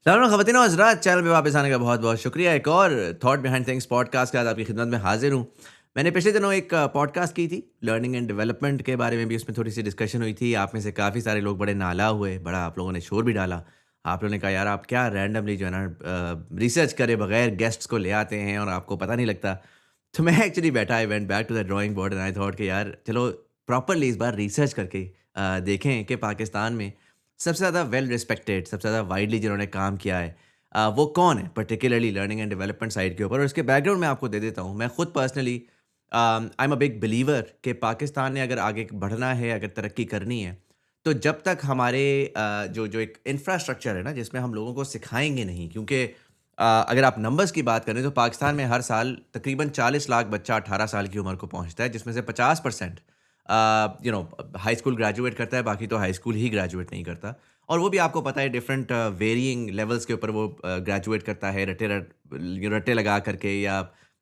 सलाम ख़वातीन और हज़रात, चैनल पे वापस आने का बहुत बहुत शुक्रिया। एक और थॉट बिहाइंड थिंग्स पॉडकास्ट के साथ आपकी खिदमत में हाजिर हूँ। मैंने पिछले दिनों एक पॉडकास्ट की थी लर्निंग एंड डेवलपमेंट के बारे में भी, उसमें थोड़ी सी डिस्कशन हुई थी। आप में से काफ़ी सारे लोग बड़े नाला हुए, बड़ा आप लोगों ने शोर भी डाला। आप लोगों ने कहा यार आप क्या रैंडमली जो है ना रिसर्च करे बगैर गेस्ट्स को ले आते हैं और आपको पता नहीं लगता। तो मैं एक्चुअली बैठा, I went back to the drawing board and I thought कि यार चलो प्रॉपरली इस बार रिसर्च करके देखें कि पाकिस्तान में सबसे ज़्यादा वेल रिस्पेक्टेड, सबसे ज़्यादा वाइडली जिन्होंने काम किया है वो कौन है particularly learning and development side के ऊपर। और उसके बैकग्राउंड मैं आपको दे देता हूँ। मैं खुद personally I am a big believer कि पाकिस्तान ने अगर आगे बढ़ना है, अगर तरक्की करनी है, तो जब तक हमारे जो जो एक इंफ्रास्ट्रक्चर है ना जिसमें हम लोगों को सिखाएंगे नहीं, क्योंकि अगर आप नंबर्स की बात करें तो पाकिस्तान में हर साल तकरीबन 40 लाख बच्चा 18 साल की उम्र को पहुंचता है, जिसमें से 50% हाई स्कूल ग्रेजुएट करता है, बाकी तो हाई स्कूल ही ग्रेजुएट नहीं करता। और वो भी आपको पता है डिफरेंट वेरिइंग लेवल्स के ऊपर वो ग्रेजुएट करता है, रट्टे लगा करके या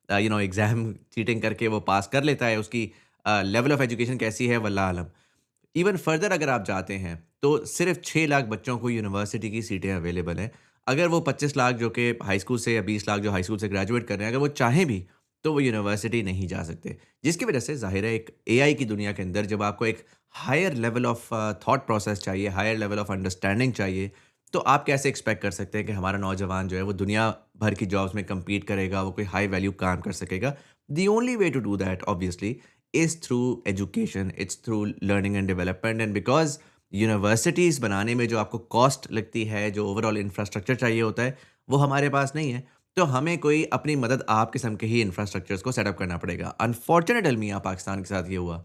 एग्ज़ाम चीटिंग करके वो पास कर लेता है। उसकी लेवल ऑफ एजुकेशन कैसी है वल्लाह आलम। इवन फर्दर अगर आप जाते हैं तो सिर्फ 6 लाख बच्चों को यूनिवर्सिटी की सीटें अवेलेबल हैं। अगर वो 25 लाख जो कि हाई स्कूल से, या 20 लाख जो हाई स्कूल से ग्रेजुएट कर रहे हैं, अगर वो चाहें भी तो वो यूनिवर्सिटी नहीं जा सकते। जिसकी वजह से ज़ाहिर है एक एआई की दुनिया के अंदर जब आपको एक higher level of thought process चाहिए, हायर लेवल ऑफ अंडरस्टैंडिंग चाहिए, तो आप कैसे एक्सपेक्ट कर सकते हैं कि हमारा नौजवान जो है वो दुनिया भर की जॉब्स में कम्पीट करेगा, वो कोई हाई वैल्यू काम कर सकेगा। The only way to do that obviously is through education, it's through learning and development, and because universities बनाने में जो आपको कॉस्ट लगती है, जो ओवरऑल इंफ्रास्ट्रक्चर चाहिए होता है, वो हमारे पास नहीं है। तो हमें कोई अपनी मदद आप किस्म के ही इंफ्रास्ट्रक्चर्स को सेटअप करना पड़ेगा। अनफॉर्चुनेट अलमिया पाकिस्तान के साथ ये हुआ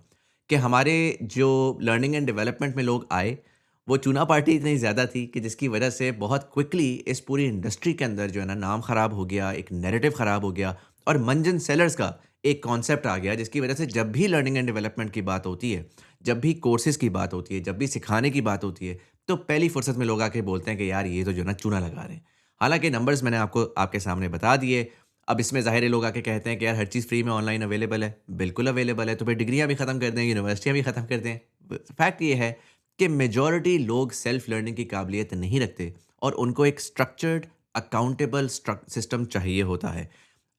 कि हमारे जो लर्निंग एंड डेवलपमेंट में लोग आए, वो चूना पार्टी इतनी ज़्यादा थी कि जिसकी वजह से बहुत क्विकली इस पूरी इंडस्ट्री के अंदर जो है ना नाम ख़राब हो गया, एक नैरेटिव ख़राब हो गया और मंजन सेलर्स का एक कॉन्सेप्ट आ गया, जिसकी वजह से जब भी लर्निंग एंड डेवलपमेंट की बात होती है, जब भी कोर्सेज़ की बात होती है, जब भी सिखाने की बात होती है, तो पहली फुर्सत में लोग आके बोलते हैं कि यार ये तो जो है ना चूना लगा रहे हैं। हालाँकि नंबर्स मैंने आपको आपके सामने बता दिए। अब इसमें ज़ाहिर है लोग आके कहते हैं कि यार हर चीज़ फ्री में ऑनलाइन अवेलेबल है। बिल्कुल अवेलेबल है, तो फिर डिग्रियाँ भी ख़त्म कर दें, यूनिवर्सिटियाँ भी ख़त्म कर दें। फैक्ट ये है कि मेजॉरिटी लोग सेल्फ लर्निंग की काबिलियत नहीं रखते और उनको एक स्ट्रक्चर्ड, अकाउंटेबल सिस्टम चाहिए होता है।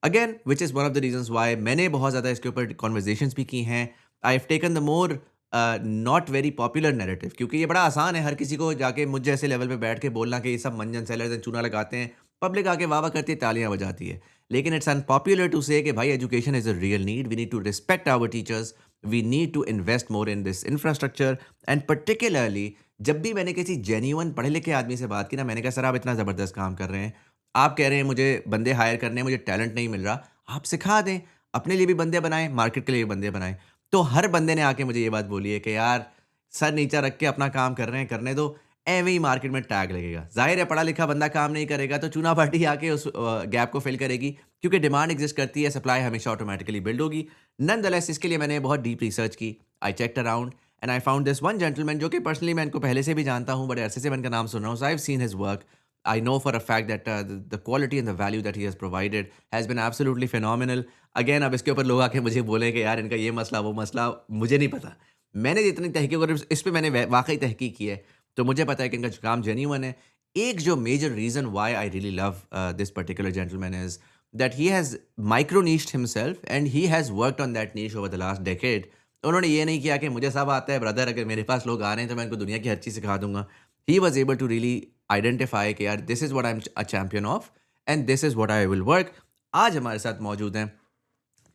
Again which is one of the reasons why मैंने बहुत ज़्यादा इसके ऊपर कन्वर्सेशंस भी की हैं। I have taken the more not very popular narrative, क्योंकि ये बड़ा आसान है हर किसी को जाके मुझ जैसे लेवल पे बैठ के बोलना कि ये सब मंजन सेलर्स हैं, चूना लगाते हैं। पब्लिक आके वाह वाह करती है, तालियां बजाती है। लेकिन इट्स अनपॉपुलर टू से कि भाई education is a real need, we need to respect our teachers, we need to invest more in this infrastructure. And particularly जब भी मैंने किसी जेन्युइन पढ़े लिखे आदमी से बात की ना, मैंने कहा सर आप इतना ज़बरदस्त काम कर रहे हैं, आप कह रहे हैं मुझे बंदे हायर करने हैं, मुझे टैलेंट नहीं मिल रहा, आप सिखा दें, अपने लिए भी बंदे बनाएँ, मार्केट के लिए भी बंदे बनाएँ। तो हर बंदे ने आके मुझे ये बात बोली है कि यार सर नीचा रख के अपना काम कर रहे हैं, करने दो, एवें ही मार्केट में टैग लगेगा। ज़ाहिर है पढ़ा-लिखा बंदा काम नहीं करेगा तो चूना पार्टी आके उस गैप को फिल करेगी, क्योंकि डिमांड एक्सिस्ट करती है, सप्लाई हमेशा ऑटोमैटिकली बिल्ड होगी। नॉनदलेस इसके लिए मैंने बहुत डीप रिसर्च की, I checked around and I found this one gentleman जो कि पर्सनली मैं इनको पहले से भी जानता हूँ, बड़े अरसे से मैं इनका नाम सुन रहा हूँ। So I have seen his work. I know for a fact that the quality and the value that he has provided has been absolutely phenomenal. Again, अब इसके ऊपर लोग आके मुझे बोले कि यार इनका ये मसला, वो मसला, मुझे नहीं पता। मैंने जितनी तहकीक और इस पे मैंने वाक़ई तहकीक की है, तो मुझे पता है कि इनका जो काम जेन्युइन है। एक जो major reason why I really love this particular gentleman is that he has micro niched himself and he has worked on that niche over the last decade. उन्होंने ये नहीं किया कि मुझे सब आता है ब्रदर, अगर मेरे पास लोग आ रहे हैं तो मैं इनको दुनिया की हर चीज़ सिखा दूँगा। He was able to really identify कि यार this is what I am a champion of and this is what I will work. आज हमारे साथ मौजूद हैं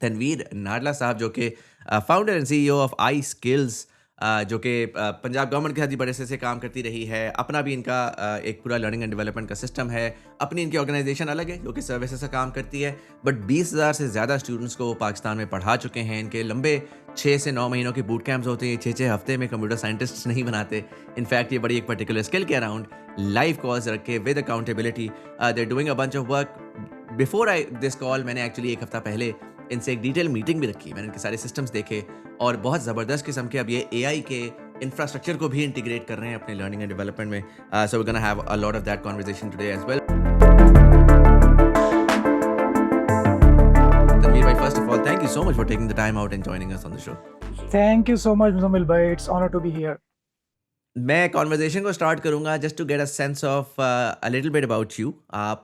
तनवीर नाडला साहब, जो कि founder and CEO of I skills, जो कि पंजाब गवर्नमेंट के साथ भी बड़े से काम करती रही है। अपना भी इनका एक पूरा लर्निंग एंड डेवलपमेंट का सिस्टम है। अपनी इनकी ऑर्गेनाइजेशन अलग है जो कि सर्विसेज का काम करती है, बट 20,000 से ज़्यादा स्टूडेंट्स को वो पाकिस्तान में पढ़ा चुके हैं। इनके लंबे 6 से 9 महीनों के बूट कैंप्स होते हैं, 6-6 हफ्ते में कंप्यूटर साइंटिस्ट नहीं बनाते। इनफैक्ट ये बड़ी एक पर्टिकुलर स्किल के अराउंड लाइव कॉल्स रख के with accountability they doing a bunch of work. Before I this call मैंने एक्चुअली 1 हफ्ता पहले इनसे एक डिटेल मीटिंग भी रखी। मैंने इनके सारे सिस्टम्स देखे और बहुत ज़बरदस्त किस्म के अब ये एआई के इंफ्रास्ट्रक्चर को भी इंटीग्रेट कर रहे हैं अपने लर्निंग एंड डेवलपमेंट में। So we gonna have a lot of that conversation today as well. Tanveer भाई, first of all thank you so much for taking the time out and joining us on the show. Thank you so much, Muzamil bhai. It's honor to be here. मैं conversation को start करूंगा just to get a sense of a little bit about you. आप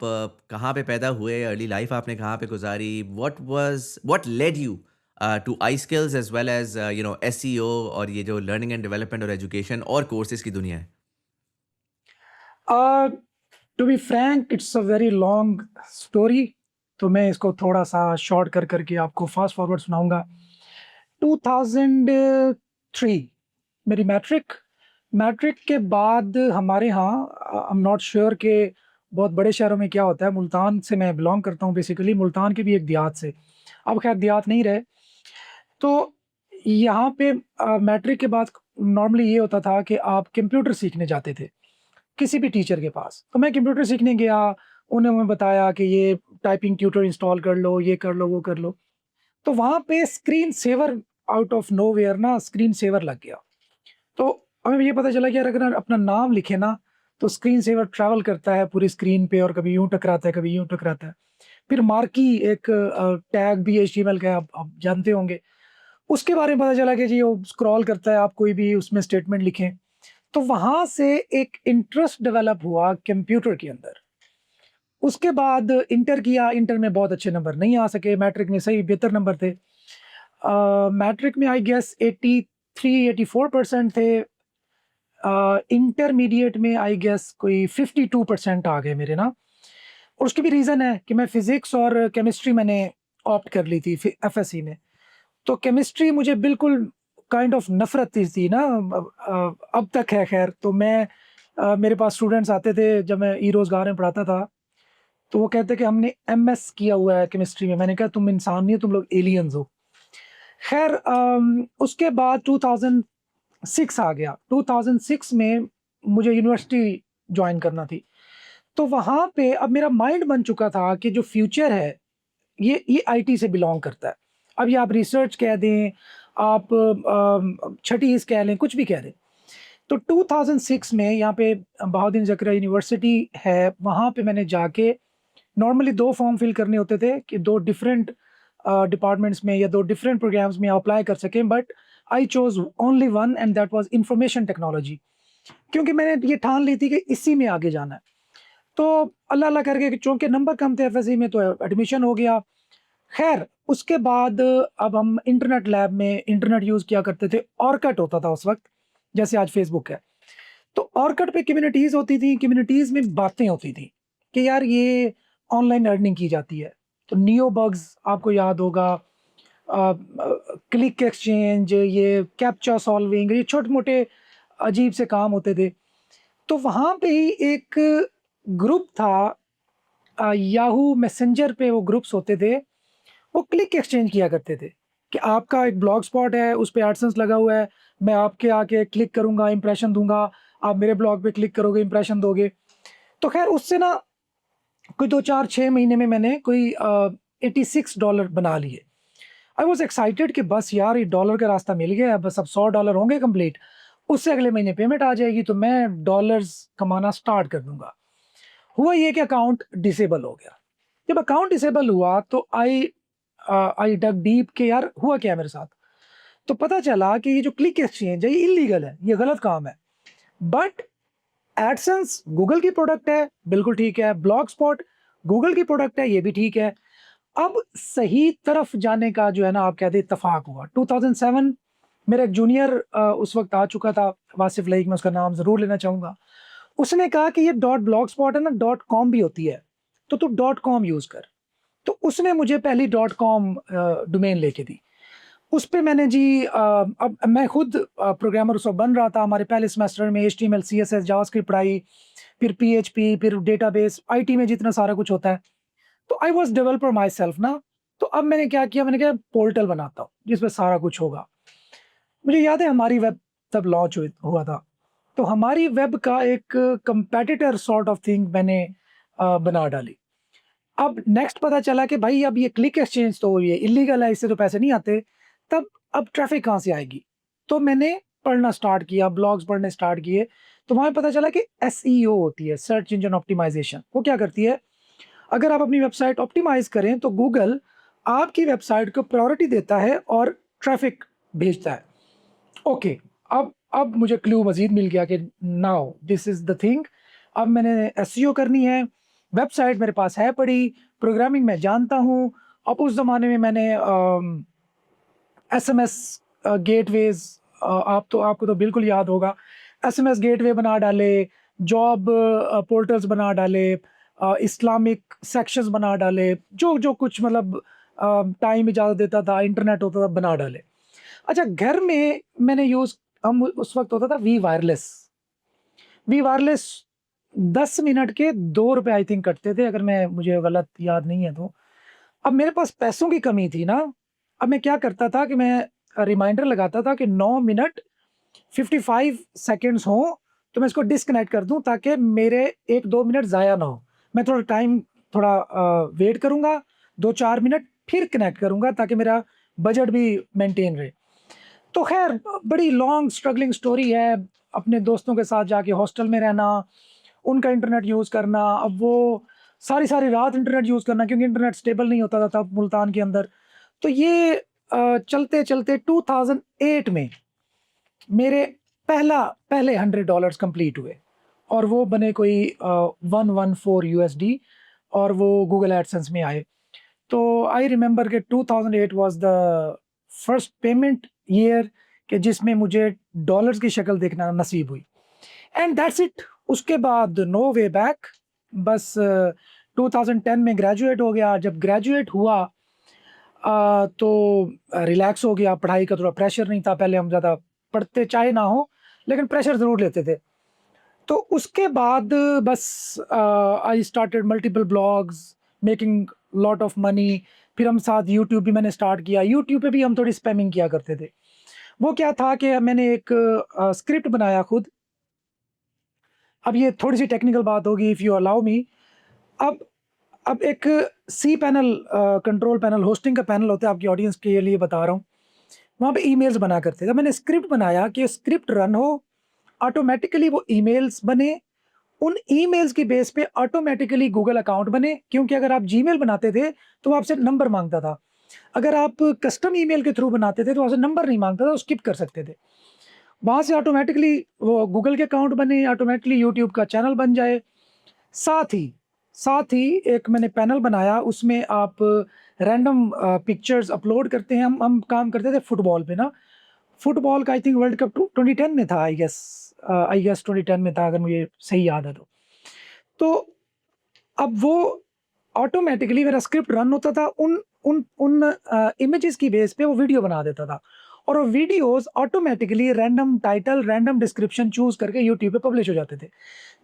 कहाँ पे पैदा हुए, early life आपने कहाँ पे गुजारी, what led you to AI skills as well as SEO और ये जो लर्निंग एंड डेवलपमेंट और एजुकेशन और कोर्सेज की दुनिया है। Uh, to be frank, it's a very long story. तो मैं इसको थोड़ा सा शॉर्ट कर करके आपको फास्ट फॉरवर्ड सुनाऊंगा। 2003 मेरी मैट्रिक मैट्रिक के बाद हमारे यहाँ आई एम नॉट श्योर कि बहुत बड़े शहरों में क्या होता है। मुल्तान से मैं बिलोंग करता हूँ, बेसिकली मुल्तान के भी एक देहात से। अब खैर देहात नहीं रहे। तो यहाँ पे मैट्रिक के बाद नॉर्मली ये होता था कि आप कंप्यूटर सीखने जाते थे किसी भी टीचर के पास। तो मैं कंप्यूटर सीखने गया, उन्होंने मुझे बताया कि ये टाइपिंग ट्यूटर इंस्टॉल कर लो, ये कर लो, वो कर लो। तो वहाँ पे screen saver out of nowhere ना स्क्रीन सेवर लग गया। तो हमें ये पता चला कि यार अगर अपना नाम लिखे ना तो स्क्रीन सेवर ट्रैवल करता है पूरी स्क्रीन पे और कभी यूँ टकराता है, कभी यूँ टकराता है। फिर मार्की एक टैग भी एचटीएमएल का है, आप जानते होंगे। उसके बारे में पता चला कि जी वो स्क्रॉल करता है, आप कोई भी उसमें स्टेटमेंट लिखें। तो वहाँ से एक इंटरेस्ट डेवलप हुआ कंप्यूटर के अंदर। उसके बाद इंटर किया, इंटर में बहुत अच्छे नंबर नहीं आ सके, मैट्रिक में सही बेहतर नंबर थे। मैट्रिक में आई गेस 83-84% थे। इंटरमीडिएट में आई गेस कोई 52% आ गए मेरे ना। और उसकी भी रीज़न है कि मैं फिज़िक्स और केमिस्ट्री मैंने ऑप्ट कर ली थी एफएससी में। तो केमिस्ट्री मुझे बिल्कुल काइंड ऑफ नफ़रत थी ना, अब तक है खैर। तो मैं मेरे पास स्टूडेंट्स आते थे जब मैं ई-रोज़गार में पढ़ाता था, तो वो कहते कि हमने एमएस किया हुआ है केमिस्ट्री में। मैंने कहा तुम इंसान नहीं हो, तुम लोग एलियंस हो। खैर उसके बाद 2006 आ गया। 2006 में मुझे यूनिवर्सिटी जॉइन करना थी। तो वहाँ पे अब मेरा माइंड बन चुका था कि जो फ्यूचर है ये आईटी से बिलॉन्ग करता है। अब ये आप रिसर्च कह दें, आप छठीस कह लें, कुछ भी कह दें। तो 2006 में यहाँ पे बहाउद्दीन ज़करिया यूनिवर्सिटी है, वहाँ पे मैंने जाके नॉर्मली 2 फॉर्म फिल करने होते थे कि 2 डिफरेंट डिपार्टमेंट्स में या 2 डिफरेंट प्रोग्राम्स में अप्लाई कर सकें, but I chose only one and that was information technology. क्योंकि मैंने ये ठान ली थी कि इसी में आगे जाना है। तो अल्लाह अल्लाह करके चूँकि नंबर कम थे एफएससी में तो एडमिशन हो गया। खैर उसके बाद अब हम इंटरनेट लैब में इंटरनेट यूज़ किया करते थे, ऑरकट होता था उस वक़्त, जैसे आज फ़ेसबुक है। तो ऑरकट पे कम्युनिटीज़ होती थी, कम्युनिटीज़ में बातें होती थी कि यार ये ऑनलाइन अर्निंग की जाती है। तो नियोबग्स आपको याद होगा, क्लिक एक्सचेंज, ये कैप्चा सॉल्विंग, ये छोटे-मोटे अजीब से काम होते थे। तो वहाँ पे ही एक ग्रुप था, याहू मैसेंजर पे वो ग्रुप्स होते थे, वो क्लिक एक्सचेंज किया करते थे कि आपका एक ब्लॉग स्पॉट है, उस पे एडसेंस लगा हुआ है, मैं आपके आके क्लिक करूँगा, इंप्रेशन दूँगा, आप मेरे ब्लॉग पे क्लिक करोगे, इंप्रेशन दोगे। तो खैर उससे ना कोई 2, 4, 6 महीने में मैंने कोई $86 बना लिए। आई वाज़ एक्साइटेड कि बस यार ये डॉलर का रास्ता मिल गया है, बस अब $100 होंगे कंप्लीट, उससे अगले महीने पेमेंट आ जाएगी तो मैं डॉलर्स कमाना स्टार्ट कर दूँगा। हुआ ये कि अकाउंट डिसेबल हो गया। जब अकाउंट डिसेबल हुआ तो आई डग डीप कि यार हुआ क्या है मेरे साथ? तो पता चला कि ये जो क्लिक एक्सचेंज है ये इल्लीगल है, ये गलत काम है। बट एडसेंस गूगल की प्रोडक्ट है, बिल्कुल ठीक है। ब्लॉग स्पॉट गूगल की प्रोडक्ट है, ये भी ठीक है। अब सही तरफ जाने का जो है ना आप कहते इत्तेफाक हुआ। 2007 मेरा एक जूनियर उस वक़्त आ चुका था, वासिफ़ लईक, मैं उसका नाम ज़रूर लेना चाहूँगा। उसने कहा कि ये डॉट ब्लॉग स्पॉट है ना, डॉट कॉम भी होती है, तो तू डॉट कॉम यूज़ कर। तो उसने मुझे पहली डॉट कॉम डोमेन लेके दी। उस पे मैंने जी अब मैं खुद प्रोग्रामर उस वक़्त बन रहा था। हमारे पहले सेमेस्टर में एचटीएमएल, सीएसएस, जावास्क्रिप्ट पढ़ाई, फिर पीएचपी, फिर डेटाबेस, आईटी में जितना सारा कुछ होता है। तो I was developer my self ना। तो अब मैंने क्या किया, मैंने कहा पोर्टल बनाता हूँ, जिसमें सारा कुछ होगा। मुझे याद है हमारी वेब तब लॉन्च हुआ था। तो हमारी वेब का एक कम्पेटिटर सॉर्ट ऑफ थिंग मैंने बना डाली। अब नेक्स्ट पता चला कि भाई अब ये क्लिक एक्सचेंज तो ये इल्लीगल है, इससे तो पैसे नहीं आते। तब अब ट्रैफ़िक कहाँ से आएगी? तो मैंने पढ़ना स्टार्ट किया, ब्लॉग्स पढ़ने स्टार्ट किए। तो वहाँ पे पता चला कि एसईओ होती है, सर्च इंजन ऑप्टिमाइज़ेशन। वो क्या करती है? अगर आप अपनी वेबसाइट ऑप्टिमाइज़ करें तो गूगल आपकी वेबसाइट को प्रायोरिटी देता है और ट्रैफ़िक भेजता है। ओके, अब अब मुझे क्लू मज़ीद मिल गया कि now this is the thing, अब मैंने एसईओ करनी है, वेबसाइट मेरे पास है पड़ी, प्रोग्रामिंग मैं जानता हूँ। अब उस ज़माने में मैंने एसएमएस गेटवेज़, आपको तो बिल्कुल याद होगा, एसएमएस गेटवे बना डाले, जॉब पोर्टल्स बना डाले, इस्लामिक सेक्शंस बना डाले, जो कुछ मतलब टाइम इजाज़त देता था, इंटरनेट होता था, बना डाले। अच्छा, घर में मैंने हम उस वक़्त होता था वी वायरलेस 10 मिनट के ₹2 आई थिंक कटते थे, अगर मुझे गलत याद नहीं है तो। अब मेरे पास पैसों की कमी थी ना, अब मैं क्या करता था कि मैं रिमाइंडर लगाता था कि 9 मिनट 55 सेकंड्स हों, तो मैं इसको डिस्कनेक्ट कर दूँ ताकि मेरे 1-2 मिनट ज़ाया ना हो। मैं थोड़ा वेट करूँगा, 2-4 मिनट फिर कनेक्ट करूँगा ताकि मेरा बजट भी मेंटेन रहे। तो ख़ैर बड़ी लॉन्ग स्ट्रगलिंग स्टोरी है, अपने दोस्तों के साथ जाके हॉस्टल में रहना, उनका इंटरनेट यूज़ करना, अब वो सारी-सारी रात इंटरनेट यूज़ करना क्योंकि इंटरनेट स्टेबल नहीं होता था तब मुल्तान के अंदर। तो ये चलते-चलते 2008 में मेरे पहले $100 कंप्लीट हुए और वो बने कोई 114 यूएसडी और वो गूगल एडसेंस में आए। तो आई रिमेंबर कि 2008 was the first payment year कि जिसमें मुझे डॉलर्स की शक्ल देखना नसीब हुई। And that's it. उसके बाद नो वे बैक। बस 2010 में ग्रेजुएट हो गया। जब ग्रेजुएट हुआ तो रिलैक्स हो गया, पढ़ाई का थोड़ा प्रेशर नहीं था। पहले हम ज़्यादा पढ़ते चाहे ना हो, लेकिन प्रेशर ज़रूर लेते थे। तो उसके बाद बस I started multiple blogs, making lot of money. फिर हम साथ यूट्यूब भी मैंने स्टार्ट किया। यूट्यूब पे भी हम थोड़ी स्पैमिंग किया करते थे। वो क्या था कि मैंने एक स्क्रिप्ट बनाया खुद। अब ये थोड़ी-सी टेक्निकल बात होगी, इफ यू अलाउ मी। अब अब एक cPanel, control panel, hosting का पैनल होता है, आपकी ऑडियंस के लिए बता रहा हूँ। वहाँ पे ईमेल्स बना करते थे। मैंने स्क्रिप्ट बनाया कि स्क्रिप्ट रन हो, ऑटोमैटिकली वो ईमेल्स बने, उन ईमेल्स की बेस पे ऑटोमैटिकली गूगल अकाउंट बने, क्योंकि अगर आप जीमेल बनाते थे, तो वो आपसे नंबर माँगता था। अगर आप कस्टम ईमेल के थ्रू बनाते थे, तो आपसे नंबर नहीं माँगता था, वो स्किप कर सकते थे। वहाँ से ऑटोमैटिकली वो गूगल के अकाउंट बने, ऑटोमैटिकली यूट्यूब का चैनल बन जाए। साथ ही साथ ही एक मैंने पैनल बनाया, उसमें आप रैंडम पिक्चर्स अपलोड करते हैं। हम काम करते थे फुटबॉल पे ना। फुटबॉल का आई थिंक वर्ल्ड कप 2010 में था, आई गेस 2010 में था, अगर मुझे सही याद है तो। तो अब वो ऑटोमैटिकली मेरा स्क्रिप्ट रन होता था, उन इमेजेस की बेस पे वो वीडियो बना देता था और वो videos automatically random title, random description choose करके यूट्यूब पे पब्लिश हो जाते थे।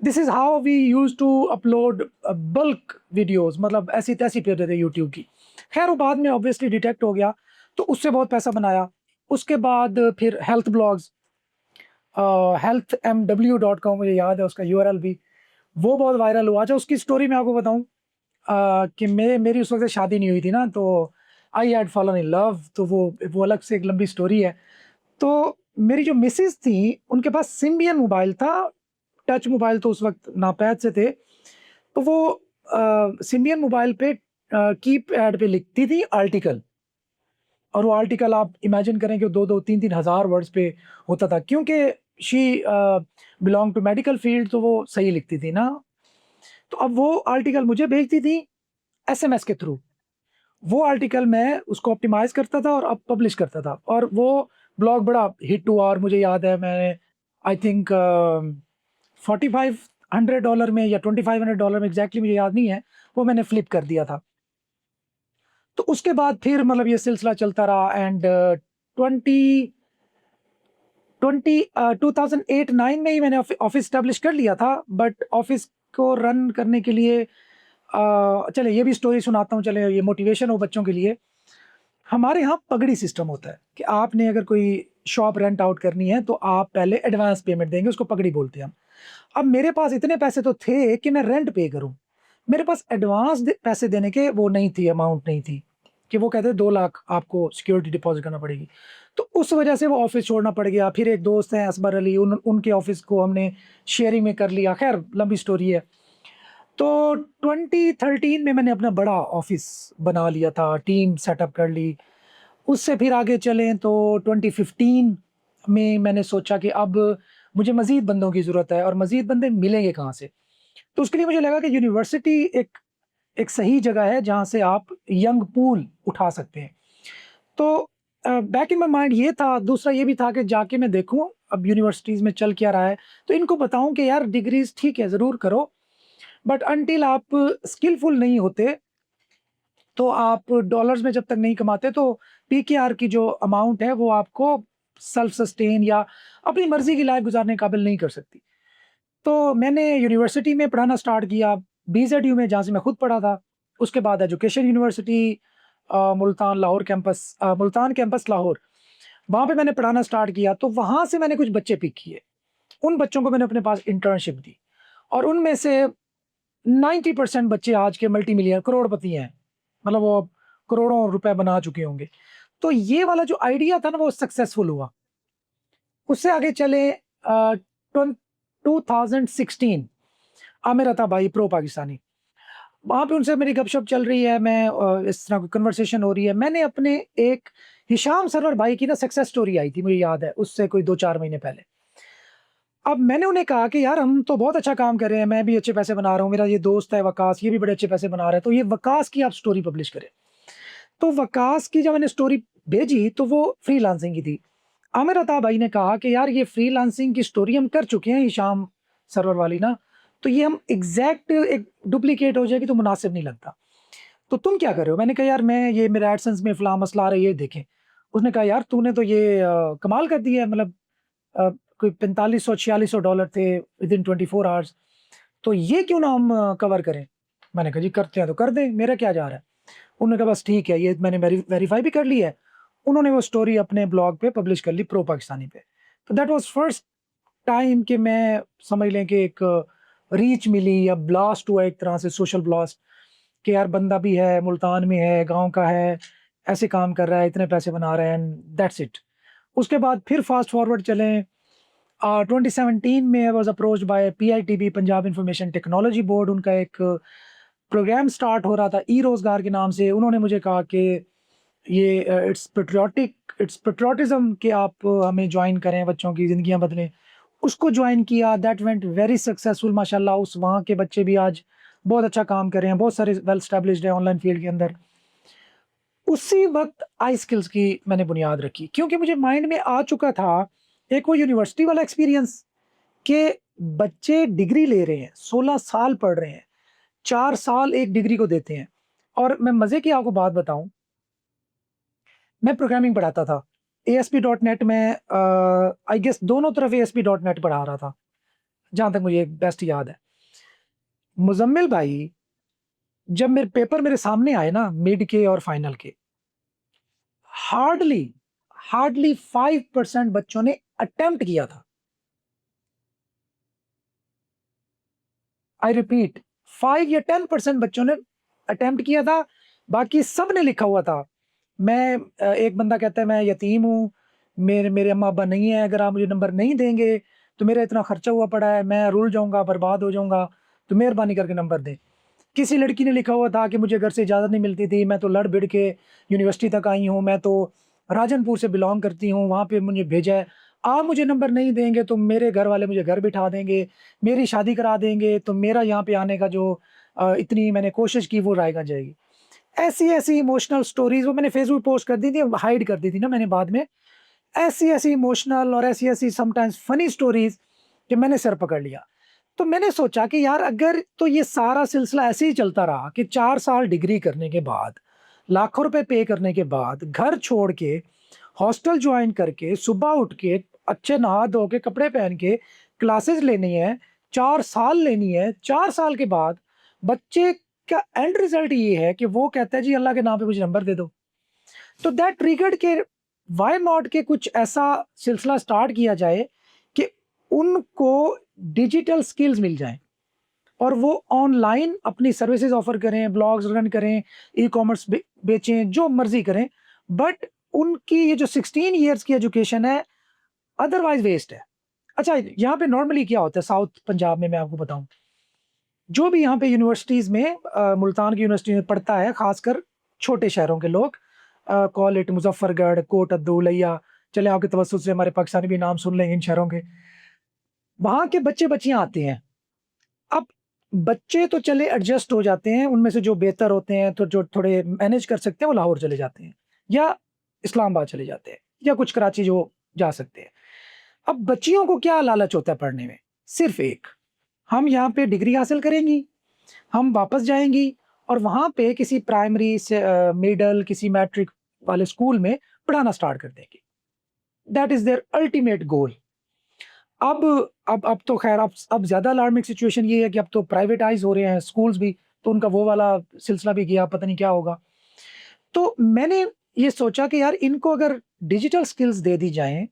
This is how we used to upload bulk videos, मतलब ऐसी-तैसी कर देते यूट्यूब की। ख़ैर वो बाद में ऑब्वियसली डिटेक्ट हो गया, तो उससे बहुत पैसा बनाया। उसके बाद फिर हेल्थ ब्लॉग्स, healthmw.com, मुझे याद है उसका यूआरएल भी, वो बहुत वायरल हुआ। अच्छा, उसकी स्टोरी मैं आपको बताऊँ कि मेरी उस वक़्त शादी नहीं हुई थी ना, तो I had fallen in love, तो वो अलग से एक लंबी स्टोरी है। तो मेरी जो मिसेज़ थी, उनके पास सिम्बियन मोबाइल था, टच मोबाइल तो उस वक़्त नापैद से थे। तो वो सिम्बियन मोबाइल पे कीपैड पे लिखती थी आर्टिकल, और वो आर्टिकल आप इमेजिन करें कि 2-2, 3-3 हज़ार वर्ड्स पे होता था, क्योंकि she belong to medical field, तो वो सही लिखती थी ना। तो अब वो आर्टिकल मुझे भेजती थी एसएमएस के थ्रू। वो आर्टिकल मैं उसको ऑप्टिमाइज़ करता था और अब पब्लिश करता था, और वो ब्लॉग बड़ा हिट हुआ। और मुझे याद है, मैंने आई थिंक $4500 में या $2500 में, एग्ज़ैक्टली मुझे याद नहीं है, वो मैंने फ्लिप कर दिया था। तो उसके बाद फिर मतलब ये सिलसिला चलता रहा, एंड 2008-9 में ही मैंने ऑफ़िस एस्टेब्लिश कर लिया था, बट ऑफ़िस को रन करने के लिए चलिए ये भी स्टोरी सुनाता हूँ, चलिए ये मोटिवेशन हो बच्चों के लिए। हमारे यहाँ पगड़ी सिस्टम होता है कि आपने अगर कोई शॉप रेंट आउट करनी है, तो आप पहले एडवांस पेमेंट देंगे, उसको पगड़ी बोलते हैं हम। अब मेरे पास इतने पैसे तो थे कि मैं रेंट पे करूँ। मेरे पास एडवांस पैसे देने के वो नहीं थी, अमाउंट नहीं थी, कि वो कहते 2 लाख आपको सिक्योरिटी डिपॉज़िट करना पड़ेगी। तो उस वजह से वो ऑफ़िस छोड़ना पड़ गया। फिर एक दोस्त हैं असबर अली, उनके ऑफ़िस को हमने शेयरिंग में कर लिया। ख़ैर लंबी स्टोरी है। तो 2013 में मैंने अपना बड़ा ऑफ़िस बना लिया था, टीम सेटअप कर ली। उससे फिर आगे चलें तो 2015 में मैंने सोचा कि अब मुझे मज़ीद बंदों की ज़रूरत है और मज़ीद बंदे मिलेंगे कहाँ से? तो उसके लिए मुझे लगा कि यूनिवर्सिटी एक एक सही जगह है जहाँ से आप यंग पूल उठा सकते हैं। तो बैक इन माय माइंड ये था, दूसरा ये भी था कि जाके मैं देखूँ अब यूनिवर्सिटीज़ में चल क्या रहा है, तो इनको बताऊँ कि यार डिग्रीज़ ठीक है ज़रूर करो, बट अंटिल आप स्किलफुल नहीं होते, तो आप डॉलर्स में जब तक नहीं कमाते तो पीकेआर की जो अमाउंट है वो आपको सेल्फ सस्टेन या अपनी मर्ज़ी की लाइफ़ गुज़ारने काबिल नहीं कर सकती। तो मैंने यूनिवर्सिटी में पढ़ाना स्टार्ट किया, बीज़ेडयू में जहाँ से मैं खुद पढ़ा था। उसके बाद education university Multan campus Lahore, वहाँ पे मैंने पढ़ाना स्टार्ट किया, तो वहाँ से मैंने कुछ बच्चे पिक किए। उन बच्चों को मैंने अपने पास इंटर्नशिप दी और उनमें से 90% बच्चे आज के मल्टी मिलियन करोड़पति हैं। मतलब वो अब करोड़ों रुपए बना चुके होंगे। तो ये वाला जो आइडिया था ना वो सक्सेसफुल हुआ। उससे आगे चले ट्वें 2016 आमिर अता भाई प्रो पाकिस्तानी। वहाँ पे उनसे मेरी गपशप चल रही है, मैं इस तरह की कन्वर्सेशन हो रही है। मैंने अपने एक हिशाम सरवर भाई की ना सक्सेस स्टोरी आई थी, मुझे याद है, उससे कोई 2-4 महीने पहले। अब मैंने उन्हें कहा कि यार हम तो बहुत अच्छा काम कर रहे हैं, मैं भी अच्छे पैसे बना रहा हूँ, मेरा ये दोस्त है वकास, ये भी बड़े अच्छे पैसे बना रहा है, तो ये वकास की आप स्टोरी पब्लिश करें। तो वकास की जब मैंने स्टोरी भेजी तो वो फ्रीलांसिंग की थी। आमिर अता भाई ने कहा कि यार ये फ्रीलांसिंग की स्टोरी हम कर चुके हैं हिशाम सरवर वाली ना, तो ये हम एग्ज़ैक्ट एक डुप्लीकेट हो जाएगी तो मुनासिब नहीं लगता। तो तुम क्या कर रहे हो? मैंने कहा यार मैं ये मेरा एडसेंस में फलाँ मसला आ रहा है, ये देखें। उसने कहा यार तूने तो ये कमाल कर दिया है, मतलब अ, कोई $4500-4600 थे विदिन 24 आवर्स, तो ये क्यों ना हम कवर करें? मैंने कहा जी करते हैं तो कर दें, मेरा क्या जा रहा है? उन्होंने कहा बस ठीक है, ये मैंने वेरीफ़ाई भी कर लिया है। उन्होंने वो स्टोरी अपने ब्लॉग पे पब्लिश कर ली प्रो पाकिस्तानी पे। तो दैट वाज़ फर्स्ट टाइम कि मैं समझ लें कि एक रीच मिली या ब्लास्ट हुआ एक तरह से, सोशल ब्लास्ट, कि यार बंदा भी है, मुल्तान में है, गाँव का है, ऐसे काम कर रहा है, इतने पैसे बना रहा है एंड दैट्स इट। उसके बाद फिर फ़ास्ट फॉरवर्ड चलें, 2017 में I was approached by PITB Punjab information technology board, उनका एक प्रोग्राम स्टार्ट हो रहा था ई-रोज़गार के नाम से। उन्होंने मुझे कहा कि ये इट्स पैट्रियोटिज़्म कि आप हमें जॉइन करें, बच्चों की ज़िंदगियाँ बदलें। उसको जॉइन किया, दैट वेंट वेरी सक्सेसफुल माशाल्लाह। उस वहाँ के बच्चे भी आज बहुत अच्छा काम कर रहे हैं, बहुत सारे वेल एस्टेब्लिश्ड हैं ऑनलाइन फ़ील्ड के अंदर। उसी वक़्त आई स्किल्स की मैंने बुनियाद रखी, क्योंकि मुझे माइंड में आ चुका था, एक वो यूनिवर्सिटी वाला एक्सपीरियंस कि बच्चे डिग्री ले रहे हैं, 16 साल पढ़ रहे हैं, 4 साल एक डिग्री को देते हैं। और मैं मज़े की आपको बात बताऊँ, मैं प्रोग्रामिंग पढ़ाता था। ASP.NET में आई गेस दोनों तरफ ASP.NET पढ़ा रहा था, जहाँ तक मुझे बेस्ट याद है। मुज़म्मिल भाई जब मेरे पेपर मेरे सामने आए ना मिड के और फाइनल के, हार्डली हार्डली 5% बच्चों ने अटेम्प्ट किया था। आई रिपीट, 5 या 10% बच्चों ने अटेम्प्ट किया था, बाकी सब ने लिखा हुआ था। मैं एक बंदा कहता है मैं यतीम हूँ, मेरे मेरे अम्मा-अब्बा नहीं है, अगर आप मुझे नंबर नहीं देंगे, तो मेरा इतना खर्चा हुआ पड़ा है, मैं रुल जाऊँगा, बर्बाद हो जाऊँगा, तो मेहरबानी करके नंबर दें। किसी लड़की ने लिखा हुआ था कि मुझे घर से इजाज़त नहीं मिलती थी, मैं तो लड़-भिड़ के यूनिवर्सिटी तक आई हूँ, मैं तो राजनपुर से बिलॉन्ग करती हूँ, वहाँ पे मुझे भेजा है। आप मुझे नंबर नहीं देंगे तो मेरे घर वाले मुझे घर बिठा देंगे, मेरी शादी करा देंगे, तो मेरा यहाँ पे आने का जो इतनी मैंने कोशिश की वो रायगा जाएगी। ऐसी-ऐसी इमोशनल स्टोरीज़ वो मैंने फेसबुक पोस्ट कर दी थी, हाइड कर दी थी ना मैंने बाद में। ऐसी-ऐसी इमोशनल और ऐसी-ऐसी समटाइम्स फ़नी स्टोरीज़ कि मैंने सर पकड़ लिया। तो मैंने सोचा कि यार अगर तो ये सारा सिलसिला ऐसे ही चलता रहा कि 4 साल डिग्री करने के बाद, लाखों रुपए पे करने के बाद, घर छोड़ के, हॉस्टल जॉइन करके, सुबह उठ के, अच्छे नहा धो के, कपड़े पहन के क्लासेस लेनी है, 4 साल लेनी है, 4 साल के बाद बच्चे का एंड रिज़ल्ट ये है कि वो कहता है जी अल्लाह के नाम पे मुझे नंबर दे दो। तो दैट ट्रिगर्ड के व्हाई नॉट के कुछ ऐसा सिलसिला स्टार्ट किया जाए कि उनको डिजिटल स्किल्स मिल जाएँ और वो ऑनलाइन अपनी सर्विसेज़ ऑफ़र करें, ब्लॉग्स रन करें, ई-कॉमर्स बेचें, जो मर्ज़ी करें। बट उनकी ये जो 16 इयर्स की एजुकेशन है, अदरवाइज़ वेस्ट है। अच्छा, यहाँ पे नॉर्मली क्या होता है साउथ पंजाब में, मैं आपको बताऊँ। जो भी यहाँ पे यूनिवर्सिटीज़ में मुल्तान की यूनिवर्सिटी में पढ़ता है, ख़ासकर छोटे शहरों के लोग, कॉल इट मुज़फ़्फ़रगढ़, कोट अब्दुलैया, चले आपके तवज्जुह से हमारे पाकिस्तानी भी नाम सुन लेंगे इन शहरों के। वहाँ के बच्चे-बच्चियाँ आते हैं। अब बच्चे तो चले एडजस्ट हो जाते हैं, उनमें से जो बेहतर होते हैं, तो जो थोड़े मैनेज कर सकते हैं, वो लाहौर चले जाते हैं या इस्लामाबाद चले जाते हैं या कुछ कराची जो जा सकते हैं। अब बच्चियों को क्या लालच होता है पढ़ने में? सिर्फ़ एक, हम यहाँ पे डिग्री हासिल करेंगी, हम वापस जाएँगी और वहाँ पे किसी प्राइमरी से मिडल किसी मैट्रिक वाले स्कूल में पढ़ाना स्टार्ट कर देंगी। That is their ultimate goal. अब अब तो ख़ैर अब ज़्यादा अलार्मिंग सिचुएशन ये है कि अब तो प्राइवेटाइज़ हो रहे हैं स्कूल्स भी, तो उनका वो वाला सिलसिला भी गया, पता नहीं क्या होगा। तो मैंने ये सोचा कि यार इनको अगर डिजिटल स्किल्स दे दी जाएँ,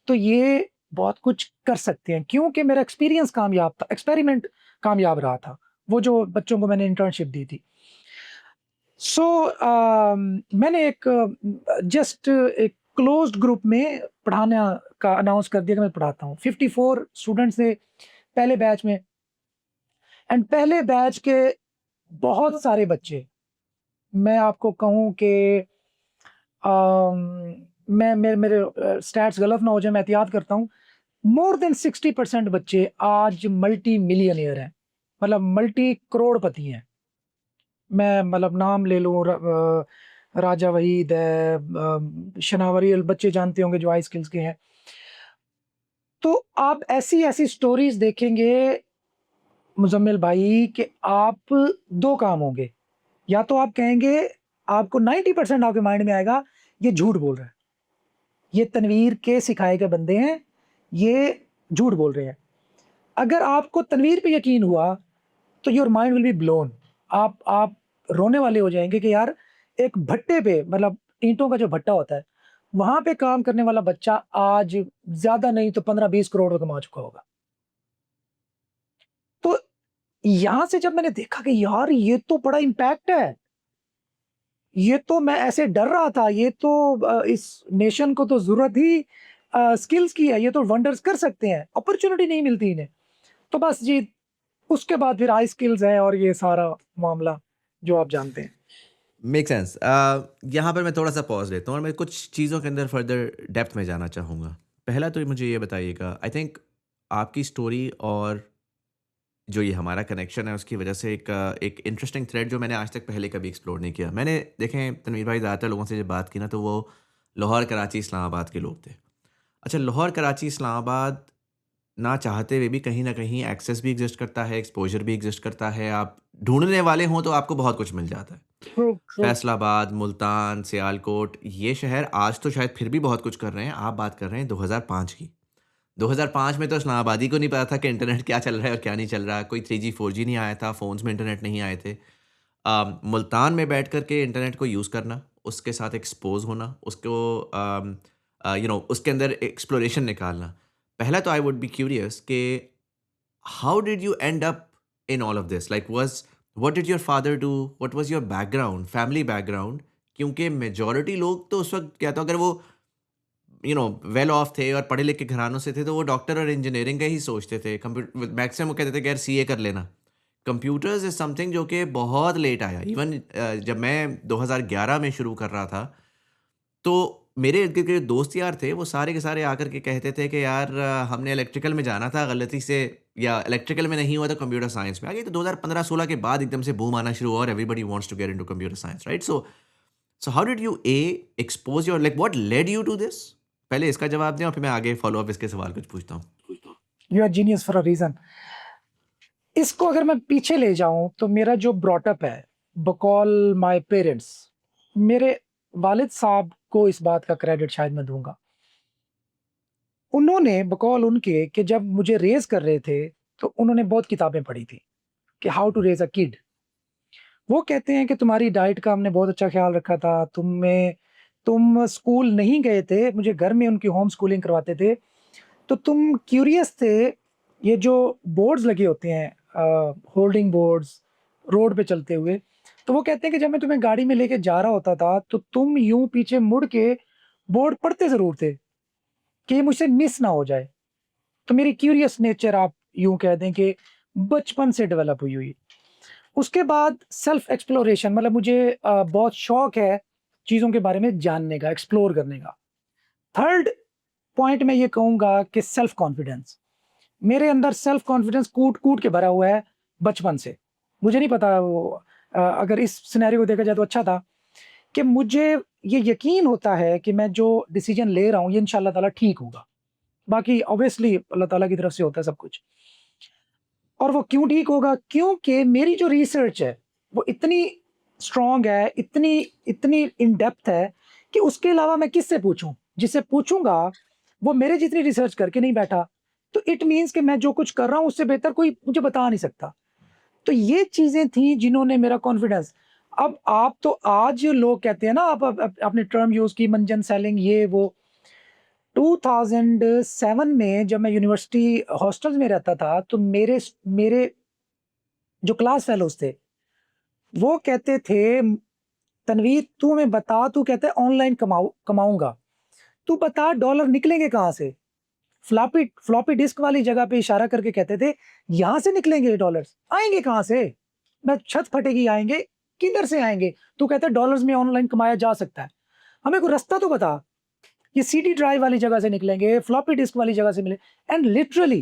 तो ये बहुत कुछ कर सकते हैं क्योंकि मेरा एक्सपीरियंस कामयाब था, एक्सपेरिमेंट कामयाब रहा था, वो जो बच्चों को मैंने इंटर्नशिप दी थी। सो मैंने जस्ट एक क्लोज्ड ग्रुप में पढ़ाना का अनाउंस कर दिया कि मैं पढ़ाता हूँ। 54 स्टूडेंट्स थे पहले बैच में एंड पहले बैच के बहुत सारे बच्चे, मैं आपको कहूँ कि मैं मेरे स्टैट्स गलत ना हो जाए, मैं एहतियात करता हूँ। मोर देन 60% बच्चे आज मल्टी मिलियनेयर हैं, मतलब मल्टी करोड़पति हैं। मैं मतलब नाम ले लूँ राजा वहीद है, शनावरी बच्चे जानते होंगे जो आई स्किल्स के हैं। तो आप ऐसी-ऐसी स्टोरीज़ देखेंगे मुज़म्मिल भाई कि आप 2 काम होंगे, या तो आप कहेंगे आपको 90% आपके माइंड में आएगा ये झूठ बोल रहा है, ये तनवीर के सिखाए गए बंदे हैं, ये झूठ बोल रहे हैं। अगर आपको तनवीर पे यकीन हुआ तो your mind will be blown. आप रोने वाले हो जाएँगे कि यार एक भट्टे पे, मतलब ईंटों का जो भट्टा होता है, वहाँ पे काम करने वाला बच्चा आज ज़्यादा नहीं तो 15-20 करोड़ कमा चुका होगा। तो यहाँ से जब मैंने देखा कि यार ये तो बड़ा इम्पैक्ट है, ये तो मैं ऐसे डर रहा था, ये तो इस नेशन को तो ज़रूरत ही स्किल्स की है, ये तो वंडर्स कर सकते हैं, अपॉर्च्युनिटी नहीं मिलती इन्हें। तो बस जी, उसके बाद फिर हाई स्किल्स है और ये सारा मामला जो आप जानते हैं। Make sense. यहाँ पर मैं थोड़ा-सा पॉज़ लेता हूँ और मैं कुछ चीज़ों के अंदर फर्दर डेप्थ में जाना चाहूँगा। पहला तो मुझे ये बताइएगा, आई थिंक आपकी स्टोरी और जो ये हमारा कनेक्शन है उसकी वजह से एक इंटरेस्टिंग थ्रेड जो मैंने आज तक पहले कभी एक्सप्लोर नहीं किया। मैंने देखें तनवीर भाई ज़्यादातर लोगों से जब बात की ना तो वो लाहौर, कराची, इस्लामाबाद के लोग थे। अच्छा, लाहौर, कराची, इस्लामाबाद ना चाहते हुए भी कहीं न कहीं एक्सेस भी एग्ज़िस्ट करता है, एक्सपोज़र भी एग्ज़िस्ट करता है। आप ढूँढने वाले हों तो आपको बहुत कुछ मिल जाता है। True, true. फैसलाबाद, मुल्तान, सियालकोट ये शहर आज तो शायद फिर भी बहुत कुछ कर रहे हैं। आप बात कर रहे हैं 2005 की। 2005 में तो इस्लामाबादी को नहीं पता था कि इंटरनेट क्या चल रहा है और क्या नहीं चल रहा है। कोई 3G, 4G नहीं आया था, फ़ोन्स में इंटरनेट नहीं आए थे। मुल्तान में बैठ कर के इंटरनेट को यूज़ करना, उसके साथ एक्सपोज़ होना, उसको उसके अंदर एक्सप्लोरेशन निकालना। पहला तो आई वुड बी क्यूरियस कि how did you and up in all of this? Like what did your father do? What was your background, family background? क्योंकि मेजॉरिटी लोग तो उस वक़्त क्या था, अगर वो वेल ऑफ थे और पढ़े लिखे घरानों से थे तो वो डॉक्टर और इंजीनियरिंग का ही सोचते थे। मैक्सिमम वो कहते थे कि यार सीए कर लेना। कंप्यूटर्स इज़ समथिंग जो कि बहुत लेट आया। इवन जब मैं 2011 में शुरू कर रहा था, तो मेरे इर्द-गिर्द के जो दोस्त यार थे, वो सारे के सारे आकर के कहते थे कि यार हमने इलेक्ट्रिकल में जाना था गलती से, या इलेक्ट्रिकल में नहीं हुआ तो कंप्यूटर साइंस में आ गए। तो 2015-16 के बाद एकदम से बूम आना शुरू हुआ और everybody wants to get into computer science, right? So how did you expose your, like what led you to this? पहले इसका जवाब दें और फिर मैं आगे फ़ॉलो अप इसके सवाल कुछ पूछता हूँ। You are genius for a reason. इसको अगर मैं पीछे ले जाऊँ तो मेरा जो ब्रॉट अप है बकौल माय पेरेंट्स, मेरे वालिद साहब को इस बात का क्रेडिट शायद मैं दूँगा। उन्होंने बकौल उनके कि जब मुझे रेज़ कर रहे थे, तो उन्होंने बहुत किताबें पढ़ी थी कि how to raise a kid. वो कहते हैं कि तुम्हारी डाइट का हमने बहुत अच्छा ख़्याल रखा था, तुम स्कूल नहीं गए थे, मुझे घर में उनकी होम स्कूलिंग करवाते थे, तो तुम क्यूरियस थे, ये जो बोर्ड्स लगे होते हैं होल्डिंग बोर्ड्स, रोड पे चलते हुए, तो वो कहते हैं कि जब मैं तुम्हें गाड़ी में लेके जा रहा होता था, तो तुम यूँ पीछे मुड़ के बोर्ड पढ़ते ज़रूर थे, कि ये मुझसे मिस ना हो जाए। तो मेरी क्यूरियस नेचर आप यूँ कह दें कि बचपन से डेवलप हुई हुई। उसके बाद सेल्फ एक्सप्लोरेशन, मतलब मुझे बहुत शौक है चीज़ों के बारे में जानने का, एक्सप्लोर करने का। थर्ड पॉइंट मैं ये कहूँगा कि सेल्फ कॉन्फिडेंस, मेरे अंदर सेल्फ कॉन्फिडेंस कूट-कूट के भरा हुआ है बचपन से। मुझे नहीं पता वो अगर इस सिनेरियो को देखा जाए तो अच्छा था कि मुझे ये यकीन होता है कि मैं जो डिसीज़न ले रहा हूँ, ये इंशाअल्लाह ताला ठीक होगा। बाकी ऑब्वियसली अल्लाह ताला की तरफ से होता है सब कुछ। और वो क्यों ठीक होगा? क्योंकि मेरी जो रिसर्च है, वो इतनी स्ट्रॉन्ग है, इतनी इतनी इन डेप्थ है कि उसके अलावा मैं किससे पूछूँ? जिससे पूछूँगा, वो मेरे जितनी रिसर्च करके नहीं बैठा। तो इट मीन्स कि मैं जो कुछ कर रहा हूँ, उससे बेहतर कोई मुझे बता नहीं सकता। तो ये चीज़ें थी जिन्होंने मेरा कॉन्फिडेंस। अब आप तो आज लोग कहते हैं ना, आप आपने टर्म यूज़ की मंजन सेलिंग ये वो। 2007 में जब मैं यूनिवर्सिटी हॉस्टल्स में रहता था, तो मेरे जो क्लास फेलोज़ थे, वो कहते थे, "तनवीर तू हमें बता, तू कहता है ऑनलाइन कमाऊँगा। तू बता डॉलर निकलेंगे कहाँ से?" फ्लॉपी फ्लॉपी डिस्क वाली जगह पे इशारा करके कहते थे, "यहाँ से निकलेंगे डॉलर्स, आएँगे कहाँ से? मैं छत फटेगी आएँगे, किधर से आएँगे? तू कहता है डॉलर्स में ऑनलाइन कमाया जा सकता है। हमें कोई रास्ता तो बता। ये सीडी ड्राइव वाली जगह से निकलेंगे, फ्लॉपी डिस्क वाली जगह से मिले।" एंड लिटरली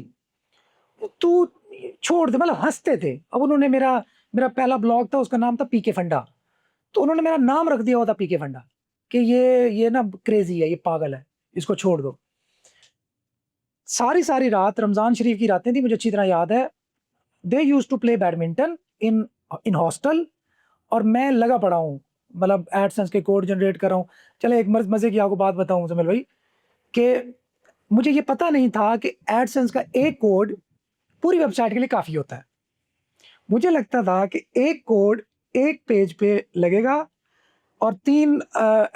तू छोड़ दे, मतलब हँसते थे। अब उन्होंने मेरा मेरा पहला ब्लॉग था, उसका नाम था पीके फंडा। तो उन्होंने मेरा नाम रख दिया हुआ था पीके फंडा कि ये ना क्रेज़ी है, ये पागल है, इसको छोड़ दो। सारी रात रमज़ान शरीफ की रातें थी, मुझे अच्छी तरह याद है। They used to play badminton in in hostel और मैं लगा पड़ा हूँ, मतलब एडसेंस के कोड जनरेट कर रहा हूँ। चलो एक मज़े की आपको बात बताऊँ मुज़म्मिल भाई, कि मुझे ये पता नहीं था कि एडसेंस का एक कोड पूरी वेबसाइट के लिए काफ़ी होता है। मुझे लगता था कि एक कोड एक पेज पे लगेगा और 3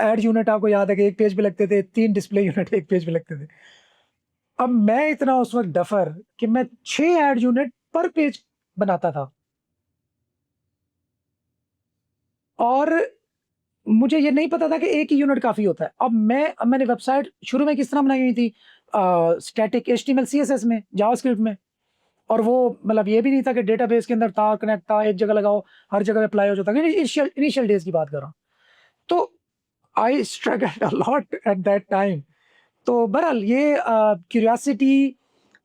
ऐड यूनिट आपको याद है कि एक पेज पे लगते थे, 3 डिस्प्ले यूनिट एक पेज पे लगते थे। अब मैं इतना उस वक़्त डफ़र कि मैं 6 ऐड यूनिट पर पेज बनाता था। और मुझे ये नहीं पता था कि एक ही यूनिट काफ़ी होता है। अब मैंने वेबसाइट शुरू में किस तरह बनाई हुई थी, स्टैटिक एचटीएमएल सीएसएस में, जावास्क्रिप्ट में। और वो मतलब ये भी नहीं था कि डेटाबेस के अंदर था, कनेक्ट था, एक जगह लगाओ, हर जगह अप्लाई हो जाता है। इनिशियल डेज़ की बात कर रहा हूँ। तो आई struggled a lot at that time. तो बहरहाल ये क्यूरियोसिटी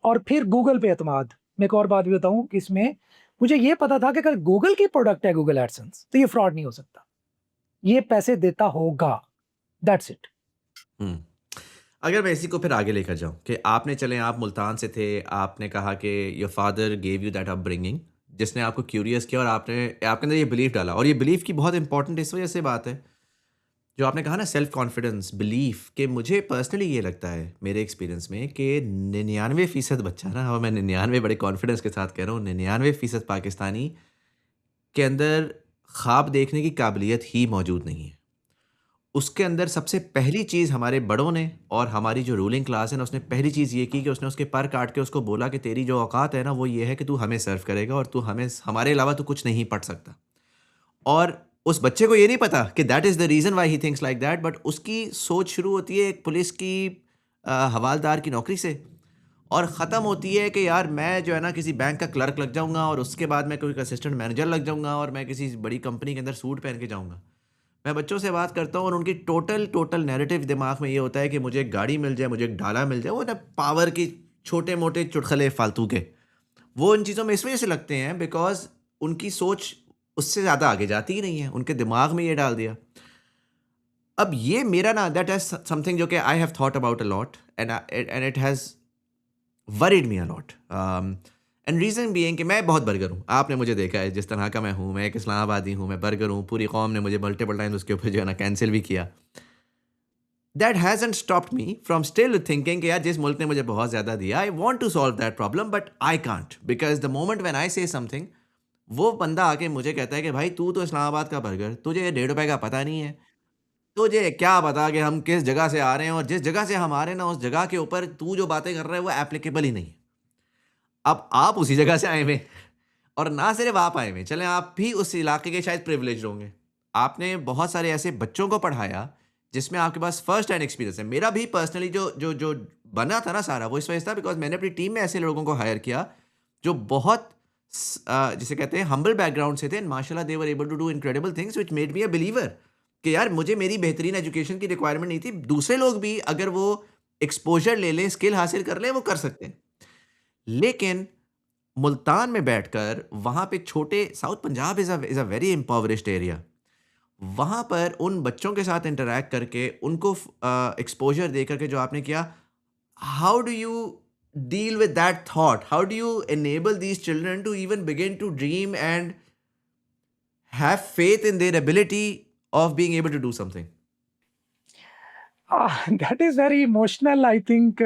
और फिर गूगल पे एतमाद। मैं एक और बात भी बताऊँ कि इसमें मुझे ये पता था कि अगर गूगल की प्रोडक्ट है गूगल एडसेंस, तो ये फ्रॉड नहीं हो सकता। ये पैसे देता होगा, दैट्स इट। हुँ। अगर मैं इसी को फिर आगे लेकर जाऊँ कि आपने चलें आप मुल्तान से थे, आपने कहा कि your father gave you that upbringing जिसने आपको क्यूरियस किया और आपके अंदर ये बिलीफ डाला और ये बिलीफ की बहुत इंपॉर्टेंट इस वजह से बात है, जो आपने कहा ना सेल्फ कॉन्फिडेंस, बिलीफ कि मुझे पर्सनली ये लगता है मेरे एक्सपीरियंस में कि 99% बच्चा ना और मैं 99 बड़े कॉन्फिडेंस के साथ कह रहा हूँ 99% पाकिस्तानी के अंदर ख्वाब देखने की काबिलियत ही मौजूद नहीं है। उसके अंदर सबसे पहली चीज़ हमारे बड़ों ने और हमारी जो रूलिंग क्लास है ना, उसने पहली चीज़ ये की कि उसने उसके पर काट के उसको बोला कि तेरी जो औकात है ना, वो ये है कि तू हमें सर्व करेगा और तू हमारे अलावा तू कुछ नहीं पढ़ सकता। और उस बच्चे को ये नहीं पता कि that is the reason why he thinks like that, but उसकी सोच शुरू होती है एक पुलिस की हवालदार की नौकरी से और ख़त्म होती है कि यार मैं जो है ना किसी बैंक का क्लर्क लग जाऊँगा और उसके बाद मैं कोई असिस्टेंट मैनेजर लग जाऊँगा और मैं किसी बड़ी कंपनी के अंदर सूट पहन के जाऊँगा। मैं बच्चों से बात करता हूँ और उनकी टोटल नैरेटिव दिमाग में ये होता है कि मुझे एक गाड़ी मिल जाए, मुझे एक डाला मिल जाए, वो ना पावर की छोटे-मोटे चुटकुले फालतू के। वो इन चीज़ों में इस वजह से लगते हैं बिकॉज़ उनकी सोच उससे ज़्यादा आगे जाती ही नहीं है, उनके दिमाग में ये डाल दिया। अब ये मेरा ना दैट इज़ समथिंग जो कि I have thought about a lot and it has worried me a lot. And reason being कि मैं बहुत बर्गर हूँ। आपने मुझे देखा है जिस तरह का मैं हूँ, मैं एक इस्लामाबादी हूँ, मैं बर्गर हूँ, पूरी कौम ने मुझे मल्टीपल टाइम्स उसके ऊपर जो है ना कैंसल भी किया। That hasn't stopped me from still thinking कि यार जिस मुल्क ने मुझे बहुत ज़्यादा दिया, I want to solve that problem but I can't because the moment when I say something, वो बंदा आके मुझे कहता है कि भाई तू तो इस्लामाबाद का बर्गर, तुझे ये ₹1.5 का पता नहीं है। तुझे क्या पता कि हम किस जगह से आ रहे हैं और जिस जगह से हम आ रहे हैं ना, उस जगह के ऊपर तू जो बातें कर रहा है वो एप्लीकेबल ही नहीं है। अब आप उसी जगह से आए हुए हैं और ना सिर्फ आप आए हुए हैं, चलें आप भी उस इलाके के शायद प्रिविलेज्ड होंगे। आपने बहुत सारे ऐसे बच्चों को पढ़ाया जिसमें आपके पास फर्स्ट हैंड एक्सपीरियंस है। मेरा भी पर्सनली जो बना था ना सारा, वो इस वजह से था बिकॉज़ मैंने अपनी टीम में ऐसे लोगों को हायर किया जो बहुत जिसे कहते हैं हम्बल बैकग्राउंड से थे एंड माशाल्लाह they were able to do incredible things which made me a believer कि यार मुझे मेरी बेहतरीन एजुकेशन की रिक्वायरमेंट नहीं थी। दूसरे लोग भी अगर वो एक्सपोजर ले लें, स्किल हासिल कर लें, वो कर सकते हैं। लेकिन मुल्तान में बैठकर वहाँ पे छोटे south Punjab is a very impoverished area. वहाँ पर उन बच्चों के साथ इंटरैक्ट करके उनको एक्सपोज़र दे करके जो आपने किया, how do you deal with that thought? How do you enable these children to even begin to dream and have faith in their ability of being able to do something? That is very emotional, I think.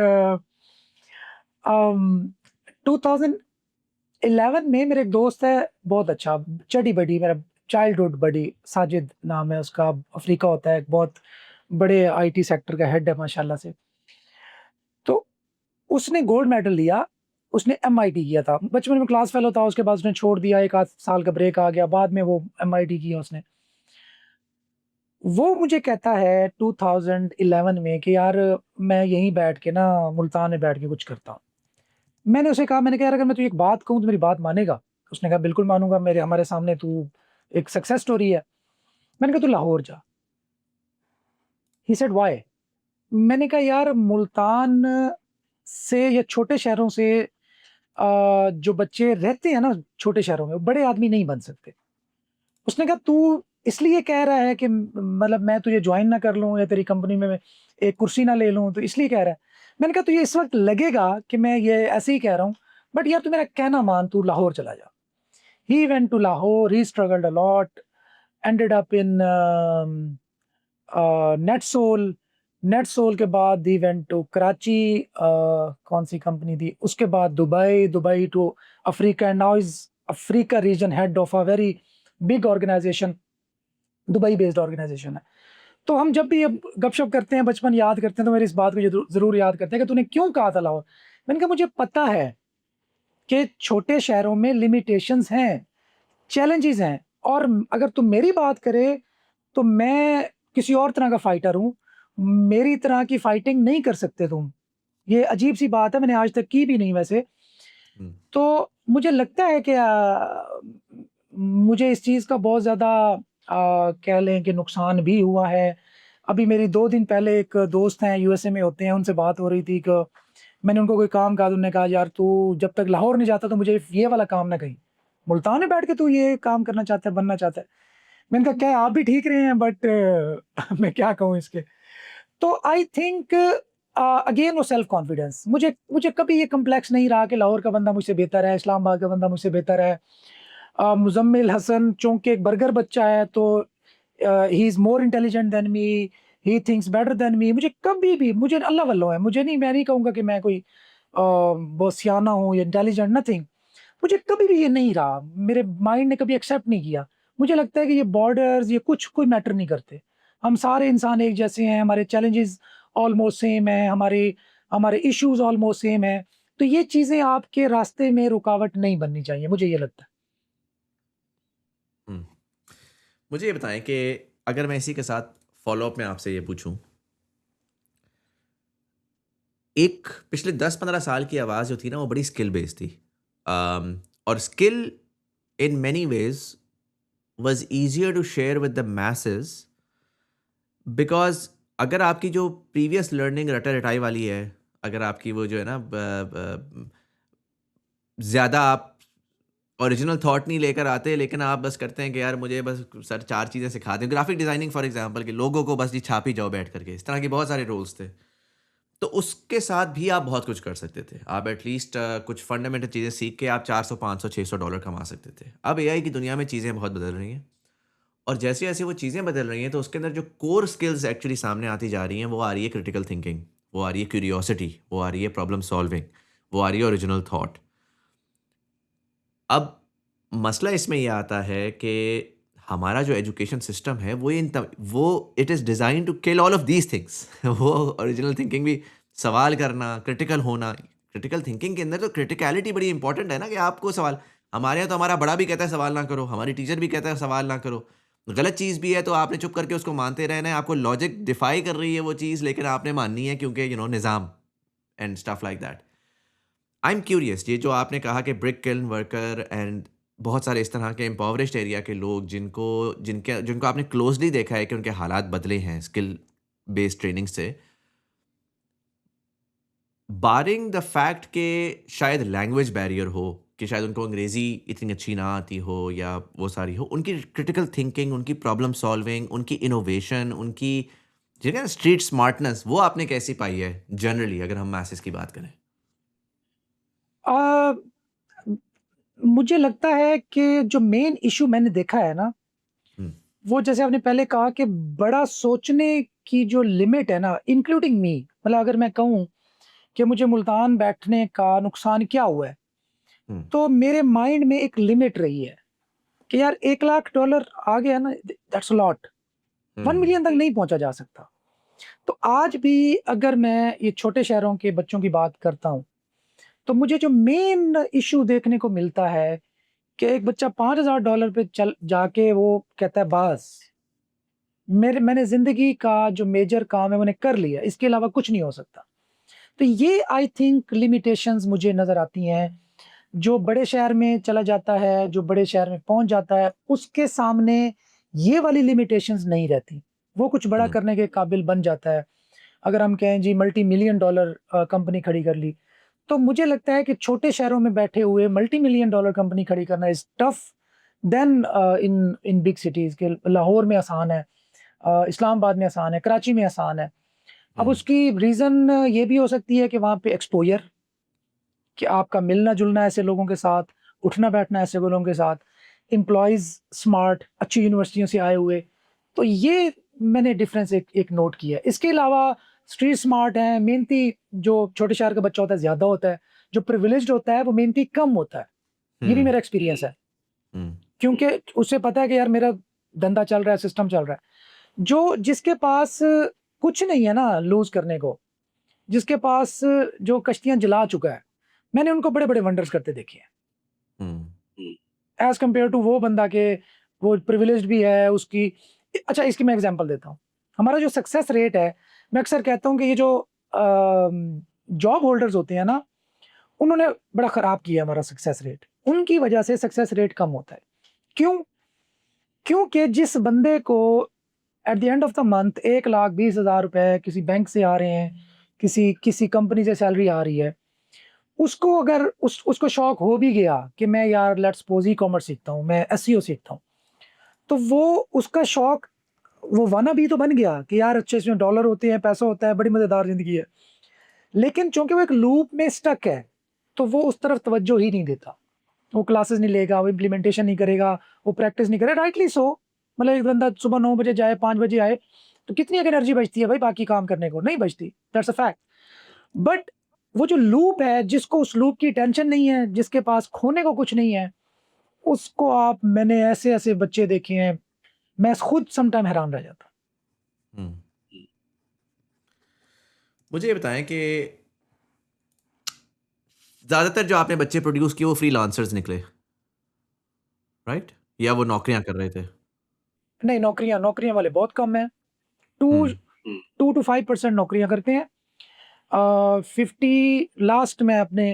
2011 में मेरे एक दोस्त है, बहुत अच्छा, चडी बडी, मेरा childhood बडी, साजिद नाम है उसका, अफ्रीका होता है, बहुत बड़े आईटी सेक्टर का हेड है माशाल्लाह से। तो उसने गोल्ड मेडल लिया, उसने एमआईटी किया था। बचपन में क्लास फेलो था, उसके बाद उसने छोड़ दिया, 1 आध साल का ब्रेक आ गया, बाद में वो एमआईटी किया उसने। वो मुझे कहता है 2011 में कि यार मैं यहीं बैठ के ना मुल्तान में बैठ के कुछ करता हूँ। मैंने उसे कहा, मैंने कहा यार अगर मैं तुझे एक बात कहूँ तो मेरी बात मानेगा? उसने कहा बिल्कुल मानूँगा, मेरे हमारे सामने तू एक सक्सेस स्टोरी है। मैंने कहा तू लाहौर जा। He said why? मैंने कहा यार मुल्तान से या छोटे शहरों से जो बच्चे रहते हैं ना छोटे शहरों में, वो बड़े आदमी नहीं बन सकते। उसने कहा तू इसलिए कह रहा है कि मतलब मैं तुझे जॉइन ना कर लूँ या तेरी कंपनी में मैं एक कुर्सी ना ले लूँ, तो इसलिए कह रहा है। मैंने कहा तुझे इस वक़्त लगेगा कि मैं ये ऐसे ही कह रहा हूँ, बट यार तू मेरा कहना मान, तू लाहौर चला जा। He went to Lahore, he struggled a lot, ended up in Netsol. Netsol के बाद ही वेंट टू कराची, कौन सी कंपनी थी, उसके बाद Dubai, Dubai to Africa, and now is Africa region head of a very big organisation, Dubai based organisation है। तो हम जब भी अब गपशप करते हैं, बचपन याद करते हैं, तो मेरी इस बात को ज़रूर याद करते हैं कि तूने क्यों कहा था लाहौर? मैंने कहा मुझे पता है कि छोटे शहरों में लिमिटेशंस हैं, चैलेंजेस हैं, और अगर तुम मेरी बात करे तो मैं किसी और तरह का फाइटर हूँ। मेरी तरह की फाइटिंग नहीं कर सकते तुम। ये अजीब-सी बात है, मैंने आज तक की भी नहीं वैसे। हुँ। तो मुझे लगता है कि मुझे इस चीज़ का बहुत ज़्यादा कह लें कि नुकसान भी हुआ है। अभी मेरी 2 दिन पहले एक दोस्त हैं, यूएसए में होते हैं, उनसे बात हो रही थी कि मैंने उनको कोई काम कहा, तो उन्होंने कहा यार तू जब तक लाहौर नहीं जाता तो मुझे ये वाला काम ना कहीं। मुल्तान में बैठ के तू ये काम करना चाहता है, बनना चाहता है। मैंने कहा क्या आप भी ठीक रहे हैं, बट मैं क्या कहूँ इसके। तो आई थिंक अगेन वो सेल्फ कॉन्फिडेंस, मुझे मुझे कभी ये कॉम्प्लेक्स नहीं रहा कि लाहौर का बंदा मुझसे बेहतर है, इस्लामाबाद का बंदा मुझसे बेहतर है। मुज़म्मिल हसन चूँकि एक बर्गर बच्चा है, तो he is more intelligent than me, he thinks better than me. मुझे कभी भी, मुझे अल्लाह वल्लों है, मुझे नहीं, मैं नहीं कहूँगा कि मैं कोई बहुत सियाना हूँ या इंटेलिजेंट, नथिंग। मुझे कभी भी ये नहीं रहा, मेरे माइंड ने कभी एक्सेप्ट नहीं किया। मुझे लगता है कि ये बॉर्डर्स, ये कुछ कोई मैटर नहीं करते। हम सारे इंसान एक जैसे हैं, हमारे चैलेंजेस ऑलमोस्ट सेम हैं, हमारे हमारे इश्यूज़ ऑलमोस्ट सेम हैं। तो ये चीज़ें आपके रास्ते में रुकावट नहीं बननी चाहिए, मुझे ये लगता है। हुँ। मुझे ये बताएँ कि अगर मैं इसी के साथ फ़ॉलो-अप में आपसे ये पूछूँ, एक पिछले 10-15 साल की आवाज़ जो थी ना, वो बड़ी स्किल बेस्ड थी। और skill in many ways was easier to share with the masses because अगर आपकी जो प्रीवियस लर्निंग रटा-रटाई वाली है, अगर आपकी वो जो है ना ज़्यादा आप ओरिजिनल थॉट नहीं लेकर आते, लेकिन आप बस करते हैं कि यार मुझे बस सर 4 चीज़ें सिखा दें। ग्राफिक डिज़ाइनिंग फॉर एग्ज़ाम्पल कि लोगों को बस जी छाप ही जाओ बैठ कर के। इस तरह के बहुत सारे रोल्स थे। तो उसके साथ भी आप बहुत कुछ कर सकते थे। आप एटलीस्ट कुछ फंडामेंटल चीज़ें सीख के आप 400, 500, $600 कमा सकते थे। अब एआई की दुनिया में चीज़ें बहुत बदल रही हैं और जैसे-जैसे वो चीज़ें बदल रही हैं, तो उसके अंदर जो कोर स्किल्स एक्चुअली सामने आती जा रही हैं, वो आ रही है क्रिटिकल थिंकिंग, वो आ रही है क्यूरियोसिटी, वो आ रही है प्रॉब्लम सॉल्विंग, वो आ रही है ओरिजिनल थॉट। अब मसला इसमें ये आता है कि हमारा जो एजुकेशन सिस्टम है वो it is design to kill all of these things. वो ओरिजिनल थिंकिंग भी सवाल करना, क्रिटिकल होना, क्रिटिकल थिंकिंग के अंदर तो क्रिटिकैलिटी बड़ी इंपॉर्टेंट है ना कि आपको सवाल हमारे यहाँ तो हमारा बड़ा भी कहता है सवाल ना करो, हमारी टीचर भी कहता है सवाल ना करो। गलत चीज़ भी है तो आपने चुप करके उसको मानते रहना है, आपको लॉजिक डिफाई कर रही है वो चीज़ लेकिन आपने माननी है क्योंकि निज़ाम and stuff like that. I am curious ये जो आपने कहा कि ब्रिक किल्न वर्कर एंड बहुत सारे इस तरह के इम्पोवरिश्ड एरिया के लोग जिनको आपने क्लोजली देखा है कि उनके हालात बदले हैं स्किल बेस्ड ट्रेनिंग से, बारिंग द फैक्ट कि शायद लैंग्वेज बैरियर हो, कि शायद उनको अंग्रेज़ी इतनी अच्छी ना आती हो या वो सारी हो, उनकी क्रिटिकल थिंकिंग, उनकी प्रॉब्लम सॉल्विंग, उनकी इनोवेशन, उनकी जिन्हें स्ट्रीट स्मार्टनेस, वो आपने कैसी पाई है जनरली अगर हम मैसेज की बात करें? अ, मुझे लगता है कि जो मेन इश्यू मैंने देखा है ना, हुँ, वो जैसे आपने पहले कहा कि बड़ा सोचने की जो लिमिट है ना, इंक्लूडिंग मी, मतलब अगर मैं कहूँ कि मुझे मुल्तान बैठने का नुकसान क्या हुआ है, हुँ, तो मेरे माइंड में एक लिमिट रही है कि यार $1,00,000 आ गया ना, that's a lot. 1 hmm, million तक नहीं पहुँचा जा सकता। तो आज भी अगर मैं ये छोटे शहरों के बच्चों की बात करता हूँ, तो मुझे जो मेन इश्यू देखने को मिलता है कि एक बच्चा $5,000 पे चल जाके वो कहता है बस, मैंने ज़िंदगी का जो मेजर काम है मैंने कर लिया, इसके अलावा कुछ नहीं हो सकता। तो ये आई थिंक लिमिटेशंस मुझे नज़र आती हैं, जो बड़े शहर में चला जाता है, जो बड़े शहर में पहुँच जाता है, उसके सामने ये वाली लिमिटेशंस नहीं रहती। वो कुछ बड़ा हुँ, करने के काबिल बन जाता है। अगर हम कहें जी मल्टी मिलियन डॉलर कंपनी खड़ी कर ली, तो मुझे लगता है कि छोटे शहरों में बैठे हुए मल्टी मिलियन डॉलर कंपनी खड़ी करना is tough than in in big cities के लाहौर में आसान है, इस्लामाबाद में आसान है, कराची में आसान है। अब हुँ, उसकी रीज़न ये भी हो सकती है कि वहाँ पे एक्सपोज़र, कि आपका मिलना-जुलना ऐसे लोगों के साथ, उठना-बैठना ऐसे लोगों के साथ, एम्प्लॉइज़ स्मार्ट, अच्छी यूनिवर्सिटियों से आए हुए। तो ये मैंने डिफ़रेंस एक एक नोट किया है। इसके अलावा स्ट्रीट स्मार्ट हैं, मेहनती जो छोटे शहर का बच्चा होता है ज़्यादा होता है, जो प्रिविलेज्ड होता है वो मेहनती कम होता है। ये भी हुँ, मेरा एक्सपीरियंस है। हुँ, क्योंकि उसे पता है कि यार मेरा धंधा चल रहा है, सिस्टम चल रहा है। जो जिसके पास कुछ नहीं है ना लूज़ करने को, जिसके पास जो कश्तियाँ जला चुका है, मैंने उनको बड़े-बड़े वंडर्स करते देखे हैं। हुँ, एज़ कम्पेयर टू वो बंदा के वो प्रिविलेज्ड भी है उसकी। अच्छा, इसकी मैं एग्ज़ाम्पल देता हूँ। हमारा जो सक्सेस रेट है, मैं अक्सर कहता हूँ कि ये जो जॉब होल्डर्स होते हैं ना, उन्होंने बड़ा ख़राब किया है हमारा सक्सेस रेट। उनकी वजह से सक्सेस रेट कम होता है। क्यों? क्योंकि जिस बंदे को at the end of the month 1,20,000 रुपए किसी बैंक से आ रहे हैं, किसी किसी कंपनी से सैलरी आ रही है, उसको अगर उसको शौक हो भी गया कि मैं यार लेट्स सपोज़ ई-कॉमर्स सीखता हूँ, मैं एसईओ सीखता हूँ। तो वो उसका शौक, वो वाना भी तो बन गया कि यार अच्छे इसमें डॉलर होते हैं, पैसा होता है, बड़ी मज़ेदार ज़िंदगी है। लेकिन चूँकि वो एक लूप में स्टक है, तो वो उस तरफ तवज्जो ही नहीं देता। वो क्लासेस नहीं लेगा, वो इम्प्लीमेंटेशन नहीं करेगा, वो प्रैक्टिस नहीं करेगा, राइटली सो। मतलब एक बंदा सुबह 9 बजे जाए, 5 बजे आए, तो कितनी एक एनर्जी बचती है भाई बाकी काम करने को? नहीं बचती, दैट्स अ फैक्ट। बट वो जो लूप है, जिसको उस लूप की टेंशन नहीं है, जिसके पास खोने को कुछ नहीं है, उसको आप मैंने ऐसे-ऐसे बच्चे देखे हैं, मैं खुद सम टाइम हैरान रह जाता हुँ। मुझे ये बताएँ कि ज़्यादातर जो आपने बच्चे प्रोड्यूस किए वो फ्रीलांसर्स निकले, राइट? या वो नौकरियाँ कर रहे थे? हूँ। नहीं, नौकरियाँ वाले बहुत कम हैं। 2 हुँ, 2 टू 5% नौकरियाँ करते हैं। 50 लास्ट में अपने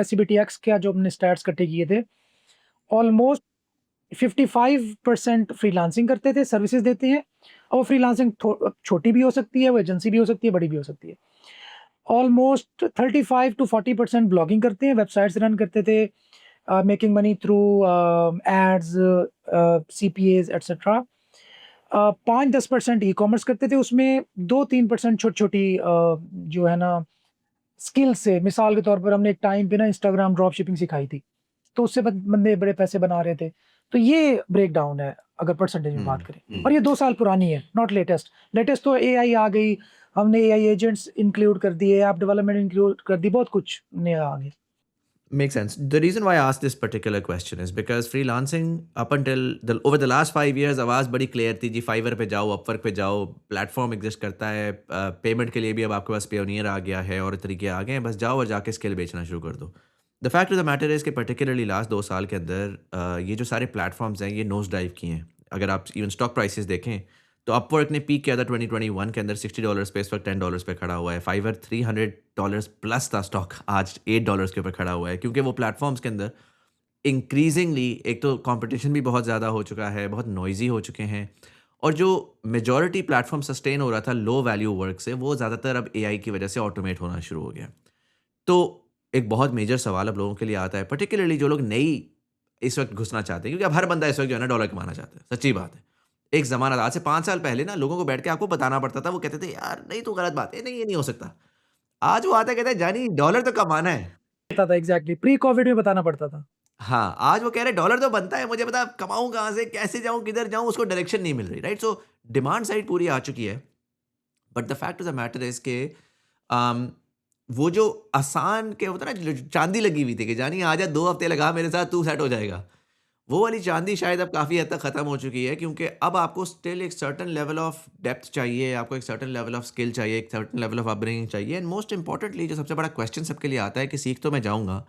एससीबीटीएक्स का जो हमने स्टैट्स इकट्ठे किए थे, ऑलमोस्ट 55% फ्रीलांसिंग करते थे, सर्विसेज़ देते हैं। और वो फ्रीलांसिंग छोटी भी हो सकती है, वो एजेंसी भी हो सकती है, बड़ी भी हो सकती है। ऑलमोस्ट 35 टू 40% ब्लॉगिंग करते हैं, वेबसाइट्स रन करते थे, making money through ads, CPAs etcetera. 5-10% ecommerce करते थे, उसमें 2-3% छोटी-छोटी जो है ना स्किल से, मिसाल के तौर पर हमने एक टाइम पे ना इंस्टाग्राम ड्रॉप शिपिंग सिखाई थी, तो उससे बंदे बड़े पैसे बना रहे थे। तो ये ब्रेकडाउन है अगर परसेंटेज में बात हुँ, करें। और ये 2 साल पुरानी है, नॉट लेटेस्ट। लेटेस्ट तो एआई आ गई, हमने एआई एजेंट्स इंक्लूड कर दिए, ऐप डेवलपमेंट इंक्लूड कर दी, बहुत कुछ नया आ गया। makes sense. The reason why I asked this particular question is because freelancing up until the over the last 5 years आवाज़ बड़ी क्लियर थी जी फाइवर पे जाओ, अपवर्क पे जाओ, प्लेटफ़ॉर्म एग्ज़िस्ट करता है, पेमेंट के लिए भी अब आपके पास पेयोनियर आ गया है और तरीके आ गए हैं, बस जाओ और जाके स्किल बेचना शुरू कर दो। The fact of the matter is कि पर्टिकुलरली लास्ट 2 साल के अंदर ये जो सारे प्लेटफ़ॉर्म्स हैं, ये नोज़ डाइव किए हैं। अगर आप इवन स्टॉक प्राइसेज़ देखें, तो अपवर्क ने पीक किया था 2021 के अंदर $60 पे, इस वक़्त $10 पे खड़ा हुआ है। फाइवर $300 प्लस था स्टॉक, आज $8 के ऊपर खड़ा हुआ है क्योंकि वो प्लेटफ़ॉर्म्स के अंदर इंक्रीज़िंगली एक तो कॉम्पिटिशन भी बहुत ज़्यादा हो चुका है, बहुत नॉइज़ी हो चुके हैं और जो मेजॉरिटी प्लेटफ़ॉर्म सस्टेन हो रहा था लो वैल्यू वर्क से, वो ज़्यादातर अब एआई की वजह से ऑटोमेट होना शुरू हो गया है। तो एक बहुत मेजर सवाल अब लोगों के लिए आता है, पर्टिकुलरली जो लोग नई इस वक्त घुसना चाहते हैं, क्योंकि अब हर बंदा इस वक्त जो है ना डॉलर कमाना चाहता है, सच्ची बात है। एक ज़माना था, आज से 5 साल पहले ना लोगों को बैठ के आपको बताना पड़ता था, वो कहते थे, "यार नहीं तो गलत बात है, नहीं ये नहीं हो सकता।" आज वो आता है कहता है, "जानी डॉलर तो कमाना है।" पता था एग्ज़ैक्टली, प्री कोविड में बताना पड़ता था। हाँ, आज वो कह रहे हैं डॉलर तो बनता है, मुझे बता कमाऊँ कहाँ से, कैसे जाऊँ, किधर जाऊँ, उसको डायरेक्शन नहीं मिल रही, राइट? सो डिमांड साइड पूरी आ चुकी है, but the fact of the matter is के अम, वो जो आसान के होता है ना, जो चाँदी लगी हुई थी कि जानी आजा 2 हफ्ते लगा मेरे साथ, तू सेट हो जाएगा। वो वाली चाँदी शायद अब काफ़ी हद तक ख़त्म हो चुकी है, क्योंकि अब आपको स्टिल एक सर्टेन लेवल ऑफ डेप्थ चाहिए, आपको एक सर्टेन लेवल ऑफ स्किल चाहिए, एक सर्टेन लेवल ऑफ अपब्रिंगिंग चाहिए, एंड मोस्ट इम्पोर्टेंटली जो सबसे बड़ा क्वेश्चन सबके लिए आता है कि सीख तो मैं जाऊँगा,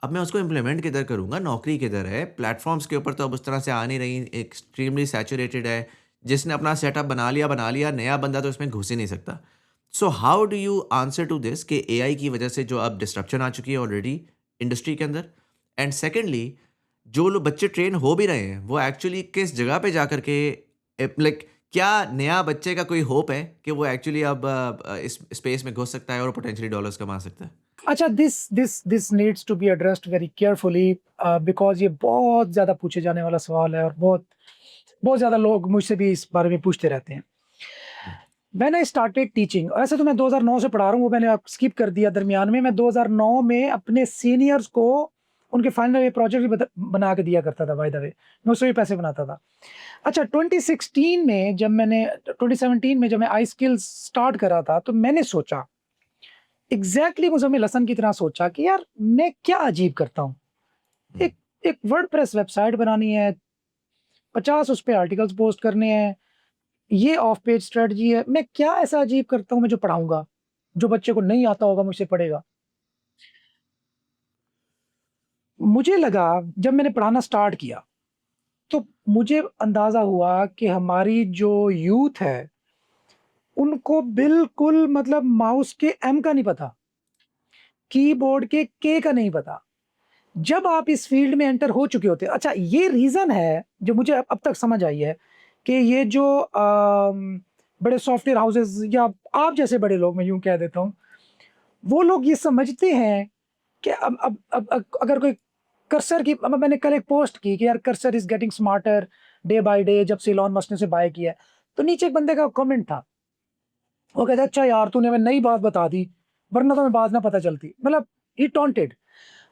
अब मैं उसको इम्प्लीमेंट किधर करूँगा? नौकरी किधर है? प्लेटफ़ॉर्म्स के ऊपर तो अब उस तरह से आ नहीं रही, एक्सट्रीमली सैचुरेटेड है। जिसने अपना सेटअप बना लिया, नया बंदा तो इसमें घुस ही नहीं सकता। So how do you answer to this कि एआई की वजह से जो अब डिस्रप्शन आ चुकी है ऑलरेडी इंडस्ट्री के अंदर? एंड सेकंडली जो लोग बच्चे ट्रेन हो भी रहे हैं, वो एक्चुअली किस जगह पे जाकर के लाइक क्या नया बच्चे का कोई होप है कि वो एक्चुअली अब इस स्पेस में घुस सकता है और पोटेंशियली डॉलर्स कमा सकता है? अच्छा, this needs to be addressed very carefully, because ये बहुत ज़्यादा पूछे जाने वाला सवाल है और बहुत बहुत ज़्यादा लोग मुझसे भी इस बारे में पूछते रहते हैं। हुँ, व्हेन आई स्टार्टेड टीचिंग, ऐसे तो मैं 2009 से पढ़ा रहा हूँ, वो मैंने स्किप कर दिया दरमियान में। मैं 2009 में अपने सीनियर्स को उनके फाइनल ईयर प्रोजेक्ट भी बना के दिया करता था, बाय द वे। मैं उससे भी पैसे बनाता था। अच्छा, 2017 में जब मैं आई स्किल्स स्टार्ट करा था, तो मैंने सोचा, एग्ज़ैक्टली मुज़म्मिल हसन की तरह सोचा कि यार मैं क्या अजीब करता हूँ? हुँ, एक एक वर्डप्रेस वेबसाइट बनानी है, 50 उस पे आर्टिकल्स पोस्ट करने हैं, ये ऑफ पेज स्ट्रेटजी है। मैं क्या ऐसा अजीब करता हूँ मैं जो पढ़ाऊँगा? जो बच्चे को नहीं आता होगा मुझसे पढ़ेगा। मुझे लगा, जब मैंने पढ़ाना स्टार्ट किया, तो मुझे अंदाज़ा हुआ कि हमारी जो यूथ है, उनको बिल्कुल मतलब माउस के एम का नहीं पता, कीबोर्ड के के का नहीं पता। जब आप इस फ़ील्ड में एंटर हो चुके होते हैं, अच्छा ये रीज़न है जो मुझे अब तक समझ आई है कि ये जो बड़े सॉफ्टवेयर हाउसेज़ या आप जैसे बड़े लोग, मैं यूँ कह देता हूँ, वो लोग ये समझते हैं कि अब अगर कोई कर्सर की, अब मैंने कल एक पोस्ट की कि यार cursor is getting smarter day by day, जब से इलॉन मस्क ने उसे बाय किया है। तो नीचे एक बंदे का कमेंट था, वो कहता है, "अच्छा यार तूने हमें नई बात बता दी, वरना तो हमें बात ना पता चलती।" मतलब ही टॉन्टेड।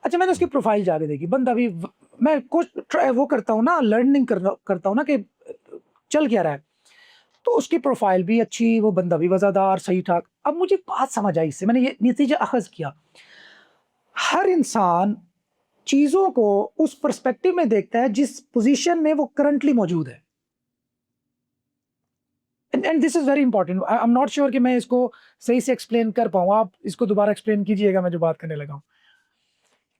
अच्छा, मैंने उसकी हुँ, प्रोफ़ाइल जाके देखी, बंदा भी मैं कुछ वो करता हूँ ना, लर्निंग करता हूँ ना कि चल क्या रहा है। तो उसकी प्रोफ़ाइल भी अच्छी, वो बंदा भी वज़ादार, सही-ठाक। अब मुझे बात समझ आई इससे, मैंने ये नतीजा अख़ज़ किया। हर इंसान चीज़ों को उस पर्सपेक्टिव में देखता है जिस पोज़ीशन में वो करंटली मौजूद है। And this is very important. I am not sure कि मैं इसको सही से एक्सप्लेन कर पाऊँ। आप इसको दोबारा एक्सप्लेन कीजिएगा, मैं जो बात करने लगा हूँ।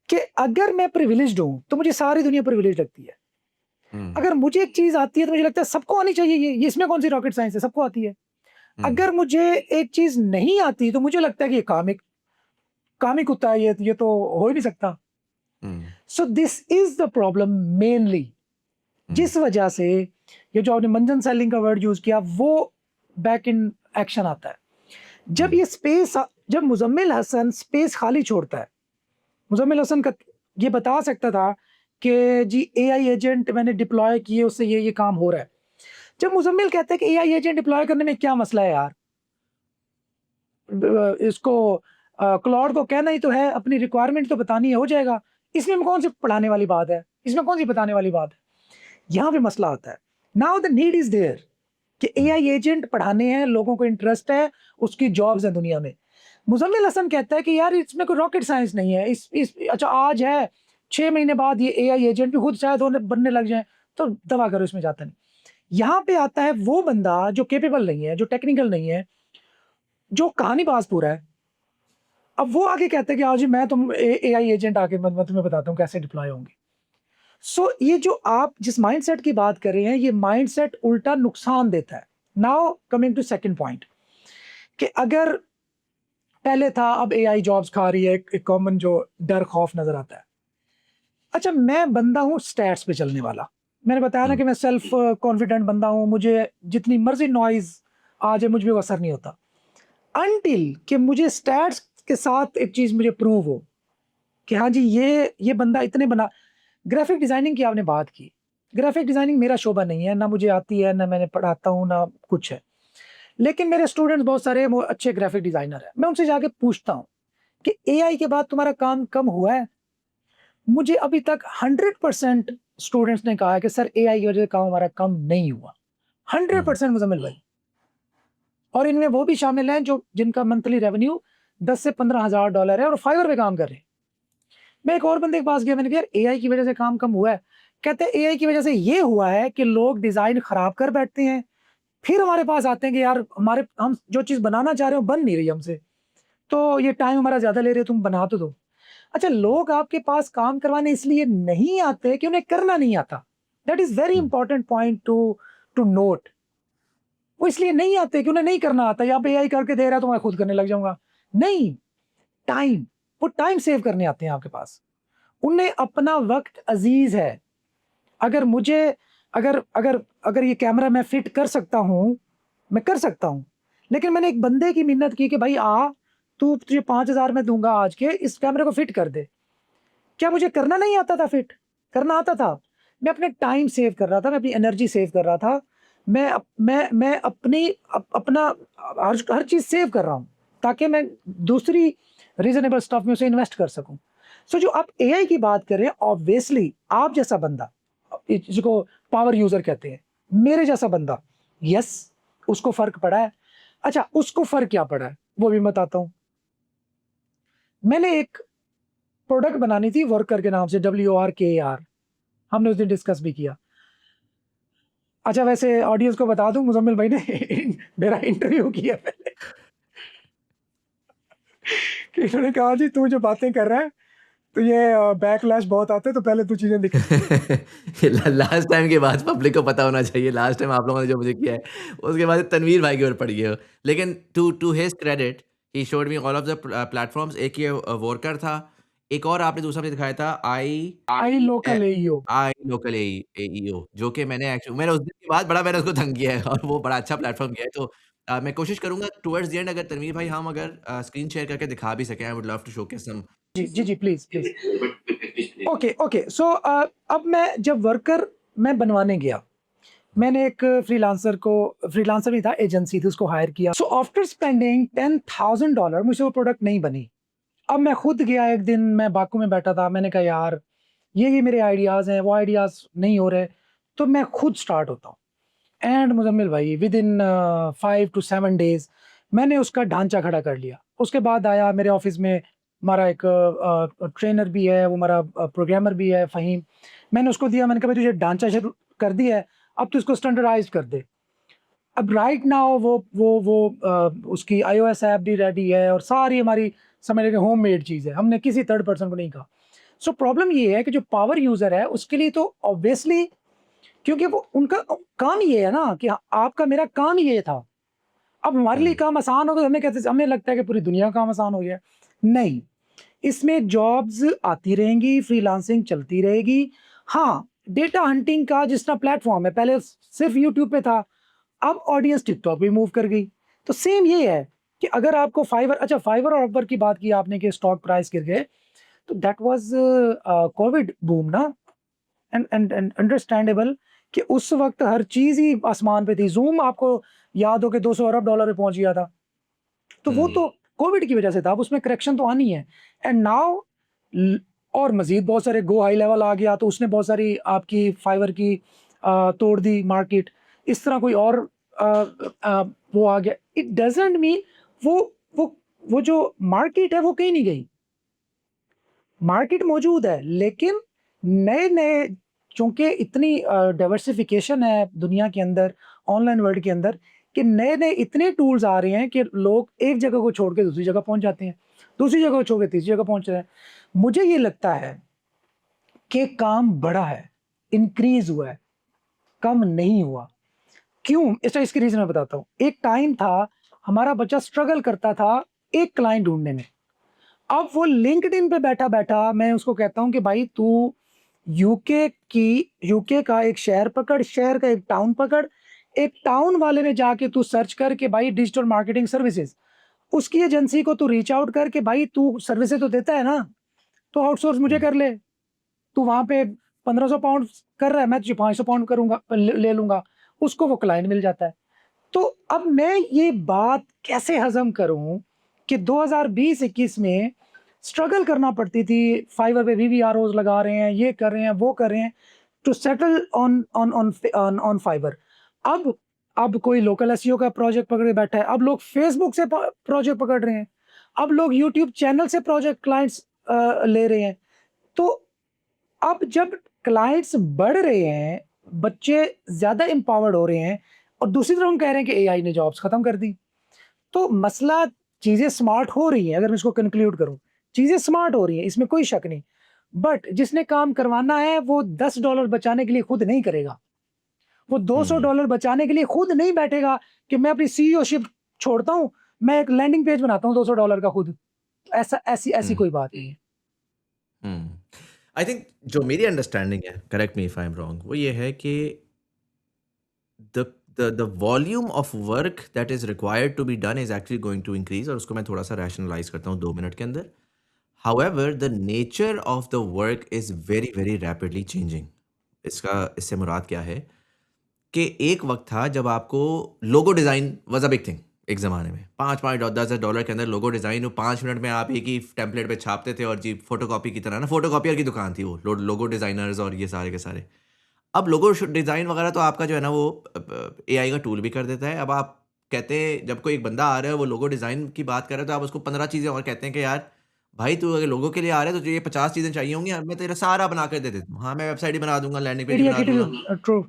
कि अगर मैं प्रिविलेज्ड हूँ, तो मुझे सारी दुनिया प्रिविलेज्ड लगती है। हुँ, अगर मुझे एक चीज़ आती है, तो मुझे लगता है सबको आनी चाहिए ये इसमें कौन-सी रॉकेट साइंस है, सबको आती है। हुँ, अगर मुझे एक चीज़ नहीं आती, तो मुझे लगता है कि ये कामिक कुत्ता है, ये तो हो ही नहीं सकता। Hmm, so this is the problem mainly, hmm, जिस वजह से ये जो आपने मंजन सेलिंग का वर्ड यूज़ किया, वो बैक इन एक्शन आता है। जब हुँ, ये स्पेस जब मुज़म्मिल हसन स्पेस खाली छोड़ता है, मुज़म्मिल हसन का ये बता सकता था कि जी एआई एजेंट मैंने डिप्लॉय किए, उससे ये काम हो रहा है। जब मुज़म्मिल कहता है कि एआई एजेंट डिप्लॉय करने में क्या मसला है यार? इसको क्लॉड को कहना ही तो है, अपनी रिक्वायरमेंट तो बतानी है, हो जाएगा। इसमें कौन सी पढ़ाने वाली बात है? इसमें कौन सी बताने वाली बात है? यहाँ पे मसला आता है। Now the need is there कि हुँ, एआई एजेंट पढ़ाने हैं, लोगों को इंटरेस्ट है, उसकी जॉब्स हैं दुनिया में। मुज़म्मिल हसन कहता है कि यार इसमें कोई रॉकेट साइंस नहीं है। इस अच्छा आज है, 6 महीने बाद ये एआई एजेंट भी खुद शायद होने बनने लग जाएँ, तो दवा करो, इसमें जाता नहीं। यहाँ पे आता है वो बंदा जो कैपेबल नहीं है, जो टेक्निकल नहीं है, जो कहानीबाज़ पूरा है। अब वो आके कहता है कि हाँ जी, मैं तुम एआई एजेंट आके मैं तुम्हें बताता हूँ कैसे डिप्लॉय होंगे। सो ये जो आप जिस माइंडसेट की बात कर रहे हैं, ये माइंडसेट उल्टा नुकसान देता है। Now coming to second point, कि अगर पहले था, अब एआई जॉब्स खा रही है, एक कॉमन जो डर खौफ नजर आता है। अच्छा, मैं बंदा हूँ स्टैट्स पे चलने वाला। मैंने बताया ना हुँ, कि मैं सेल्फ कॉन्फिडेंट बंदा हूँ, मुझे जितनी मर्जी नॉइज आ जाए मुझ पे वो असर नहीं होता, अनटिल कि मुझे स्टैट्स के साथ एक चीज़ मुझे प्रूव हो कि हाँ जी, ये बंदा इतने बना। ग्राफिक डिज़ाइनिंग की आपने बात की। ग्राफिक डिज़ाइनिंग मेरा शोबा नहीं है, ना मुझे आती है, ना मैंने पढ़ाता हूँ, ना कुछ है। लेकिन मेरे स्टूडेंट्स बहुत सारे वो अच्छे ग्राफिक डिज़ाइनर हैं। मैं उनसे जाके पूछता हूँ कि एआई के बाद तुम्हारा काम कम हुआ है? मुझे अभी तक 100% स्टूडेंट्स ने कहा है कि सर एआई की वजह से काम हमारा कम नहीं हुआ। हम्म, 100% मुज़म्मिल भाई। और इनमें वो भी शामिल हैं जो जिनका मंथली रेवेन्यू 10 से 15,000 डॉलर है और फाइवर पे काम कर रहे हैं। मैं एक और बंदे के पास गया, मैंने कहा यार एआई की वजह से काम कम हुआ है? कहते हैं एआई की वजह से ये हुआ है कि लोग डिज़ाइन खराब कर बैठते हैं, फिर हमारे पास आते हैं कि यार हम जो चीज़ बनाना चाह रहे हो बन नहीं रही हमसे, तो ये टाइम हमारा ज़्यादा ले रहे हो, तुम बना तो दो। अच्छा, लोग आपके पास काम करवाने इसलिए नहीं आते कि उन्हें करना नहीं आता। That is very hmm, important point two note. वो इसलिए नहीं आते कि उन्हें नहीं करना आता, या पे एआई करके दे रहा है तो मैं खुद करने लग जाऊँगा। नहीं, टाइम, वो टाइम सेव करने आते हैं आपके पास। उन्हें अपना वक़्त अज़ीज़ है। अगर मुझे अगर अगर अगर ये कैमरा मैं फिट कर सकता हूँ, मैं कर सकता हूँ। लेकिन मैंने एक बंदे की मिन्नत की कि भाई तू तुझे 5,000 मैं दूँगा आज के, इस कैमरे को फिट कर दे। क्या मुझे करना नहीं आता था फिट? करना आता था। मैं अपने टाइम सेव कर रहा था, मैं अपनी एनर्जी सेव कर रहा था। मैं अपनी अपना हर चीज़ सेव कर रहा हूँ, ताकि मैं दूसरी रीज़नेबल स्टफ़ में उसे इन्वेस्ट कर सकूँ। सो जो आप एआई की बात कर रहे हैं, ऑब्वियसली आप जैसा बंदा, जिसको पावर यूज़र कहते हैं, मेरे जैसा बंदा, यस, उसको फ़र्क पड़ा है। अच्छा, उसको फ़र्क क्या पड़ा है? वो भी बताता हूँ। मैंने एक प्रोडक्ट बनानी थी वर्कर के नाम से, WORKER। हमने उस दिन डिस्कस भी किया। अच्छा, वैसे ऑडियंस को बता दूँ, मुज़म्मिल भाई ने मेरा इंटरव्यू किया पहले, कि इन्होंने कहा जी तू जो बातें कर रहा है, तो ये बैकलैश बहुत आते हैं, तो पहले तू चीज़ें लिख। लास्ट टाइम की बात पब्लिक को पता होना चाहिए। लास्ट टाइम आप लोगों ने जो मुझे किया है, उसके बाद तनवीर भाई की ओर पड़ गए हो। लेकिन to to his credit, he showed me all of the platforms. एक ये वर्कर था, एक और आपने दूसरा मुझे दिखाया था, AI a local AEO. AI local AEO, जो कि मैंने उस दिन के बाद मैंने उसको तंग किया है, और वो बड़ा अच्छा प्लेटफॉर्म किया है। तो मैं कोशिश करूँगा टुवर्ड्स द एंड, अगर तनवीर भाई हम अगर स्क्रीन शेयर करके दिखा भी सकें, I would love to showcase some. जी, जी, जी, please, please. Okay, okay. So अब मैं वर्कर मैं बनवाने गया, मैंने एक फ्रीलांसर नहीं था, एजेंसी थी, उसको हायर किया। सो आफ्टर स्पेंडिंग $10,000 मुझसे वो प्रोडक्ट नहीं बनी। अब मैं खुद गया, एक दिन मैं बाकू में बैठा था, मैंने कहा यार ये मेरे आइडियाज़ हैं, वो आइडियाज़ नहीं हो रहे, तो मैं खुद स्टार्ट होता हूँ। एंड मुज़म्मिल भाई विदिन 5 टू 7 डेज़ मैंने उसका ढांचा खड़ा कर लिया। उसके बाद आया मेरे ऑफ़िस में हमारा एक ट्रेनर भी है, वो हमारा प्रोग्रामर भी है फ़हीम। मैंने उसको दिया, मैंने कहा भाई तुझे ढांचा शुरू कर दिया है, अब तू इसको स्टैंडर्डाइज़ कर दे। अब राइट नाउ उसकी iOS ऐप भी रेडी है, और सारी हमारी समझ लीजिए होममेड चीज़ है। हमने किसी थर्ड पर्सन को नहीं कहा। सो प्रॉब्लम ये है कि जो पावर यूज़र है उसके लिए तो ऑब्वियसली, क्योंकि वो उनका काम ये है ना कि आपका मेरा काम ही ये था। अब हमारे लिए हुँ, काम आसान हो गया, हमें लगता है कि पूरी दुनिया का काम आसान हो गया है। नहीं, इसमें जॉब्स आती रहेंगी, फ्रीलांसिंग चलती रहेगी। हाँ, डेटा हंटिंग का जिस तरह प्लेटफ़ॉर्म है, पहले सिर्फ़ यूट्यूब पे था, अब ऑडियंस टिकटॉक पे मूव कर गई। तो सेम ये है कि अगर आपको फाइवर और अपवर्क की बात की आपने कि स्टॉक प्राइस गिर गए, तो दैट वाज़ कोविड बूम ना। एंड अंडरस्टैंडेबल कि उस वक़्त हर चीज़ ही आसमान पे थी। ज़ूम आपको याद हो कि $200 अरब पे पहुँच गया था। तो वो हुँ, तो कोविड की वजह से था, अब उसमें करेक्शन तो आनी है। एंड नाउ ल और मज़ीद बहुत सारे गो हाई लेवल आ गया, तो उसने बहुत सारी आपकी फाइवर की तोड़ दी मार्केट। इस तरह कोई और वो आ गया। इट डज़न्ट मीन वो वो वो जो मार्केट है वो कहीं नहीं गई। मार्केट मौजूद है, लेकिन नए-नए, चूँकि इतनी डाइवर्सिफ़िकेशन है दुनिया के अंदर, ऑनलाइन वर्ल्ड के अंदर, कि नए-नए इतने टूल्स आ रहे हैं कि लोग एक जगह को छोड़ के दूसरी जगह पहुँच जाते हैं, दूसरी जगह को छोड़ के तीसरी जगह पहुँच रहे हैं। मुझे ये लगता है कि काम बढ़ा है, इंक्रीज़ हुआ है, कम नहीं हुआ। क्यों? इसकी रीज़न मैं बताता हूँ। एक टाइम था, हमारा बच्चा स्ट्रगल करता था एक क्लाइंट ढूँढने में। अब वो लिंक्डइन पे बैठा-बैठा मैं उसको कहता हूँ कि भाई तू यूके का एक शहर पकड़, शहर का एक टाउन पकड़, एक टाउन वाले में जाके तू सर्च कर कि भाई डिजिटल मार्केटिंग सर्विसेज़। उसकी एजेंसी को तू रीच आउट कर कि भाई तू सर्विसेज तो देता है ना, तो आउटसोर्स मुझे कर ले। तू वहाँ पे 1500 पाउंड कर रहा है, मैं तुझे 500 पाउंड करूंगा, ले लूंगा। उसको वो क्लाइंट मिल जाता है। तो अब मैं ये बात कैसे हजम करूं कि 2020-21 में स्ट्रगल करना पड़ती थी, फाइवर पे वीवीआरओज लगा रहे हैं, ये कर रहे हैं, वो कर रहे हैं, to settle on on on on Fiverr. अब कोई लोकल एसईओ का प्रोजेक्ट पकड़ के बैठा है, अब लोग फेसबुक से प्रोजेक्ट पकड़ रहे हैं, अब लोग यूट्यूब चैनल से प्रोजेक्ट क्लाइंट्स ले रहे हैं। तो अब जब क्लाइंट्स बढ़ रहे हैं, बच्चे ज्यादा एम्पावर्ड हो रहे हैं, और दूसरी तरफ हम कह रहे हैं कि एआई ने जॉब्स खत्म कर दी, तो मसला, चीजें स्मार्ट हो रही हैं। अगर मैं इसको कंक्लूड करूं, चीजें स्मार्ट हो रही हैं, इसमें कोई शक नहीं। बट जिसने काम करवाना है वो $10 बचाने के लिए खुद नहीं करेगा, वो $200 बचाने के लिए खुद नहीं बैठेगा कि मैं अपनी सीईओशिप छोड़ता हूं, मैं एक लैंडिंग पेज बनाता हूं $200 का खुद। ऐसी ऐसी कोई बात नहीं है। आई थिंक जो मेरी अंडरस्टैंडिंग है, correct me if I am wrong, वो ये है कि the volume of work that is required to be done is actually going to increase, और उसको मैं थोड़ा सा rationalize करता हूँ 2 मिनट के अंदर. However, the nature of the work is very very rapidly changing. इससे मुराद क्या है कि एक वक्त था जब आपको logo design was a big thing. एक ज़माने में 5-5 $10 के अंदर लोगो डिज़ाइन, 5 मिनट में आप एक ही टेम्पलेट पे छापते थे, और जी फोटोकॉपी की तरह ना, फोटोकॉपियर की दुकान थी वो, लोगो डिज़ाइनर्स और ये सारे के सारे. अब लोगो डिज़ाइन वगैरह तो आपका जो है ना वो एआई का टूल भी कर देता है. अब आप कहते हैं, जब कोई एक बंदा आ रहा है वो लोगो डिज़ाइन की बात कर रहा है, तो आप उसको 15 चीज़ें और कहते हैं कि यार भाई तू अगर लोगो के लिए आ रहा है तो तुझे ये 50 चीज़ें चाहिए होंगी, मैं तेरा सारा बना कर दे देता हूँ. हाँ, मैं वेबसाइट ही बना दूंगा, लैंडिंग पेज ही मीडिया बना की दूंगा. ट्रू।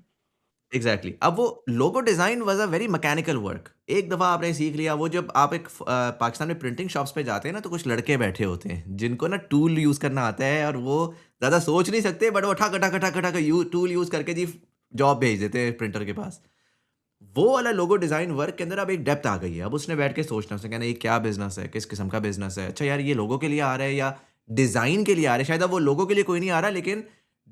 एग्जैक्टली. अब वो logo design was a very mechanical work. एक दफ़ा आपने सीख लिया, वो जब आप एक पाकिस्तान में प्रिंटिंग शॉप्स पे जाते हैं ना, तो कुछ लड़के बैठे होते हैं जिनको ना टूल यूज़ करना आता है, और वो ज़्यादा सोच नहीं सकते, बट वो ठक ठक ठक ठक टूल यूज़ करके जी जॉब भेज देते हैं प्रिंटर के पास. वो वाला लोगो डिज़ाइन वर्क के अंदर अब एक डेप्थ आ गई है. अब उसने बैठ के सोचना, उसने कहना ये क्या बिजनेस है, किस किस्म का बिजनेस है. अच्छा यार, ये लोगो के लिए आ रहा है या डिज़ाइन के लिए आ रहा है. शायद अब वो लोगो के लिए कोई नहीं आ रहा, लेकिन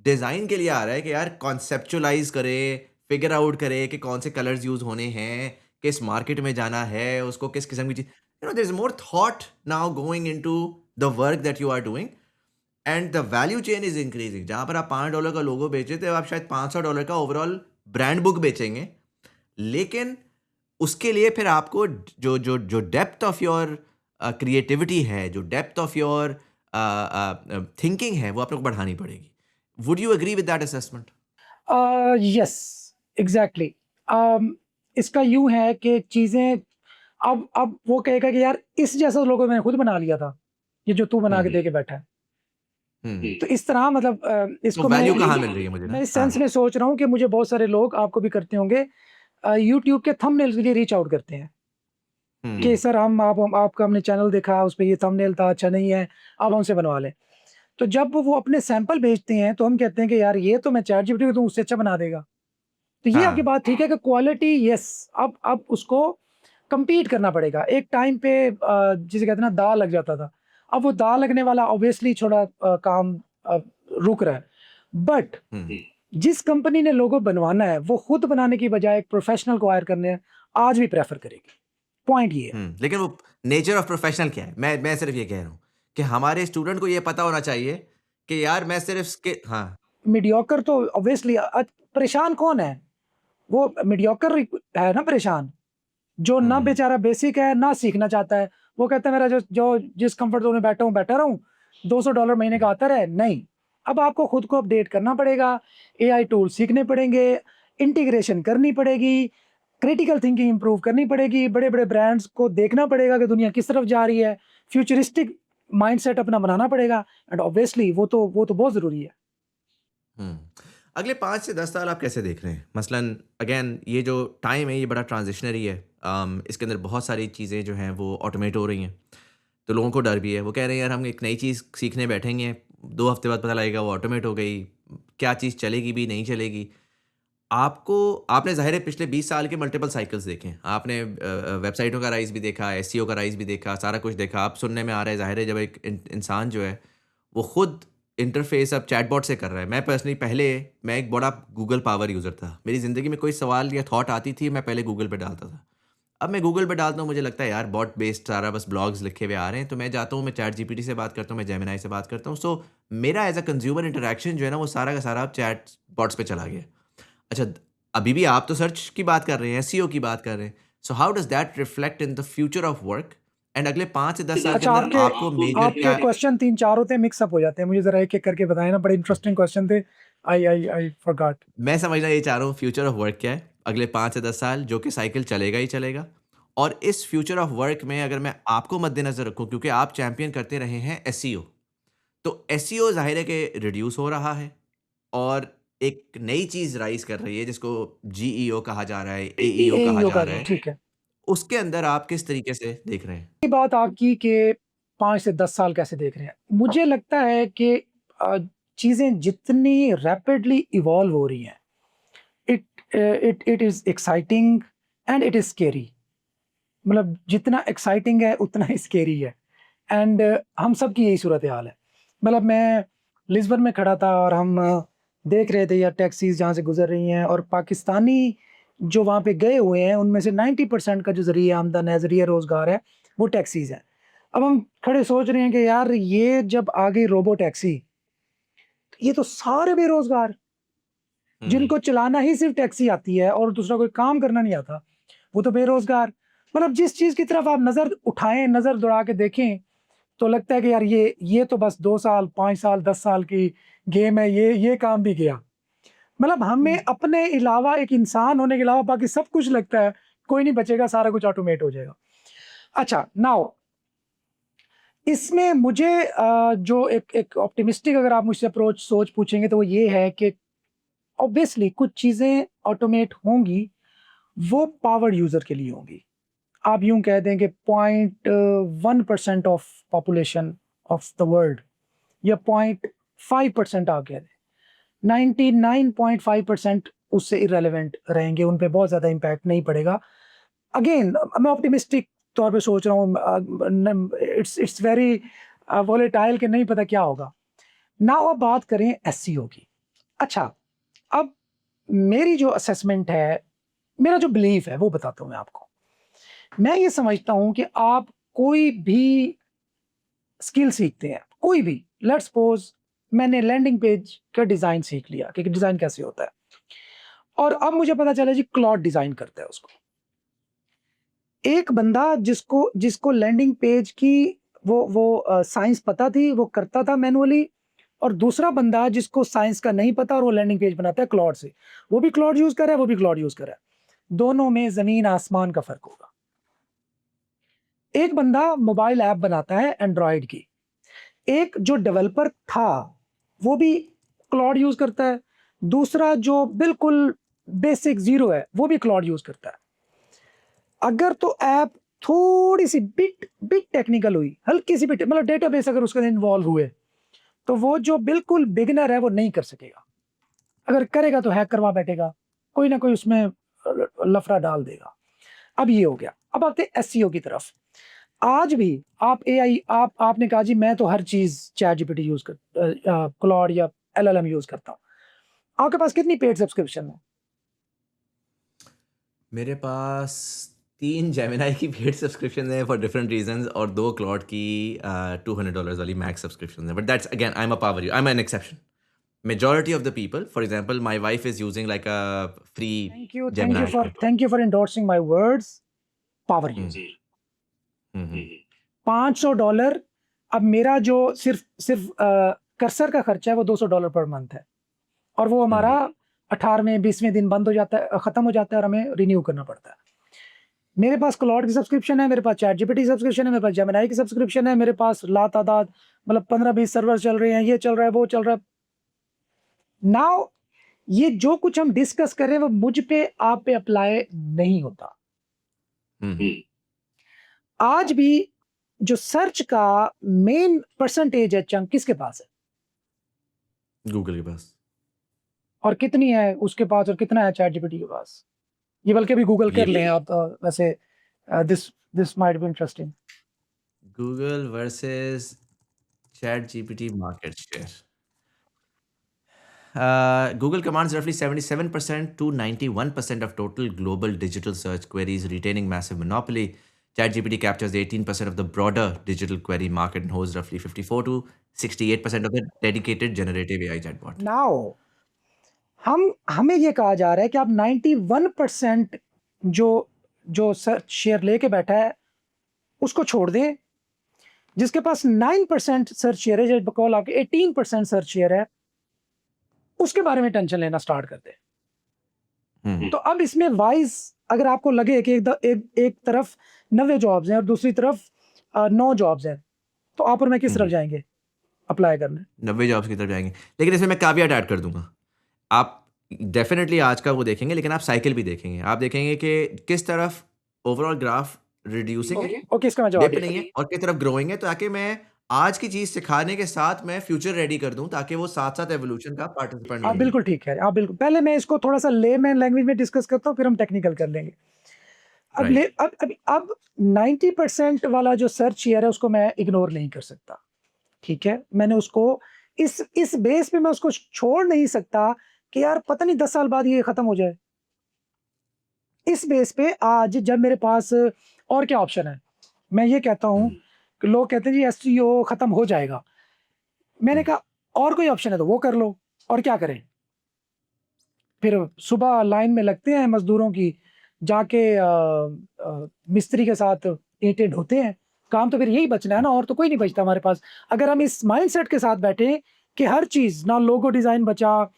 डिज़ाइन के लिए आ रहा है कि यार कॉन्सेप्चुअलाइज करे, फिगर आउट करे कि कौन से कलर्स यूज़ होने हैं, किस मार्केट में जाना है, उसको किस किस्म की चीज़, there is more thought now going into the work that you are doing, and the value chain is increasing. जहाँ पर आप $5 का लोगो बेचे थे, आप शायद $500 का ओवरऑल ब्रांड बुक बेचेंगे. लेकिन उसके लिए फिर आपको जो जो जो डेप्थ ऑफ योर क्रिएटिविटी है, जो डेप्थ ऑफ योर थिंकिंग है, वो आप लोग को बढ़ानी पड़ेगी. Would you agree with that assessment? Yes, exactly. इसका यूं है कि चीजें, अब वो कहेगा कि यार इस जैसा लोगो मैंने खुद बना लिया था, ये जो तू बना के दे के बैठा है. तो इस तरह मतलब तो इसको मैं वैल्यू कहाँ मिल रही है मुझे ना? मैं इस सेंस में सोच रहा हूँ कि मुझे बहुत सारे लोग, आपको भी करते होंगे, यूट्यूब के थंबनेल्स के लिए रीच आउट करते हैं कि सर आपका हमने चैनल देखा, उस पे ये थंबनेल था, अच्छा नहीं है, आप हमसे बनवा लें. तो जब वो अपने सैंपल भेजते हैं तो हम कहते हैं कि यार ये तो मैं चैट जीपीटी को दूं, उससे अच्छा बना देगा. तो ये आपकी बात ठीक है कि क्वालिटी, यस, अब उसको compete करना पड़ेगा. एक टाइम पे जिसे कहते हैं ना, दाल लग जाता था. अब वो दाल लगने वाला ऑब्वियसली थोड़ा काम रुक रहा है. बट जिस कंपनी ने लोगो बनवाना है वो खुद बनाने की बजाय एक प्रोफेशनल को हायर करने आज भी प्रेफर करेगी. पॉइंट ये है. लेकिन वो नेचर ऑफ प्रोफेशनल क्या है, मैं सिर्फ ये कह रहा हूँ कि हमारे स्टूडेंट को ये पता होना चाहिए कि यार मैं सिर्फ हाँ. मीडियोकर तो ऑब्वियसली, परेशान कौन है? वो मीडियोकर है ना परेशान, जो ना बेचारा बेसिक है ना सीखना चाहता है. वो कहता है मेरा जो जिस कंफर्ट जोन में बैठा हूँ बैठा रहूं, $200 महीने का आता रहे. नहीं, अब आपको खुद को अपडेट करना पड़ेगा, एआई टूल सीखने पड़ेंगे, इंटीग्रेशन करनी पड़ेगी, क्रिटिकल थिंकिंग इंप्रूव करनी पड़ेगी, बड़े बड़े ब्रांड्स को देखना पड़ेगा कि दुनिया किस तरफ जा रही है, फ्यूचरिस्टिक माइंडसेट अपना बनाना पड़ेगा. एंड ऑब्वियसली वो तो बहुत जरूरी है. अगले 5 से 10 साल आप कैसे देख रहे हैं? मसलन अगेन ये जो टाइम है ये बड़ा ट्रांजिशनरी है. इसके अंदर बहुत सारी चीज़ें जो हैं वो ऑटोमेट हो रही हैं, तो लोगों को डर भी है. वो कह रहे हैं यार हम एक नई चीज़ सीखने बैठेंगे, 2 हफ्ते बाद पता लगेगा वो ऑटोमेट हो गई, क्या चीज़ चलेगी भी नहीं चलेगी. आपने ज़ाहिर है पिछले 20 साल के मल्टीपल साइकिल्स देखे हैं. आपने वेबसाइटों का राइज़ भी देखा, एसईओ का राइज़ भी देखा, सारा कुछ देखा. आप सुनने में आ रहा है, ज़ाहिर है जब एक इंसान जो है वो खुद इंटरफेस अब चैटबॉट से कर रहा है. मैं पर्सनली पहले मैं एक बड़ा गूगल पावर यूज़र था. मेरी ज़िंदगी में कोई सवाल या थॉट आती थी, मैं पहले गूगल पे डालता था. अब मैं गूगल पे डालता हूँ, मुझे लगता है यार बॉट बेस्ड सारा बस ब्लॉग्स लिखे हुए आ रहे हैं, तो मैं जाता हूँ, मैं चैट जीपीटी से बात करता हूँ, मैं जेमिनाई से बात करता हूँ। सो मेरा एज अ कंज्यूमर इंटरेक्शन जो है ना, वो सारा का सारा अब चैट बॉट्स पे चला गया। अच्छा, अभी भी आप तो सर्च की बात कर रहे हैं, एसईओ की बात कर रहे हैं। So how does that reflect in the future of work and अगले 5 से 10 साल के अच्छा, अंदर आपके आपको मेजर आपके क्या क्वेश्चन 3-4 होते हैं, मिक्स अप हो जाते हैं। मुझे ज़रा एक-एक करके बताएँ ना, बड़े इंटरेस्टिंग क्वेश्चन थे। I forgot. मैं समझना ये चाह रहा हूँ फ्यूचर ऑफ वर्क क्या है, अगले 5 से 10 साल जो कि साइकिल चलेगा ही चलेगा। और इस फ्यूचर ऑफ वर्क में अगर मैं आपको मद्देनज़र रखूँ क्योंकि आप चैंपियन करते रहे हैं एसईओ, तो एसईओ ज़ाहिर है कि रिड्यूस हो रहा है और एक नई चीज़ राइज़ कर रही है जिसको जीईओ कहा जा रहा है, एईओ कहा एईओ जा का रहा है। ठीक है। उसके अंदर आप किस तरीके से देख रहे हैं? ये बात आपकी कि 5 से 10 साल कैसे देख रहे हैं। मुझे लगता है कि चीज़ें जितनी रैपिडली इवॉल्व हो रही हैं, it it is exciting and it is scary. मतलब जितना एक्साइटिंग है उतना ही स्केरी है। एंड हम सब की यही सूरत-ए-हाल है। मतलब मैं लिस्बन में खड़ा था और हम देख रहे थे यार टैक्सीज़ जहाँ से गुज़र रही हैं और पाकिस्तानी जो वहाँ पे गए हुए हैं, उनमें से 90% का जो ज़रिया आमदन है, ज़रिया रोज़गार है, वो टैक्सीज़ हैं। अब हम खड़े सोच रहे हैं कि यार ये जब आ गई रोबो टैक्सी, ये तो सारे बेरोज़गार, हुँ, हुँ। जिनको चलाना ही सिर्फ़ टैक्सी आती है और दूसरा कोई काम करना नहीं आता, वो तो बेरोज़गार। मतलब जिस चीज़ की तरफ आप नज़र उठाएँ, नज़र दौड़ा के देखें, तो लगता है कि यार ये तो बस 2 साल, 5 साल, 10 साल की गेम है, ये काम भी गया। मतलब हमें अपने अलावा एक इंसान होने के अलावा बाकी सब कुछ लगता है, कोई नहीं बचेगा, सारा कुछ ऑटोमेट हो जाएगा। अच्छा, नाउ इसमें मुझे जो एक एक ऑप्टिमिस्टिक अगर आप मुझसे अप्रोच सोच पूछेंगे तो वो ये है कि ऑब्वियसली कुछ चीज़ें ऑटोमेट होंगी, वो पावर्ड यूज़र के लिए होंगी। आप यूँ कह दें कि 0.1% of population of the world या 0.5% आप कह दें। 99.5% उससे इर्रेलेवेंट रहेंगे, उन पे बहुत ज़्यादा इम्पैक्ट नहीं पड़ेगा। अगेन मैं ऑप्टिमिस्टिक तौर पे सोच रहा हूँ इट्स वेरी वोलेटाइल कि नहीं पता क्या होगा। नाउ अब बात करें एसईओ की। अच्छा, अब मेरी जो असेसमेंट है, मेरा जो बिलीफ है वो बताता हूँ मैं आपको। मैं ये समझता हूँ कि आप कोई भी स्किल सीखते हैं, कोई भी, लेट्स सपोज़ मैंने लैंडिंग पेज का डिज़ाइन सीख लिया कि डिज़ाइन कैसे होता है और अब मुझे पता चला जी क्लॉड डिज़ाइन करता है उसको। एक बंदा जिसको जिसको लैंडिंग पेज की साइंस पता थी, वो करता था मैनुअली और दूसरा बंदा जिसको साइंस का नहीं पता और वो लैंडिंग पेज बनाता है क्लॉड से। वो भी क्लॉड यूज़ कर रहा है, वो भी क्लॉड यूज़ कर रहा है। दोनों में ज़मीन आसमान का फ़र्क होगा। एक बंदा मोबाइल ऐप बनाता है एंड्रॉयड की। एक जो डेवलपर था, वो भी क्लॉड यूज़ करता है। दूसरा जो बिल्कुल बेसिक ज़ीरो है, वो भी क्लॉड यूज़ करता है। अगर तो ऐप थोड़ी-सी बिट बिट टेक्निकल हुई, हल्की-सी बिट मतलब डेटाबेस अगर उसके इन्वॉल्व हुए, तो वो जो बिल्कुल बिगिनर है, वो नहीं कर सकेगा। अगर करेगा तो हैक करवा बैठेगा, कोई ना कोई उसमें लफड़ा डाल देगा। अब ये हो गया। अब आते हैं एसईओ की तरफ। आज भी आप एआई आपने कहा जी मैं तो हर चीज़ चैटजीपीटी यूज़ क्लॉड या एलएलएम यूज़ करता हूँ। आपके पास कितनी पेड सब्सक्रिप्शन है? मेरे पास 3 जेमिनी की पेड सब्सक्रिप्शन है फॉर डिफरेंट रीज़न्स और 2 क्लॉड की $200 वाली मैक्स सब्सक्रिप्शन है। But that's again I am a power you I am an exception. Majority of the people, for example, my wife is using like a free Gemini account. Thank you for endorsing my words power hmm, user. Hmm, hmm, $500 अब मेरा जो सिर्फ़ cursor का खर्चा है वो $200 per month है और वो हमारा हुँ, 18वें 20वें दिन बंद हो जाता है खत्म हो जाता है और हमें रिन्यू करना पड़ता है। मेरे पास क्लॉड की सब्सक्रिप्शन है, मेरे पास चैटजीपीटी सब्सक्रिप्शन है, मेरे पास जेमिनी की सब्सक्रिप्शन है, मेरे पास लातादाद मतलब 15-20 सर्वर चल रहे हैं, ये चल रहा है, वो चल रहा है। नाउ ये जो कुछ हम डिस्कस कर रहे हैं वो मुझ पे, आप पे अप्लाई नहीं होता। हुँ, हुँ, आज भी जो सर्च का मेन परसेंटेज है चंक किसके पास है? गूगल के पास। और कितनी है उसके पास और कितना है चैटजीपीटी के पास? ये बल्कि अभी गूगल ये कर लें आप वैसे this this might be interesting. Google versus ChatGPT market share. Google commands roughly 77% to 91% of total global digital search queries, retaining massive monopoly. ChatGPT captures 18% of the broader digital query market and holds roughly 54 to 68% of the dedicated generative AI chatbot. Now हमें ये कहा जा रहा है कि आप 91% जो जो सर्च शेयर लेके बैठा है उसको छोड़ दें, जिसके पास 9% सर्च शेयर है, जब बकौल आपके 18% सर्च शेयर है, उसके बारे में टेंशन लेना स्टार्ट कर दें। हम्म तो अब इसमें वाइज अगर आपको लगे कि एक तरफ 90 जॉब्स हैं और दूसरी तरफ 9 जॉब्स हैं, तो आप और मैं किस तरफ जाएंगे अप्लाई करने? 90 जॉब्स की तरफ जाएंगे, लेकिन इसमें मैं caveat ऐड कर दूंगा। आप डेफिनेटली आज का वो देखेंगे, लेकिन आप साइकिल भी देखेंगे। आप देखेंगे कि किस तरफ ओवरऑल ग्राफ रिड्यूसिंग है, ओके, इसका मैं जवाब डिप देता नहीं है, और किस तरफ ग्रोइंग है, ताकि मैं आज की चीज सिखाने के साथ मैं फ्यूचर रेडी कर दूं, ताकि वो साथ साथ एवोल्यूशन का पार्टिसिपेंट आप बन जाए। बिल्कुल ठीक है, आप बिल्कुल। पहले मैं इसको थोड़ा सा लेमैन लैंग्वेज में डिस्कस करता हूँ, फिर हम टेक्निकल कर लेंगे। अब ले राइट। अब 90% वाला जो सर्च शेयर है उसको मैं इग्नोर नहीं कर सकता, ठीक है? मैंने उसको इस बेस पे मैं उसको छोड़ नहीं सकता कि यार पता नहीं 10 साल बाद ये खत्म हो जाए। इस बेस पे आज जब मेरे पास और क्या ऑप्शन है, मैं ये कहता हूँ कि लोग कहते हैं जी एसईओ खत्म हो जाएगा। मैंने कहा और कोई ऑप्शन है तो वो कर लो, और क्या करें? फिर सुबह लाइन में लगते हैं मजदूरों की, जाके मिस्त्री के साथ ईंटें ढोते हैं। काम तो फिर यही बचना है ना, और तो कोई नहीं बचता हमारे पास। अगर हम इस माइंडसेट के साथ बैठे कि हर चीज़, ना लोगो डिज़ाइन बचा,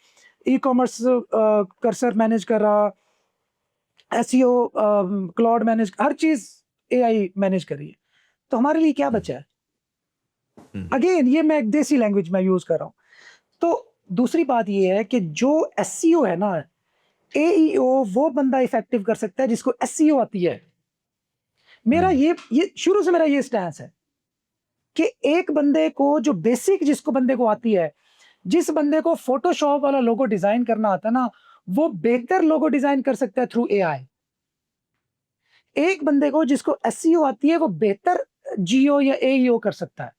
ई-कॉमर्स कर्सर मैनेज कर रहा, एसईओ क्लाउड मैनेज, हर चीज़ एआई मैनेज कर रही है, तो हमारे लिए क्या बचा है? अगेन ये मैं एक देसी लैंग्वेज में यूज़ कर रहा हूँ। तो दूसरी बात ये है कि जो एसईओ है ना, एईओ वो बंदा इफेक्टिव कर सकता है जिसको एसईओ आती है। मेरा ये शुरू से मेरा ये स्टैंस है कि एक बंदे को जो बेसिक जिसको बंदे को आती है, जिस बंदे को फोटोशॉप वाला लोगो डिजाइन करना आता है ना, वो बेहतर लोगो डिजाइन कर सकता है थ्रू एआई। एक बंदे को जिसको एसईओ आती है वो बेहतर जीओ या एईओ कर सकता है,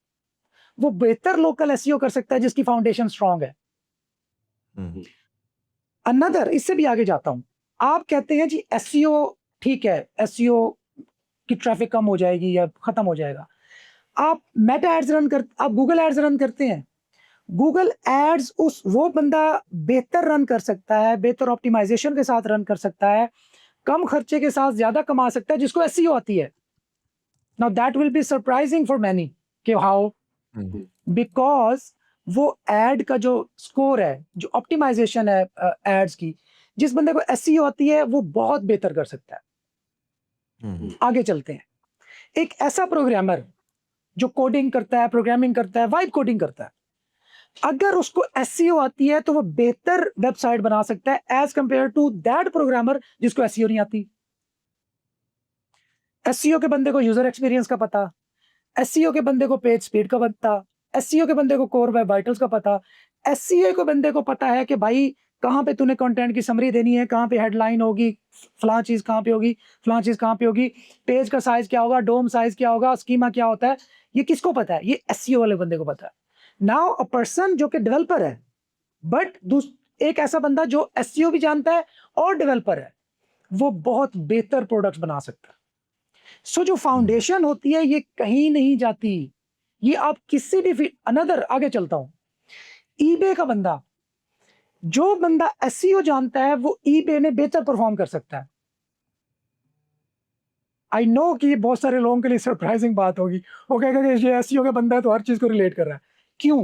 वो बेहतर लोकल एसईओ कर सकता है जिसकी फाउंडेशन स्ट्रांग है। अनदर, इससे भी आगे जाता हूं, आप कहते हैं जी एसईओ ठीक है, एसईओ की ट्रैफिक कम हो जाएगी या खत्म हो जाएगा। आप मेटा एड्स आप गूगल एड्स रन करते हैं, गूगल एड्स वो बंदा बेहतर रन कर सकता है, बेहतर ऑप्टिमाइजेशन के साथ रन कर सकता है, कम खर्चे के साथ ज्यादा कमा सकता है जिसको एसईओ आती है। Now that will be surprising for many कि हाउ, बिकॉज वो एड का जो स्कोर है, जो ऑप्टिमाइजेशन है एड्स की, जिस बंदे को एसईओ आती है वो बहुत बेहतर कर सकता है। आगे चलते हैं। एक ऐसा प्रोग्रामर जो कोडिंग करता है, प्रोग्रामिंग करता है, वाइब कोडिंग करता है, अगर उसको एसईओ आती है तो वो बेहतर वेबसाइट बना सकता है as compared to that programmer जिसको एसईओ नहीं आती। एसईओ के बंदे को यूजर एक्सपीरियंस का पता, एसईओ के बंदे को पेज स्पीड का पता, एसईओ के बंदे को कोर वेब वाइटल्स का पता, एसईओ के बंदे को पता है कि भाई कहाँ पे तूने कंटेंट की समरी देनी है, कहाँ पे हेडलाइन होगी, फलां चीज कहाँ पे होगी, फलां चीज कहाँ पे होगी, पेज का साइज क्या होगा, डोम साइज क्या होगा, स्कीमा क्या होता है, ये किसको पता है? ये एसईओ वाले बंदे को पता है। नाउ अ पर्सन जो कि डेवलपर है, बट एक ऐसा बंदा जो एसईओ भी जानता है और डेवलपर है, वो बहुत बेहतर प्रोडक्ट बना सकता है। सो जो फाउंडेशन होती है ये कहीं नहीं जाती, ये आप किसी भी अनदर, आगे चलता हूं, ईबे का बंदा, जो बंदा एसईओ जानता है वो ईबे में बेहतर परफॉर्म कर सकता है। आई नो कि ये बहुत सारे लोगों के लिए सरप्राइजिंग बात होगी, वो कहेगा कि ये एसईओ का बंदा है तो हर चीज को रिलेट कर रहा है। क्यों?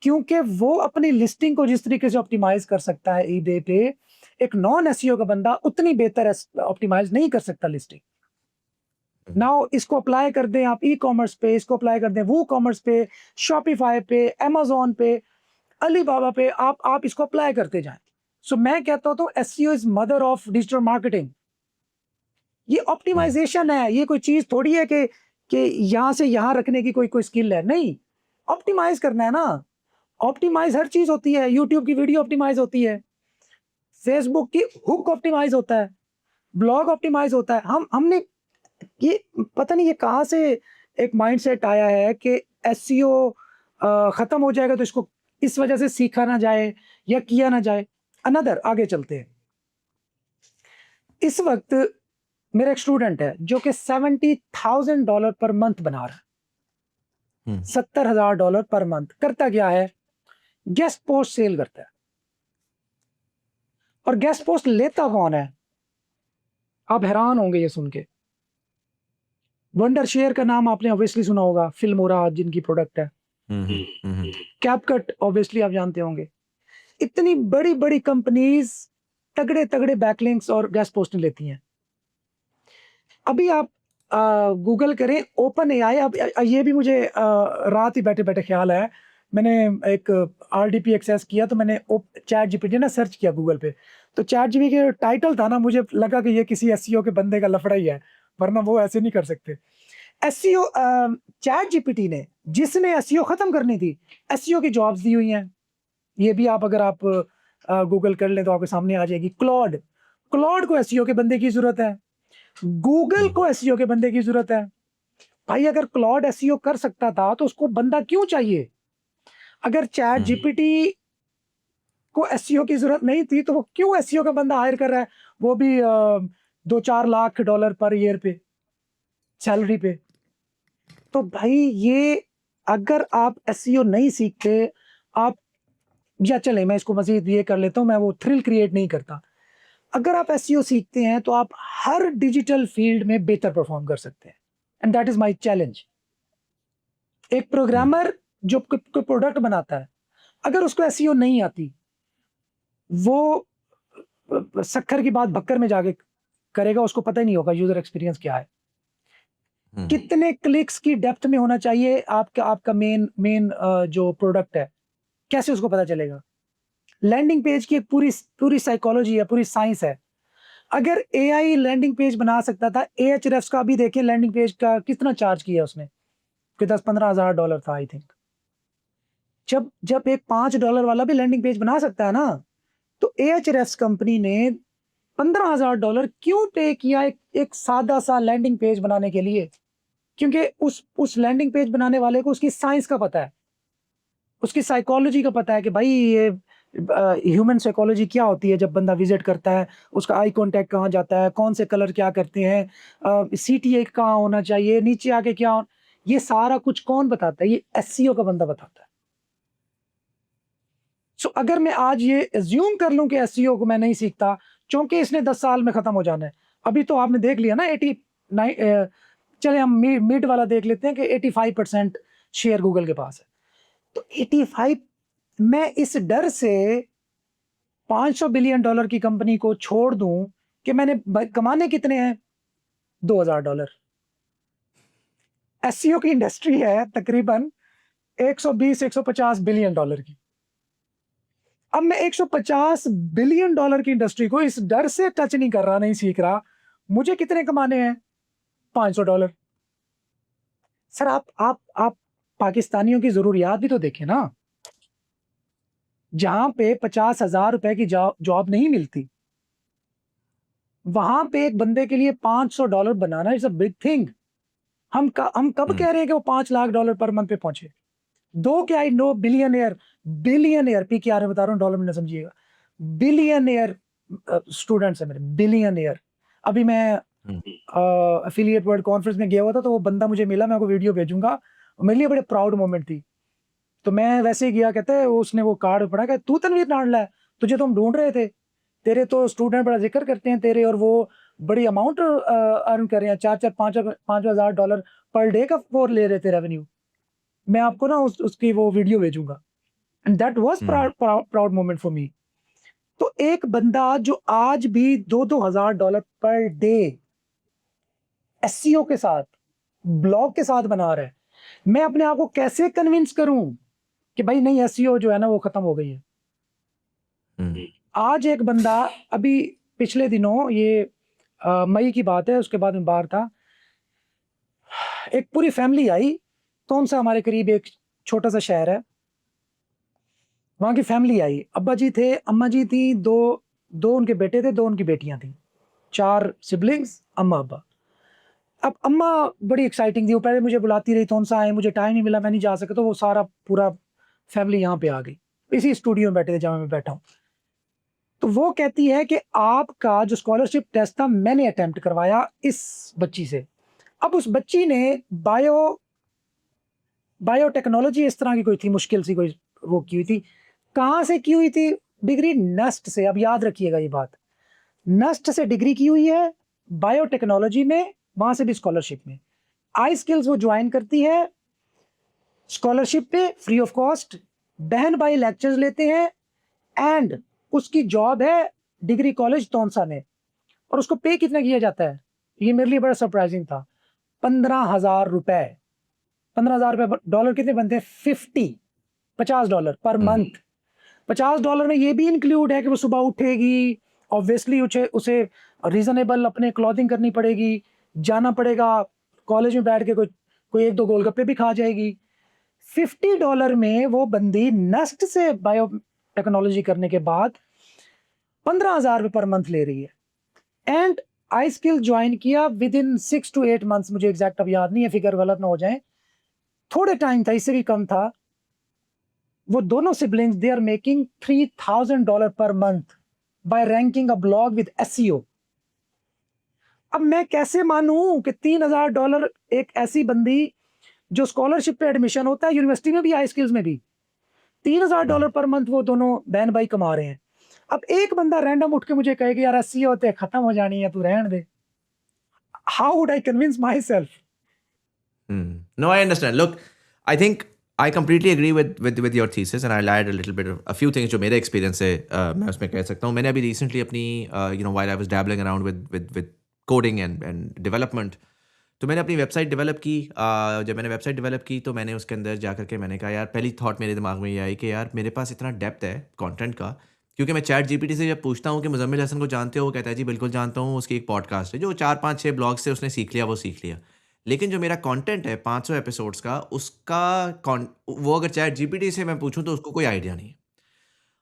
क्योंकि वो अपनी लिस्टिंग को जिस तरीके से ऑप्टिमाइज कर सकता है ईबे पे, एक नॉन एसईओ का बंदा उतनी बेहतर ऑप्टिमाइज नहीं कर सकता लिस्टिंग। नाउ इसको अप्लाई कर दें आप ई कॉमर्स पे, इसको अप्लाई कर दें वो कॉमर्स पे, शॉपिफाई पे, अमेजोन पे, अलीबाबा पे, आप इसको अप्लाई करते जाएं। सो मैं कहता हूं तो SEO is mother of digital marketing. ये ऑप्टिमाइजेशन है, ये कोई चीज थोड़ी है कि यहां से यहां रखने की कोई स्किल है, नहीं, ऑप्टिमाइज करना है ना। ऑप्टिमाइज हर चीज होती है, यूट्यूब की वीडियो ऑप्टिमाइज होती है, फेसबुक की हुक ऑप्टिमाइज होता है, ब्लॉग ऑप्टिमाइज होता है। हमने ये पता नहीं ये कहाँ से एक माइंडसेट आया है कि एसईओ खत्म हो जाएगा तो इसको इस वजह से सीखा ना जाए या किया ना जाए। अनदर, आगे चलते हैं। इस वक्त मेरा एक स्टूडेंट है जो कि $70,000 पर मंथ बना रहा है, $70,000 पर मंथ। करता क्या है? गेस्ट पोस्ट सेल करता है। और गेस्ट पोस्ट लेता कौन है? आप हैरान होंगे ये सुन के। वंडर शेयर का नाम आपने ऑब्वियसली सुना होगा, फिल्मोरा जिनकी प्रोडक्ट है। कैपकट ऑब्वियसली आप जानते होंगे। इतनी बड़ी बड़ी कंपनीज तगड़े तगड़े बैकलिंक्स और गेस्ट पोस्टिंग लेती हैं। अभी आप गूगल करें ओपन एआई। अब ये भी मुझे रात ही बैठे बैठे ख्याल है, मैंने एक RDP एक्सेस किया तो मैंने चैट जीपीटी ना सर्च किया गूगल पे। तो चैट जीपीटी के टाइटल था ना, मुझे लगा कि ये किसी एसईओ के बंदे का लफड़ा ही है, वरना वो ऐसे नहीं कर सकते। एसईओ चैट जीपीटी ने, जिसने एसईओ खत्म करनी थी, एसईओ की जॉब्स दी हुई हैं। ये भी आप अगर आप गूगल कर लें तो आपके सामने आ जाएगी। क्लॉड को एसईओ के बंदे की जरूरत है, गूगल को एसईओ के बंदे की जरूरत है। भाई अगर क्लॉड एसईओ कर सकता था तो उसको बंदा क्यों चाहिए? अगर चैट जीपीटी को एसईओ की जरूरत नहीं थी तो वो क्यों एसईओ का बंदा हायर कर रहा है, वो भी 2-4 लाख डॉलर पर ईयर पे सैलरी पे? तो भाई ये, अगर आप एसईओ नहीं सीखते, आप, या चले मैं इसको मजीद ये कर लेता हूं, मैं वो थ्रिल क्रिएट नहीं करता। अगर आप एसईओ सीखते हैं तो आप हर डिजिटल फील्ड में बेहतर परफॉर्म कर सकते हैं। And that is my challenge. एक प्रोग्रामर जो कोई प्रोडक्ट बनाता है, अगर उसको एसईओ नहीं आती, वो शक्कर की बात बक्कर में जाके करेगा, उसको पता ही नहीं होगा यूजर एक्सपीरियंस क्या है। कितने क्लिक्स की डेप्थ में होना चाहिए आपका मेन जो प्रोडक्ट है, कैसे उसको पता चलेगा? लैंडिंग पेज की एक पूरी साइकोलॉजी है, पूरी साइंस है। अगर एआई लैंडिंग पेज बना सकता था, Ahrefs का भी देखें लैंडिंग पेज का कितना चार्ज किया उसने, कि 10-15 हजार डॉलर था आई थिंक। जब एक $5 वाला भी लैंडिंग पेज बना सकता है ना, तो Ahrefs कंपनी ने $15,000 क्यों पे किया एक सादा सा लैंडिंग पेज बनाने के लिए? क्योंकि उस लैंडिंग पेज बनाने वाले को उसकी साइंस का पता है, उसकी साइकोलॉजी का पता है कि भाई ये ह्यूमन साइकोलॉजी क्या होती है जब बंदा विजिट करता है, उसका आई कांटेक्ट कहाँ जाता है, कौन से कलर क्या करते हैं, CTA कहाँ होना चाहिए, नीचे आके क्या ये सारा कुछ कौन बताता है? ये एसईओ का बंदा बताता है। सो अगर मैं आज ये एज्यूम कर लूं कि एसईओ को मैं नहीं सीखता, क्योंकि इसने 10 साल में खत्म हो जाना है। अभी तो आपने देख लिया ना 89, चले हम मिड वाला देख लेते हैं कि 85% शेयर गूगल के पास है। तो 85, मैं इस डर से $500 बिलियन की कंपनी को छोड़ दूं कि मैंने कमाने कितने हैं, $2,000। एसईओ की इंडस्ट्री है तकरीबन $120-150 बिलियन की। अब मैं $150 बिलियन की इंडस्ट्री को इस डर से टच नहीं कर रहा, नहीं सीख रहा। मुझे कितने कमाने हैं? $500। सर आप पाकिस्तानियों की जरूरियात भी तो देखें ना। जहां पे 50,000 रुपए की जॉब नहीं मिलती, वहां पे एक बंदे के लिए $500 बनाना इज अ बिग थिंग। हम कब कह रहे हैं कि वो $5 लाख पर मंथ पे पहुंचे? दो क्या, आई नो बिलियनियर PKR में बता रहा हूँ, डॉलर में ना समझिएगा, बिलियनियर स्टूडेंट्स है मेरे, बिलियनियर। अभी मैं एफिलिएट वर्ल्ड कॉन्फ्रेंस में गया हुआ था, तो वो बंदा मुझे मिला, मैं आपको वीडियो भेजूंगा, मेरे लिए बड़े प्राउड मोमेंट थी। तो मैं वैसे ही गया, कहते हैं उसने वो कार्ड पढ़ा, कहते तू तनवीर नाडला है, तुझे तो हम ढूंढ रहे थे, तेरे तो स्टूडेंट बड़ा जिक्र करते हैं तेरे, और वो बड़ी अमाउंट अर्न कर रहे हैं, 4-5 हजार पर डे का वो ले रहे थे रेवेन्यू। मैं आपको ना उसकी वो वीडियो भेजूंगा। And that was proud moment for me. तो एक बंदा जो आज भी $2,000 पर डे एसईओ के साथ, ब्लॉग के साथ बना रहा है, मैं अपने आप को कैसे कन्विंस करूं कि भाई नहीं, एसईओ जो है ना वो खत्म हो गई है। आज एक बंदा, अभी पिछले दिनों, ये मई की बात है, उसके बाद मैं बाहर था, एक पूरी फैमिली आई, कौन सा हमारे करीब एक छोटा सा शहर है, वहां की फैमिली आई। अब्बा जी थे, अम्मा जी थी, दो उनके बेटे थे, 2 उनकी बेटियां थी, 4 सिबलिंग्स, अम्मा अब्बा। अब अम्मा बड़ी एक्साइटिंग थी, वो पहले मुझे बुलाती रही, कौन सा आए, मुझे टाइम नहीं मिला, मैं नहीं जा सका, तो वो सारा पूरा फैमिली यहाँ पे आ गई। इसी स्टूडियो में बैठे थे जहाँ मैं बैठा हूँ। तो वो कहती है कि आपका जो स्कॉलरशिप टेस्ट था मैंने अटेम्प्ट करवाया इस बच्ची से। अब उस बच्ची ने बायोटेक्नोलॉजी इस तरह की कोई थी, मुश्किल सी कोई वो की हुई थी। कहाँ से की हुई थी डिग्री? नस्ट से। अब याद रखिएगा ये बात, नस्ट से डिग्री की हुई है बायोटेक्नोलॉजी में, वहां से भी स्कॉलरशिप में। आई स्किल्स वो ज्वाइन करती है स्कॉलरशिप पे फ्री ऑफ कॉस्ट, बहन भाई लेक्चर्स लेते हैं, एंड उसकी जॉब है डिग्री कॉलेज तोनसा में। और उसको पे कितना किया जाता है, ये मेरे लिए बड़ा सरप्राइजिंग था, 15,000 रुपए। 15,000 रुपए डॉलर कितने बनते हैं? $50 पर मंथ। $50 में ये भी इंक्लूड है कि वो सुबह उठेगी, ऑब्वियसली उसे रीजनेबल अपने क्लॉथिंग करनी पड़ेगी, जाना पड़ेगा कॉलेज में बैठ के कोई एक दो गोलगप्पे भी खा जाएगी। $50 में वो बंदी नस्ट से बायो टेक्नोलॉजी करने के बाद 15,000 रुपए पर मंथ ले रही है। एंड आई स्किल ज्वाइन किया विद इन 6 to 8 मंथ्स, मुझे एग्जैक्ट अब याद नहीं है, फिगर गलत ना हो जाए, थोड़े टाइम था, इससे भी कम था। वो दोनों siblings they are making $3,000 per month by ranking a blog with SEO। अब मैं कैसे मानूं कि $3,000 एक ऐसी बंदी जो स्कॉलरशिप पे एडमिशन होता है यूनिवर्सिटी में भी आई स्किल्स में भी, $3,000 पर मंथ वो दोनों बहन भाई कमा रहे हैं। अब एक बंदा रैंडम उठ के मुझे कहे कि यार SEO होते खत्म हो जानी है, तू रहने दे, how would I convince myself? No, I understand. Look, I think I completely agree with your thesis, and I'll add a little bit of a few things जो मेरे experience से मैं उसमें कह सकता हूँ। मैंने अभी recently अपनी while I was dabbling around with coding and development, तो मैंने अपनी वेबसाइट डेवलप की। जब मैंने वेबसाइट डेवलप की तो मैंने उसके अंदर जा करके मैंने कहा यार, पहली थॉट मेरे दिमाग में ये आई कि यार मेरे पास इतना डेप्थ है कंटेंट का, क्योंकि मैं चैट जीपीटी से जब पूछता हूँ कि मुजम्मिल हसन को जानते हो, वो कहता है जी बिल्कुल जानता हूँ, उसकी एक पॉडकास्ट है जो 4-5-6 ब्लॉग से उसने सीख लिया, वो सीख लिया। लेकिन जो मेरा कंटेंट है 500 एपिसोड्स का, उसका वो अगर चैट जीपीटी से मैं पूछूं तो उसको कोई आइडिया नहीं है।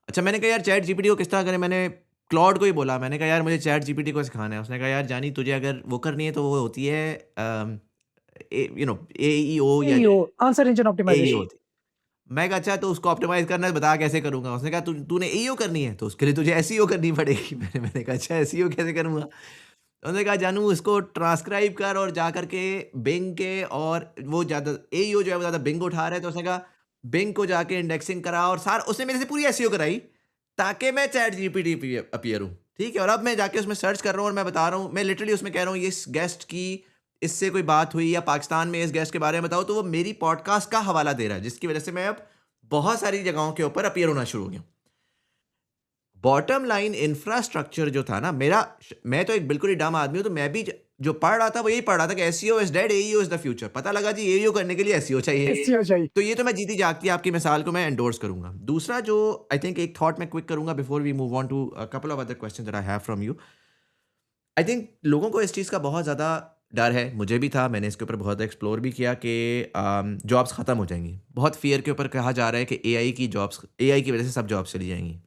अच्छा, मैंने कहा यार चैट जीपीटी को किस तरह करें, मैंने क्लॉड को ही बोला, मैंने कहा यार मुझे चैट जीपीटी को सिखाना है। उसने कहा यार जानी, तुझे अगर वो करनी है तो वो होती है AEO या आंसर इंजन AEO ऑप्टिमाइजेशन। होती है। मैं कहा अच्छा तो उसको ऑप्टिमाइज करना है, बता कैसे करूंगा। उसने कहा तूने AEO करनी है तो उसके लिए तुझे SEO करनी पड़ेगी। मैंने कहा अच्छा SEO कैसे करूंगा। उन्होंने कहा जानू उसको ट्रांसक्राइब कर और जा करके बिंग के, और वो ज़्यादा AEO जो है वो ज़्यादा बिंग उठा रहा है, तो उसने कहा बिंग को जाके इंडेक्सिंग करा, और सार उसने मेरे से पूरी SEO कराई ताकि मैं चैट जीपीटी पे अपीयर हूँ। ठीक है, और अब मैं जाके उसमें सर्च कर रहा हूँ और मैं बता रहा हूँ, मैं लिटरली उसमें कह रहा हूँ इस गेस्ट की इससे कोई बात हुई या पाकिस्तान में इस गेस्ट के बारे में बताओ, तो वो मेरी पॉडकास्ट का हवाला दे रहा है, जिसकी वजह से मैं अब बहुत सारी जगहों के ऊपर अपीयर होना शुरू हो गया। बॉटम लाइन इंफ्रास्ट्रक्चर जो था ना मेरा, मैं तो एक बिल्कुल ही डम आदमी हूँ, तो मैं भी जो पढ़ रहा था वो यही पढ़ रहा था कि SEO is dead, AEO is the future. पता लगा जी AEO करने के लिए SEO चाहिए। SEO चाहिए। तो ये तो मैं जीती जागती आपकी मिसाल को मैं एंडोर्स करूंगा। दूसरा जो आई थिंक एक थॉट मैं क्विक करूंगा before we move on to a couple of other questions that I have from you. I think लोगों को इस चीज़ का बहुत ज़्यादा डर है, मुझे भी था, मैंने इसके ऊपर बहुत एक्सप्लोर भी किया कि जॉब्स ख़त्म हो जाएंगी। बहुत फियर के ऊपर कहा जा रहा है कि AI की वजह से सब जॉब्स चली जाएंगी।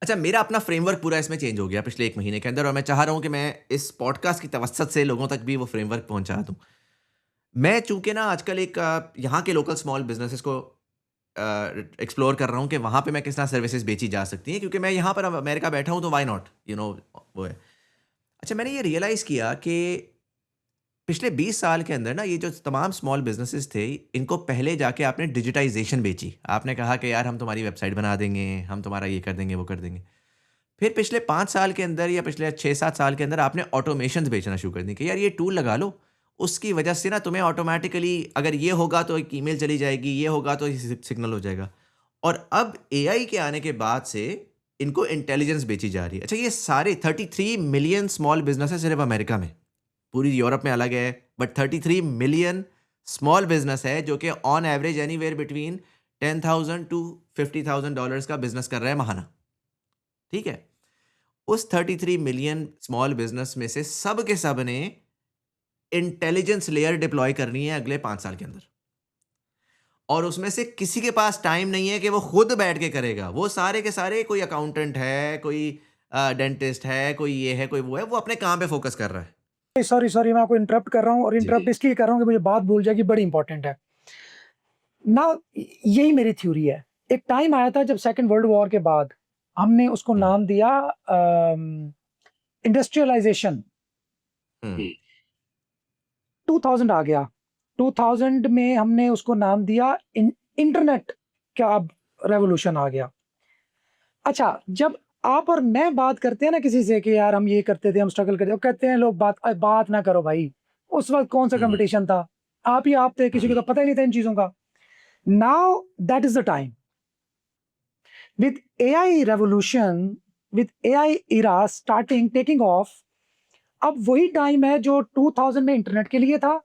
अच्छा, मेरा अपना फ्रेमवर्क पूरा इसमें चेंज हो गया पिछले 1 महीने के अंदर, और मैं चाह रहा हूँ कि मैं इस पॉडकास्ट की तवस्सत से लोगों तक भी वो फ्रेमवर्क पहुँचा दूँ। मैं चूँकि ना आजकल एक यहाँ के लोकल स्मॉल बिज़नेसेस को एक्सप्लोर कर रहा हूँ कि वहाँ पे मैं किस तरह सर्विसेज बेची जा सकती हैं, क्योंकि मैं यहाँ पर अब अमेरिका बैठा हूँ तो व्हाई नॉट, वो है। अच्छा, मैंने ये रियलाइज़ किया कि पिछले 20 साल के अंदर ना ये जो तमाम स्मॉल बिज़नेसेस थे, इनको पहले जाके आपने डिजिटाइज़ेशन बेची। आपने कहा कि यार हम तुम्हारी वेबसाइट बना देंगे, हम तुम्हारा ये कर देंगे, वो कर देंगे। फिर पिछले 5 साल के अंदर या पिछले 6-7 साल के अंदर आपने ऑटोमेशंस बेचना शुरू कर दी कि यार ये टूल लगा लो, उसकी वजह से ना तुम्हें ऑटोमैटिकली अगर ये होगा तो एक ईमेल चली जाएगी, ये होगा तो सिग्नल हो जाएगा। और अब AI के आने के बाद से इनको इंटेलिजेंस बेची जा रही है। अच्छा, ये सारे 33 मिलियन स्मॉल बिजनेस सिर्फ अमेरिका में, पूरी यूरोप में अलग है, बट 33 मिलियन स्मॉल बिजनेस है जो कि on average anywhere between $10,000 to $50,000 का बिजनेस कर रहा है महाना। ठीक है, उस 33 मिलियन स्मॉल बिजनेस में से सब के सब ने इंटेलिजेंस लेयर डिप्लॉय करनी है अगले 5 साल के अंदर, और उसमें से किसी के पास टाइम नहीं है कि वो खुद बैठ के करेगा। वो सारे के सारे, कोई अकाउंटेंट है, कोई डेंटिस्ट है, कोई ये है, कोई वो है, वो अपने काम पे फोकस कर रहा है। सॉरी मैं आपको इंटरप्ट कर रहा हूँ, और जी इंटरप्ट जी इसलिए कर रहा हूँ कि मुझे बात भूल जाएगी, बड़ी इंपॉर्टेंट है ना। यही मेरी थ्योरी है एक टाइम आया था जब सेकंड वर्ल्ड वॉर के बाद हमने उसको नाम दिया इंडस्ट्रियलाइजेशन। 2000 आ गया, 2000 में हमने उसको नाम दिया इंटरनेट का अब रेवोल्यूशन आ गया। अच्छा, जब आप और मैं बात करते हैं ना किसी से कि यार हम ये करते थे, हम स्ट्रगल करते थे, कहते हैं लोग बात ना करो भाई, उस वक्त कौन सा कंपटीशन था, आप थे, किसी को तो पता ही नहीं था इन चीजों का। Now that is the time with AI revolution, with AI era starting taking off, अब वही टाइम है जो 2000 में इंटरनेट के लिए था,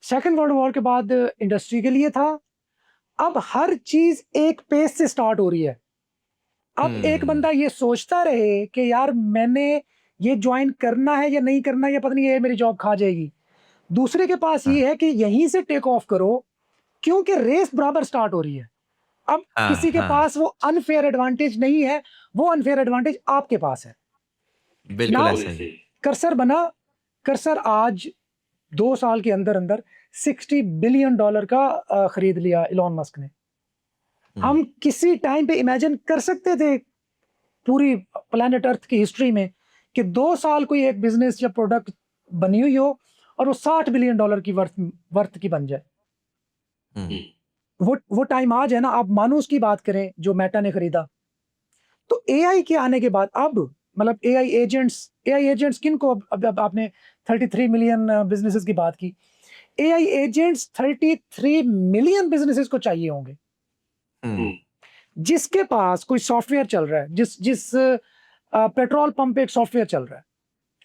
सेकेंड वर्ल्ड वॉर के बाद इंडस्ट्री के लिए था। अब हर चीज एक पेस से स्टार्ट हो रही है। अब एक बंदा ये सोचता रहे कि यार मैंने ये ज्वाइन करना है या नहीं करना, या पता नहीं ये मेरी जॉब खा जाएगी। दूसरे के पास ये है कि यहीं से टेक ऑफ करो, क्योंकि रेस बराबर स्टार्ट हो रही है। अब किसी के पास वो अनफेयर एडवांटेज नहीं है, वो अनफेयर एडवांटेज आपके पास है। बिल्कुल ऐसा ही। कर्सर बना, कर्सर आज 2 साल के अंदर अंदर $60 बिलियन का खरीद लिया इलॉन मस्क ने। हम किसी टाइम पे इमेजिन कर सकते थे पूरी प्लेनेट अर्थ की हिस्ट्री में कि 2 साल कोई एक बिजनेस या प्रोडक्ट बनी हुई हो और वो $60 बिलियन की वर्थ की बन जाए। वो टाइम आज है ना। आप मानुस की बात करें जो मेटा ने खरीदा, तो एआई के आने के बाद अब मतलब एआई एजेंट्स किन को, अब आपने 33 मिलियन बिजनेसेस की बात की, एआई एजेंट्स 33 मिलियन बिजनेसेस को चाहिए होंगे। जिसके पास कोई सॉफ्टवेयर चल रहा है, जिस पेट्रोल पंप पे एक सॉफ्टवेयर चल रहा है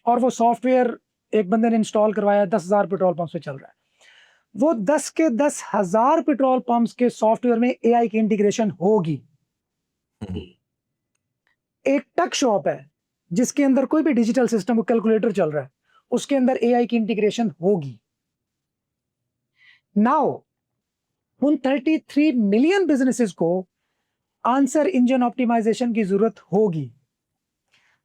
और वो सॉफ्टवेयर एक बंदे ने इंस्टॉल करवाया, 10,000 पेट्रोल पंप पे चल रहा है, वो 10 के 10,000 पेट्रोल पंप्स के सॉफ्टवेयर में एआई की इंटीग्रेशन होगी। एक टक शॉप है जिसके अंदर कोई भी डिजिटल सिस्टम को कैलकुलेटर चल रहा है, उसके अंदर एआई की इंटीग्रेशन होगी। नाउ उन 33 मिलियन बिजनेसेस को आंसर इंजन ऑप्टिमाइजेशन की जरूरत होगी।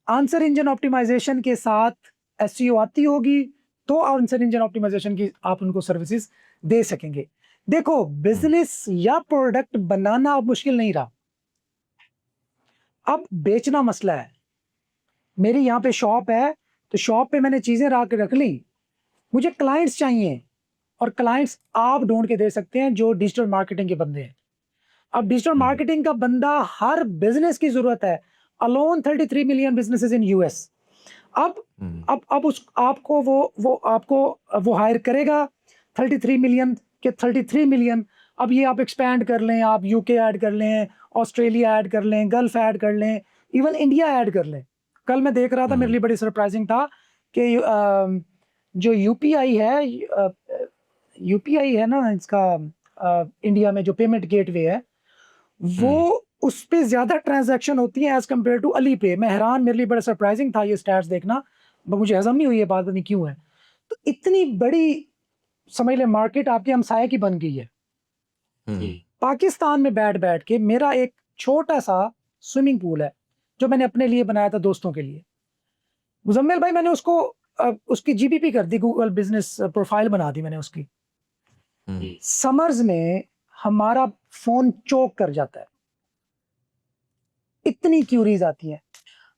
आंसर इंजन ऑप्टिमाइजेशन के साथ एसईओ आती होगी, तो आंसर इंजन ऑप्टिमाइजेशन की आप उनको सर्विसेज दे सकेंगे। देखो, बिजनेस या प्रोडक्ट बनाना अब मुश्किल नहीं रहा, अब बेचना मसला है। मेरी यहाँ पे शॉप है, तो शॉप पे मैंने चीजें रख ली, मुझे क्लाइंट्स चाहिए, और क्लाइंट्स आप ढूंढ के दे सकते हैं जो डिजिटल मार्केटिंग के बंदे हैं। अब डिजिटल मार्केटिंग का बंदा हर बिजनेस की जरूरत है। Alone 33 million businesses in US. अब उस आपको वो हायर करेगा 33 मिलियन के 33 मिलियन। अब ये आप एक्सपैंड कर लें, आप यूके ऐड कर लें, ऑस्ट्रेलिया ऐड कर लें, गल्फ ऐड कर लें, इवन इंडिया ऐड कर लें। कल मैं देख रहा था, मेरे लिए बड़ी सरप्राइजिंग था कि जो यूपीआई है ना इसका, इंडिया में जो पेमेंट गेटवे है, वो उस पे ज्यादा ट्रांजैक्शन होती है एज कम्पेयर टू अली पे। मैं हैरान, मेरे लिए बड़ा सरप्राइजिंग था ये स्टैट्स देखना, मुझे हजम नहीं हुई ये बात, नहीं क्यों है। तो इतनी बड़ी समझ ले मार्केट आपके हमसाये की बन गई है। पाकिस्तान में बैठ के मेरा एक छोटा सा स्विमिंग पूल है जो मैंने अपने लिए बनाया था, दोस्तों के लिए। मुजम्मिल भाई, मैंने उसको उसकी जीपीपी कर दी, गूगल बिजनेस प्रोफाइल बना दी मैंने उसकी। समर्स में हमारा फोन चोक कर जाता है, इतनी क्यूरीज आती है।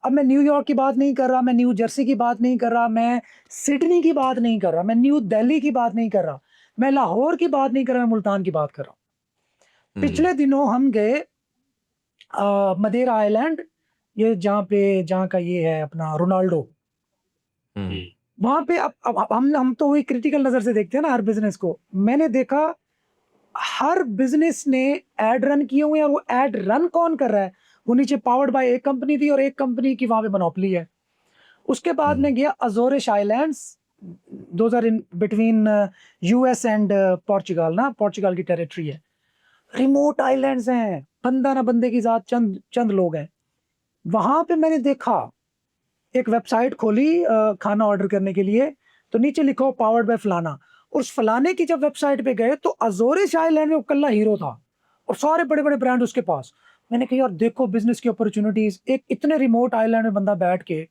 अब मैं न्यूयॉर्क की बात नहीं कर रहा, मैं न्यू जर्सी की बात नहीं कर रहा, मैं सिडनी की बात नहीं कर रहा, मैं न्यू दिल्ली की बात नहीं कर रहा, मैं लाहौर की बात नहीं कर रहा, मैं मुल्तान की बात कर रहा हूँ। पिछले दिनों हम गए मदेरा आइलैंड, ये जहाँ का ये है अपना रोनाल्डो, वहां पे अब हम तो वही क्रिटिकल नजर से देखते हैं ना हर बिजनेस को। मैंने देखा हर बिजनेस ने एड रन किए हुए हैं, और वो एड रन कौन कर रहा है, वो नीचे पावर्ड बाय एक कंपनी थी और एक कंपनी की वहां पे मोनोपोली है। उसके बाद में गया Azores islands, those are in between US and Portugal ना, पोर्चुगल की टेरिटरी है। रिमोट आइलैंड्स हैं, बंदा ना बंदे की जात, चंद लोग हैं। वहां पे मैंने देखा, एक वेबसाइट खोली खाना ऑर्डर करने के लिए, तो नीचे लिखो पावर्ड बाय फलाना, और उस फलाने की जब वेबसाइट पे गए तो अजोरिश आइलैंड में कल्ला हीरो था और सारे बड़े बड़े ब्रांड उसके पास। मैंने कहा यार देखो बिजनेस की अपॉर्चुनिटीज, एक इतने रिमोट आइलैंड में बंदा बैठ के।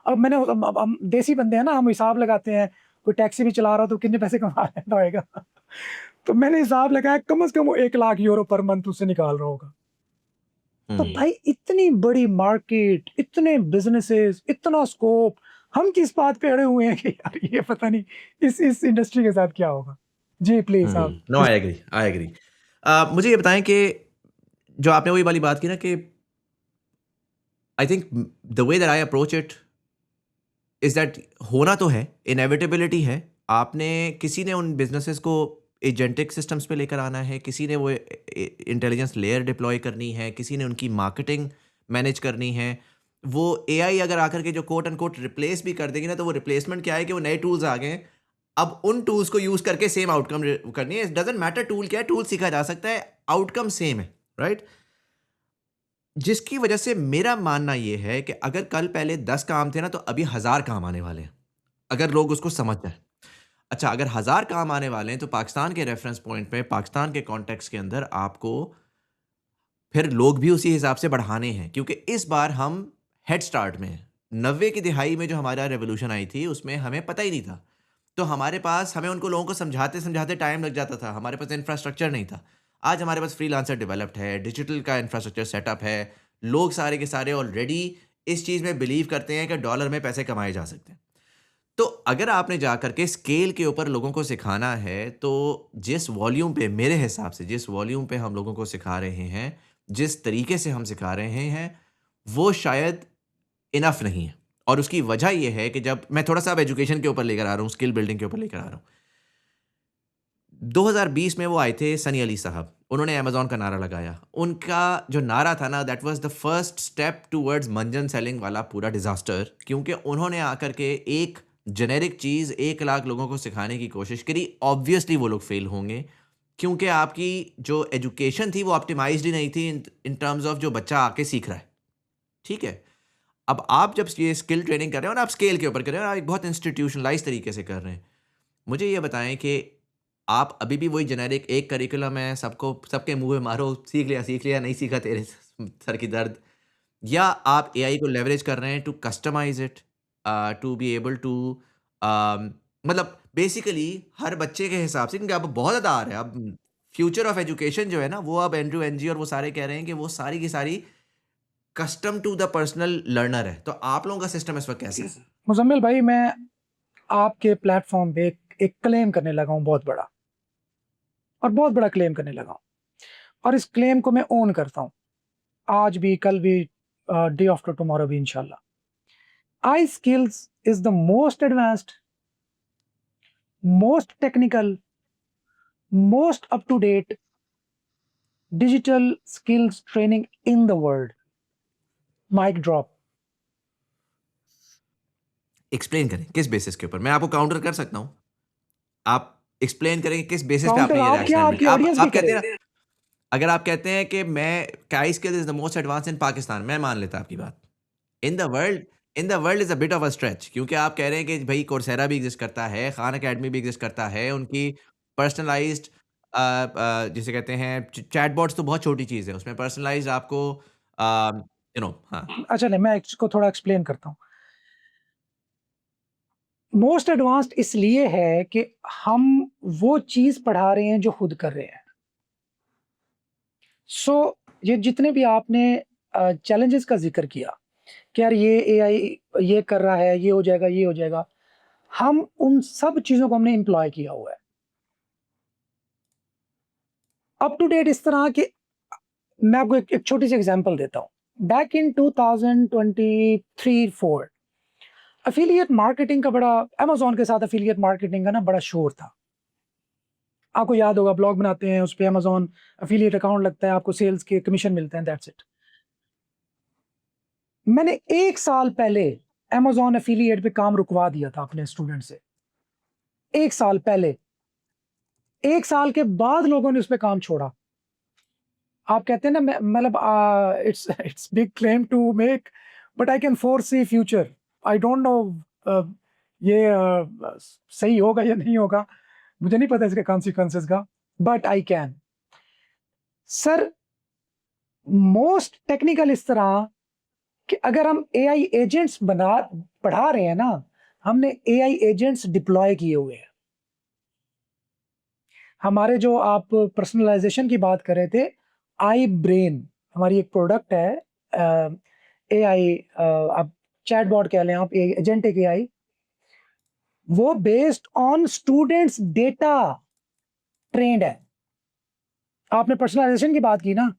अब मैंने हम देसी बंदे हैं ना, हम हिसाब लगाते हैं, कोई टैक्सी भी चला रहा हो तो कितने पैसे कमा लेता होगा। तो मैंने हिसाब लगाया कम से कम वो 1 लाख यूरो पर मंथ उससे निकाल रहा होगा। तो हम्म। भाई इतनी बड़ी मार्केट, इतने बिजनेसेस, इतना स्कोप, हम किस बात पे अड़े हुए हैं कि यार ये पता नहीं इस इंडस्ट्री के साथ क्या होगा। जी प्लीज आप no, I agree, I agree. मुझे ये बताएं कि जो आपने वही वाली बात की ना कि I think the way that I approach it is that होना तो है, इनएविटेबिलिटी है। आपने किसी ने उन बिजनेसेस को एजेंटिक सिस्टम्स पे लेकर आना है, किसी ने वो इंटेलिजेंस लेयर डिप्लॉय करनी है, किसी ने उनकी मार्केटिंग मैनेज करनी है। वो एआई अगर आकर के जो कोट एंड कोट रिप्लेस भी कर देगी ना, तो वो रिप्लेसमेंट क्या है कि वो नए टूल्स आ गए हैं। अब उन टूल्स को यूज करके सेम आउटकम करनी है। डजेंट मैटर टूल क्या है, टूल सीखा जा सकता है, आउटकम सेम है, राइट? जिसकी वजह से मेरा मानना ये है कि अगर कल पहले 10 काम थे ना, तो अभी 1000 काम आने वाले हैं, अगर लोग उसको समझ जाएं। अच्छा, अगर 1000 काम आने वाले हैं, तो पाकिस्तान के रेफरेंस पॉइंट पे, पाकिस्तान के कॉन्टेक्स्ट के अंदर आपको फिर लोग भी उसी हिसाब से बढ़ाने हैं, क्योंकि इस बार हम हेड स्टार्ट में हैं। 90 की दिहाई में जो हमारा रेवोल्यूशन आई थी, उसमें हमें पता ही नहीं था। तो हमारे पास, हमें उनको लोगों को समझाते-समझाते टाइम लग जाता था, हमारे पास इंफ्रास्ट्रक्चर नहीं था। आज हमारे पास फ्रीलांसर डेवलप्ड है, डिजिटल का इंफ्रास्ट्रक्चर सेटअप है, लोग सारे के सारे ऑलरेडी इस चीज़ में बिलीव करते हैं कि डॉलर में पैसे कमाए जा सकते हैं। तो अगर आपने जाकर के स्केल के ऊपर लोगों को सिखाना है, तो जिस वॉल्यूम पे, मेरे हिसाब से जिस वॉल्यूम पे हम लोगों को सिखा रहे हैं, जिस तरीके से हम सिखा रहे हैं, वो शायद इनफ नहीं है। और उसकी वजह ये है कि जब मैं थोड़ा-सा अब एजुकेशन के ऊपर लेकर आ रहा हूँ, स्किल बिल्डिंग के ऊपर लेकर आ रहा हूँ। 2020 में वो आए थे सनी अली साहब, उन्होंने अमेज़न का नारा लगाया। उनका जो नारा था ना, that was the first step towards मंजन सेलिंग वाला पूरा डिज़ास्टर, क्योंकि उन्होंने आकर के एक जेनेरिक चीज़ 1 लाख लोगों को सिखाने की कोशिश करी। ऑब्वियसली वो लोग फेल होंगे, क्योंकि आपकी जो एजुकेशन थी वो ऑप्टिमाइज़्ड ही नहीं थी इन टर्म्स ऑफ जो बच्चा आके सीख रहा है, ठीक है? अब आप जब ये स्किल ट्रेनिंग कर रहे हो ना, आप स्केल के ऊपर कर रहे हो, आप एक बहुत इंस्टीट्यूशनलाइज़ तरीके से कर रहे हैं। मुझे ये बताएँ कि आप अभी भी वही जेनेरिक एक करिकुलम है, सबको सबके मुँह में मारो, सीख लिया, नहीं सीखा तेरे सर की दर्द, या आप एआई को लेवरेज कर रहे हैं to customise it, to be able to मतलब बेसिकली हर बच्चे के हिसाब से, क्योंकि अब बहुत ज़्यादा आ रहा है। अब फ्यूचर ऑफ एजुकेशन जो है ना, वो अब एंड्रयू एनजी और वो सारे कह रहे हैं कि वो सारी की सारी custom to the personal learner है। तो आप लोगों का सिस्टम इस वक़्त कैसा है? मुजम्मिल भाई, मैं आपके प्लेटफॉर्म पे एक क्लेम करने लगा हूँ बहुत बड़ा, और बहुत बड़ा क्लेम करने लगा हूँ, और इस क्लेम को मैं ओन करता हूँ, आज भी, कल भी, डे आफ्टर टुमारो भी इंशाल्लाह। AI skills is the most advanced, most technical, most up to date digital skills training in the world. Mic drop. Explain करें किस बेसिस के ऊपर? मैं आपको काउंटर कर सकता हूँ। आप एक्सप्लेन करें कि किस बेसिस पे काउंटर आपने ये आप क्या, रैशनल आपकी ऑडियंस भी आप कहते करे। हैं ना, अगर आप कहते हैं कि मैं काई skill is the most advanced इन पाकिस्तान, मैं मान लेता आपकी बात। इन the world, in the world is a bit of a stretch, क्योंकि आप कह रहे हैं कि भई कोर्सेरा भी एग्ज़िस्ट करता है, खान अकेडमी भी एग्ज़िस्ट करता है, उनकी पर्सनलाइज़्ड जिसे कहते हैं चैटबॉट्स तो बहुत छोटी चीज़ है, उसमें पर्सनलाइज़्ड आपको हाँ। अच्छा, नहीं, मैं इसको थोड़ा एक्सप्लेन करता हूँ। मोस्ट एडवांस्ड इसलिए है कि हम वो चीज पढ़ा रहे हैं जो खुद कर रहे हैं। सो ये जितने भी आपने चैलेंजेस का जिक्र किया कि यार ये एआई ये कर रहा है, ये हो जाएगा, ये हो जाएगा, हम उन सब चीजों को हमने एम्प्लॉय किया हुआ है अप टू डेट। इस तरह के, मैं आपको एक छोटी सी एग्जांपल देता हूँ। बैक इन 2023-4 अफिलिएट मार्केटिंग का बड़ा, अमेजोन के साथ अफिलिएट मार्केटिंग का ना बड़ा शोर था। आपको याद होगा, ब्लॉग बनाते हैं, उस पे अमेजोन अफिलिएट अकाउंट लगता है, आपको सेल्स के कमीशन मिलते हैं, दैट्स इट। मैंने 1 साल पहले अमेजोन अफिलिएट पे काम रुकवा दिया था अपने स्टूडेंट से। 1 साल पहले। 1 साल के बाद लोगों ने उस पे काम छोड़ा। आप कहते हैं ना, मतलब it's it's big claim to make, but I can foresee future. I don't know ये सही होगा या नहीं होगा, मुझे नहीं पता इसके कॉन्सिक्वेंसेस का, but I can. Sir, most technical इस तरह कि अगर हम एआई एजेंट्स बना पढ़ा रहे हैं ना, हमने एआई एजेंट्स डिप्लॉय किए हुए हैं। हमारे जो आप पर्सनलाइजेशन की बात कर रहे थे, आई ब्रेन हमारी एक प्रोडक्ट है, एआई, आप चैटबॉट कह लें, आप एजेंटिक एआई, वो based on students data trend है। आपने पर्सनलाइजेशन की बात की ना,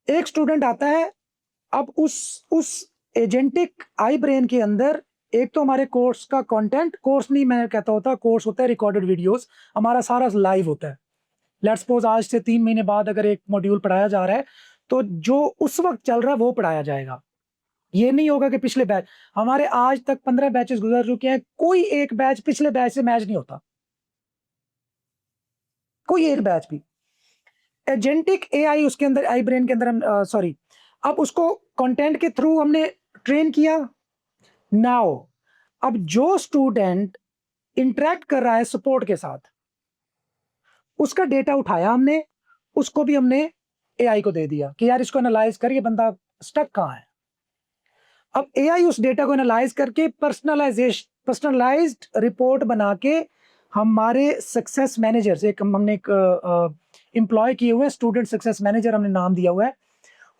एक स्टूडेंट आता है, अब उस एजेंटिक आई ब्रेन के अंदर एक तो हमारे कोर्स का कंटेंट, कोर्स नहीं मैं कहता होता, कोर्स होता है रिकॉर्डेड वीडियोस, हमारा सारा लाइव होता है। लेट्स सपोज आज से 3 महीने बाद अगर एक मॉड्यूल पढ़ाया जा रहा है, तो जो उस वक्त चल रहा है वो पढ़ाया जाएगा। ये नहीं होगा कि पिछले बैच, हमारे आज तक 15 बैचेस गुजर चुके हैं, कोई एक बैच पिछले बैच से मैच नहीं होता, कोई एक बैच भी। एजेंटिक एआई उसके अंदर, आई ब्रेन के अंदर हम सॉरी, अब उसको कंटेंट के थ्रू हमने ट्रेन किया। नाउ अब जो स्टूडेंट इंटरेक्ट कर रहा है सपोर्ट के साथ, उसका डेटा उठाया हमने, उसको भी हमने एआई को दे दिया कि यार इसको एनालाइज कर, ये बंदा स्टक कहाँ है। अब एआई उस डेटा को एनालाइज करके पर्सनलाइज्ड रिपोर्ट बना के हमारे सक्सेस मैनेजर्स, एक हमने एक एम्प्लॉय किए हुए हैं, स्टूडेंट सक्सेस मैनेजर हमने नाम दिया हुआ है,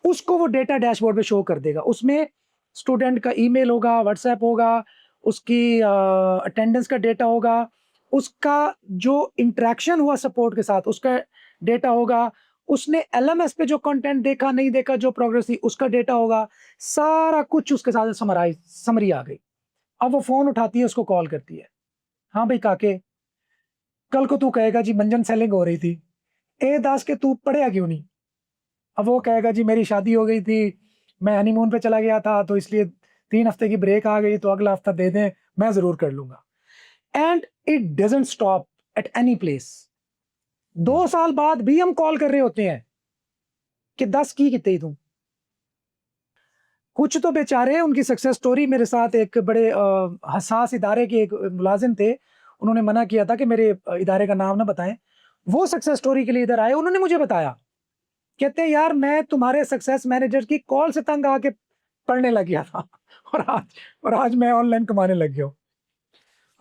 उसको वो डेटा डैशबोर्ड पे शो कर देगा। उसमें स्टूडेंट का ईमेल होगा, व्हाट्सएप होगा, उसकी अटेंडेंस का डेटा होगा, उसका जो इंटरेक्शन हुआ सपोर्ट के साथ उसका डेटा होगा, उसने एलएमएस पे जो कंटेंट देखा नहीं देखा, जो प्रोग्रेस थी उसका डेटा होगा, सारा कुछ उसके साथ समरी आ गई। अब वो फोन उठाती है, उसको कॉल करती है, हाँ भाई काके, कल को तू कहेगा जी मंजन सेलिंग हो रही थी, ए दास के तू पढ़ेगा क्यों नहीं। अब वो कहेगा जी मेरी शादी हो गई थी, मैं हनीमून पे चला गया था, तो इसलिए 3 हफ्ते की ब्रेक आ गई, तो अगला हफ्ता दे दें, मैं जरूर कर लूंगा। And it doesn't stop at any place. 2 साल बाद भी हम कॉल कर रहे होते हैं कि 10 की कितने तुम। कुछ तो बेचारे, उनकी सक्सेस स्टोरी, मेरे साथ एक बड़े हसास इदारे के एक मुलाजिम थे, उन्होंने मना किया था कि मेरे इदारे का नाम ना बताएं। वो सक्सेस स्टोरी के लिए इधर आए, उन्होंने मुझे बताया, कहते हैं यार मैं तुम्हारे सक्सेस मैनेजर की कॉल से तंग आके पढ़ने लग गया था और आज मैं ऑनलाइन कमाने लग गया हूँ।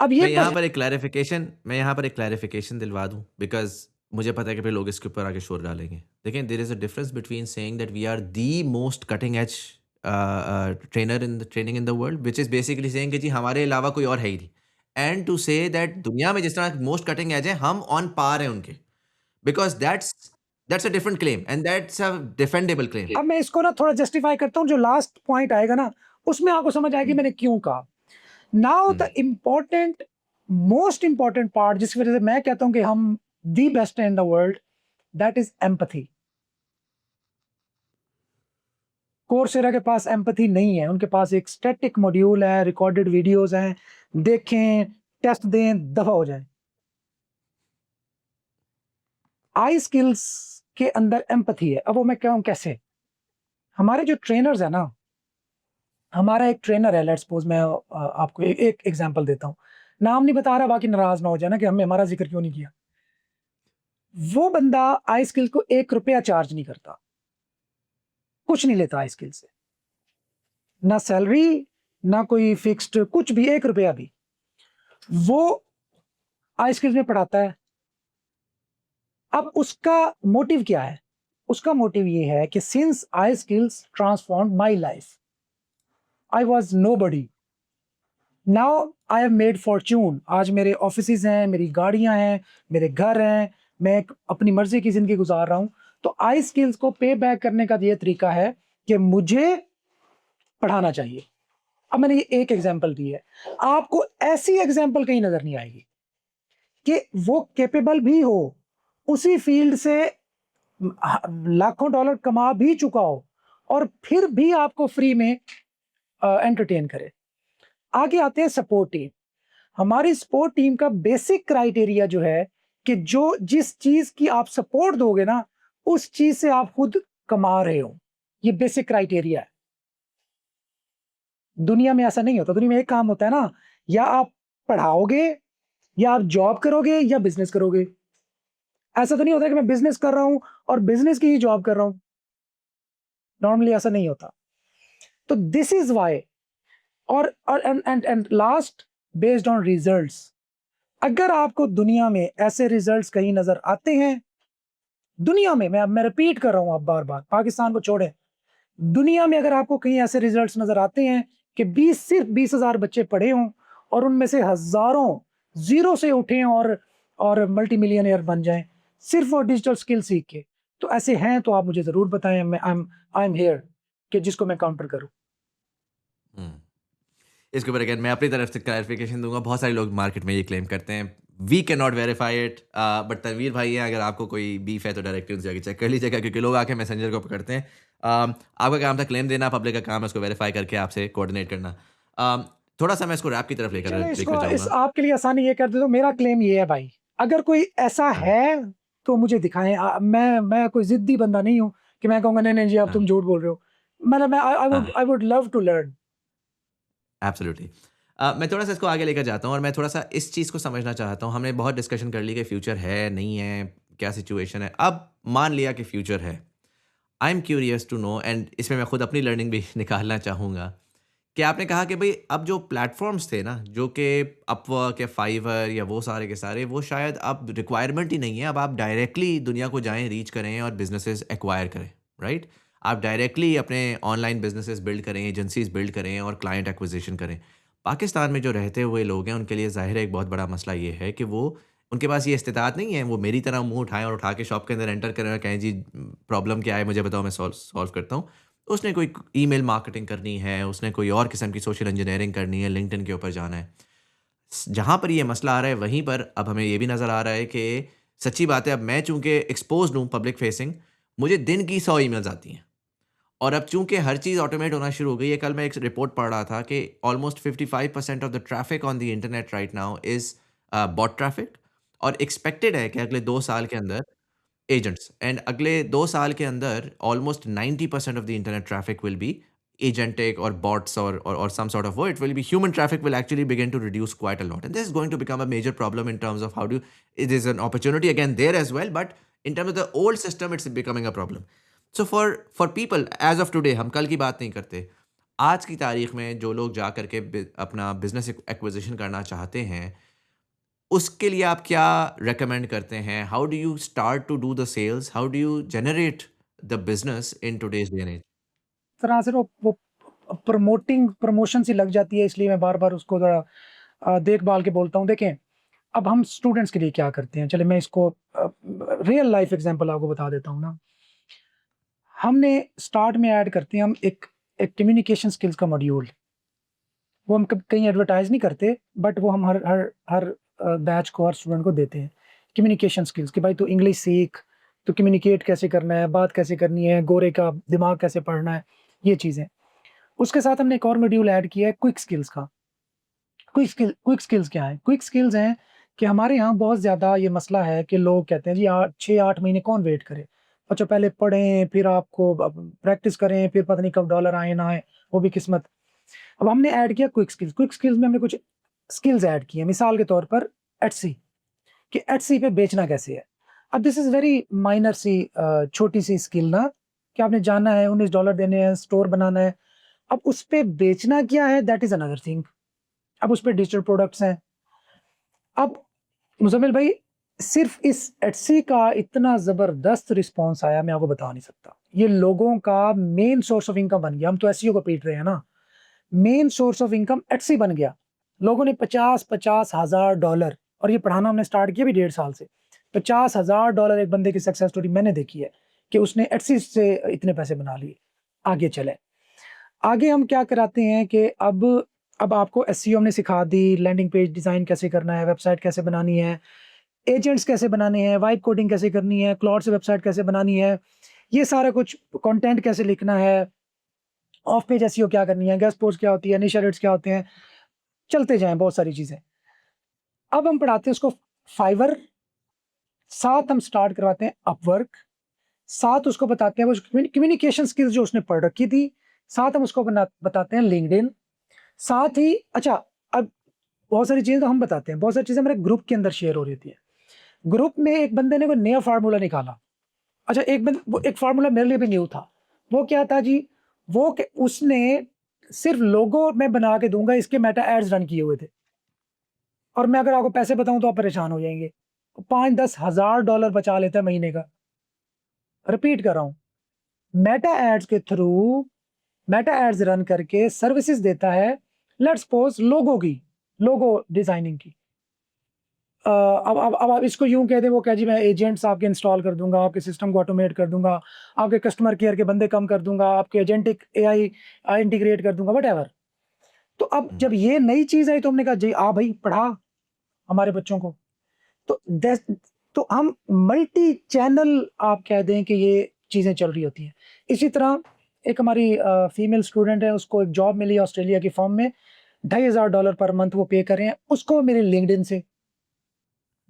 अब ये मैं यहाँ पर एक क्लैरिफिकेशन दिलवा दूँ, बिकॉज मुझे पता है कि फिर लोग इसके ऊपर आके शोर डालेंगे। देखें, there is a difference between saying that we are the most cutting edge trainer in the training in the world, which is basically saying कि जी हमारे अलावा कोई और है ही नहीं, एंड टू से दैट दुनिया में जिस तरह मोस्ट कटिंग एज है हम ऑन पार हैं उनके, because that's a different claim and that's a defendable claim. अब मैं इसको ना थोड़ा जस्टिफाई करता हूँ, जो लास्ट पॉइंट आएगा ना उसमें आपको समझ आएगी मैंने क्यों कहा। Now the important, most important part, जिसकी वजह से मैं कहता हूं कि हम the best in the world, that is empathy. Coursera के पास एम्पथी नहीं है, उनके पास एक स्टैटिक मॉड्यूल है, रिकॉर्डेड वीडियोस हैं, देखें, टेस्ट दें, दफा हो जाए। आई स्किल्स के अंदर एम्पथी है। अब वो मैं कहूँ कैसे, हमारे जो ट्रेनर्स है ना, हमारा एक ट्रेनर है, लेट्स सपोज मैं आपको एक एग्जांपल देता हूँ, नाम नहीं बता रहा, बाकी नाराज ना हो जाए ना कि हमें हमारा जिक्र क्यों नहीं किया। वो बंदा आई स्किल को 1 रुपया चार्ज नहीं करता, कुछ नहीं लेता आई स्किल से, ना सैलरी, ना कोई फिक्स्ड कुछ भी, 1 रुपया भी। वो आई स्किल्स में पढ़ाता है। अब उसका मोटिव क्या है? उसका मोटिव ये है कि since I skills transform my life, I was nobody, now I have made fortune. आज मेरे ऑफिस हैं, मेरी गाड़ियां हैं, मेरे घर हैं, मैं अपनी मर्जी की जिंदगी गुजार रहा हूं। तो आई स्किल्स को पे बैक करने का ये तरीका है कि मुझे पढ़ाना चाहिए। अब मैंने ये एक एग्जांपल दी है, आपको ऐसी एग्जांपल कहीं नजर नहीं आएगी कि वो कैपेबल भी हो, उसी फील्ड से लाखों डॉलर कमा भी चुका हो, और फिर भी आपको फ्री में एंटरटेन करे। आगे आते हैं सपोर्ट टीम। हमारी सपोर्ट टीम का बेसिक क्राइटेरिया जो है कि जो जिस चीज की आप सपोर्ट दोगे ना, उस चीज से आप खुद कमा रहे हो, ये बेसिक क्राइटेरिया है। दुनिया में ऐसा नहीं होता, दुनिया में एक काम होता है ना, या आप पढ़ाओगे, या आप जॉब करोगे, या बिजनेस करोगे। ऐसा तो नहीं होता कि मैं बिजनेस कर रहा हूं और बिजनेस की ही जॉब कर रहा हूं, नॉर्मली ऐसा नहीं होता। तो दिस इज वाई, और and last, based on results. अगर आपको दुनिया में ऐसे रिजल्ट्स कहीं नजर आते हैं, दुनिया में, मैं रिपीट कर रहा हूं आप बार बार, पाकिस्तान को छोड़े, दुनिया में अगर आपको कहीं ऐसे रिजल्ट्स नजर आते हैं कि 20 बच्चे पढ़े हों और उनमें से हजारों जीरो से उठे और मल्टी मिलियनर बन जाएं सिर्फ वो डिजिटल स्किल सीख के, तो ऐसे हैं तो आप मुझे जरूर बताएं। मैं आई एम हियर कि जिसको मैं काउंटर करूं। हम्म। इसके ऊपर अगेन मैं अपनी तरफ से क्लैरिफिकेशन दूंगा। बहुत सारे लोग मार्केट में ये क्लेम करते हैं, we can not verify it, but Tanveer भाई हैं, अगर आपको कोई बीफ है तो डायरेक्टली उनसे जाके चेक कर लीजिएगा, क्योंकि लोग आके मैसेंजर को पकड़ते हैं। आपका काम था क्लेम देना, पब्लिक का काम है उसको वेरीफाई करके आपसे कोऑर्डिनेट करना। थोड़ा सा मैं इसको रैप की तरफ लेकर चलो लेकर इसको इस जाऊंगा। आपके लिए आसानी ये कर दे, तो मेरा क्लेम ये है भाई, अगर कोई ऐसा हाँ, है तो मुझे दिखाएं। मैं कोई जिद्दी बंदा नहीं हूं कि मैं कहूंगा नहीं नहीं जी अब हाँ, तुम झूठ बोल रहे हो। मतलब मैं हाँ, I would love to learn. Absolutely. मैं थोड़ा सा इसको आगे लेकर जाता हूँ और मैं थोड़ा सा इस चीज़ को समझना चाहता हूँ। हमने बहुत डिस्कशन कर ली कि फ्यूचर है नहीं है, क्या सिचुएशन है। अब मान लिया कि फ्यूचर है, I am curious to know, and इसमें मैं खुद अपनी लर्निंग भी निकालना चाहूँगा कि आपने कहा कि भाई अब जो प्लेटफॉर्म्स थे ना, जो कि अपवर्क या फाइवर या वो सारे के सारे, वो शायद अब रिक्वायरमेंट ही नहीं है। अब आप डायरेक्टली दुनिया को जाएं, रीच करें और बिजनेसेस एक्वायर करें, राइट? आप डायरेक्टली अपने ऑनलाइन बिजनेसेस बिल्ड करें, एजेंसीज बिल्ड करें और क्लाइंट एक्विजिशन करें। पाकिस्तान में जो रहते हुए लोग हैं उनके लिए ज़ाहिर है एक बहुत बड़ा मसला ये है कि वो, उनके पास ये इस्तिताअत नहीं है, वो मेरी तरह मुंह उठाएं और उठा के शॉप के अंदर एंटर करें और कहें जी प्रॉब्लम क्या है मुझे बताओ, मैं सॉल्व सॉल्व करता हूँ। उसने कोई ईमेल मार्केटिंग करनी है, उसने कोई और किस्म की सोशल इंजीनियरिंग करनी है, लिंक्डइन के ऊपर जाना है। जहाँ पर ये मसला आ रहा है वहीं पर अब हमें ये भी नज़र आ रहा है कि सच्ची बात है, अब मैं चूँकि एक्सपोज़्ड हूँ पब्लिक फेसिंग, मुझे दिन की 100 ईमेल्स आती हैं और अब चूँकि हर चीज़ ऑटोमेट होना शुरू हो गई है। कल मैं एक रिपोर्ट पढ़ रहा था कि almost 55% of the traffic on the internet right now is bot traffic, और एक्सपेक्टेड है कि अगले 2 साल के अंदर एजेंट्स, एंड अगले 2 साल के अंदर almost 90% of the internet traffic will be agentic or bots or some sort of, it will be human traffic will actually begin to reduce quite a lot, and this is going to become a major problem in terms of how do it is an opportunity again there as well, but in terms of the old system it's becoming a problem. So for people as of today, हम कल की बात नहीं करते, आज की तारीख में जो लोग जा करके अपना बिजनेस एक्विजिशन करना चाहते हैं, उसके लिए आप क्या रेकमेंड करते हैं? How do you start to do the sales? How do you generate the business in today's day and age? तरह से वो प्रमोशन सी लग जाती है, इसलिए मैं बार बार उसको जरा देखभाल के बोलता हूँ। देखें, अब हम स्टूडेंट्स के लिए क्या करते हैं, चले मैं इसको रियल लाइफ एग्जांपल आपको बता देता हूँ ना। हमने स्टार्ट में ऐड करते हैं हम एक कम्युनिकेशन स्किल्स का मॉड्यूल। वो हम कहीं एडवर्टाइज नहीं करते, बट वो हम हर हर हर बैच को, हर स्टूडेंट को देते हैं कम्युनिकेशन स्किल्स कि भाई तू इंग्लिश सीख, तो कम्युनिकेट कैसे करना है, बात कैसे करनी है, गोरे का दिमाग कैसे पढ़ना है, ये चीज़ें। उसके साथ हमने एक और मॉड्यूल ऐड किया है क्विक स्किल्स का। क्विक स्किल्स क्या है? क्विक स्किल्स हैं कि हमारे यहाँ बहुत ज़्यादा ये मसला है कि लोग कहते हैं जी 6-8 महीने कौन वेट करे? अच्छा पहले पढ़ें, फिर आपको प्रैक्टिस करें, फिर पता नहीं कब डॉलर आए ना आए, वो भी किस्मत। अब हमने ऐड किया क्विक स्किल्स। क्विक स्किल्स में हमने कुछ स्किल्स ऐड की हैं, मिसाल के तौर पर एटसी, कि एटसी पे बेचना कैसे है। अब दिस इज़ वेरी माइनर सी छोटी सी स्किल ना, कि आपने जाना है, $19 देने हैं, स्टोर बनाना है। अब उस पे बेचना क्या है, दैट इज़ अनदर थिंग। अब उस पे डिजिटल प्रोडक्ट्स हैं। अब मुज़म्मिल भाई, सिर्फ़ इस एटसी का इतना ज़बरदस्त रिस्पॉन्स आया, मैं आपको बता नहीं सकता। ये लोगों का मेन सोर्स ऑफ इनकम बन गया। हम तो एसईओ को पीट रहे हैं ना, main source of income Etsy बन गया। लोगों ने 50-50 हज़ार डॉलर, और ये पढ़ाना हमने स्टार्ट किया भी 1.5 साल से। $50,000 एक बंदे की सक्सेस स्टोरी मैंने देखी है कि उसने एटसी से इतने पैसे बना लिए। आगे चले, आगे हम क्या कराते हैं कि अब आपको एसईओ हमने सिखा दी, लैंडिंग पेज डिज़ाइन कैसे करना है, वेबसाइट कैसे बनानी है, एजेंट्स कैसे बनाने हैं, वाइब कोडिंग कैसे करनी है, क्लाउड से वेबसाइट कैसे बनानी है, ये सारा कुछ, कंटेंट कैसे लिखना है, ऑफ पेज एसईओ क्या करनी है, गेस्ट पोस्ट क्या होती है, निश एडिट्स क्या होते हैं, चलते जाएँ बहुत सारी चीज़ें। अब हम पढ़ाते हैं उसको फाइवर, साथ हम स्टार्ट करवाते हैं अपवर्क, साथ उसको बताते हैं वो कम्युनिकेशन स्किल्स जो उसने पढ़ रखी थी, साथ हम उसको बताते हैं लिंक्डइन। साथ ही अच्छा, अब बहुत सारी चीज़ें तो हम बताते हैं, बहुत सारी चीज़ें हमारे ग्रुप के अंदर शेयर हो रही होती है। ग्रुप में एक बंदे ने कोई नया फार्मूला निकाला। अच्छा वो एक फार्मूला मेरे लिए भी न्यू था। वो क्या था जी? वो कि उसने सिर्फ लोगो मैं बना के दूँगा, इसके मेटा एड्स रन किए हुए थे। और मैं अगर आपको पैसे बताऊं तो आप परेशान हो जाएंगे। 5-10 हज़ार डॉलर बचा लेता है महीने का। रिपीट कर रहा हूं, मेटा एड्स के थ्रू, मेटा एड्स रन करके सर्विसेज देता है, लेट्स सपोज लोगो की, लोगो डिजाइनिंग की। अब आप इसको यूं कह दें, वो कह जी मैं एजेंट्स आपके इंस्टॉल कर दूंगा, आपके सिस्टम को ऑटोमेट कर दूंगा, आपके कस्टमर केयर के बंदे कम कर दूंगा, आपके एजेंटिक एआई इंटीग्रेट कर दूंगा, वट। तो अब हम्म, जब ये नई चीज आई तो हमने कहा जी आ भाई पढ़ा हमारे बच्चों को। तो तो हम मल्टी चैनल, आप कह दें कि ये चीजें चल रही होती हैं। इसी तरह एक हमारी फीमेल स्टूडेंट है, उसको एक जॉब मिली ऑस्ट्रेलिया की फर्म में, $2,500 पर मंथ वो पे कर रहे हैं, उसको मेरे लिंक्डइन से।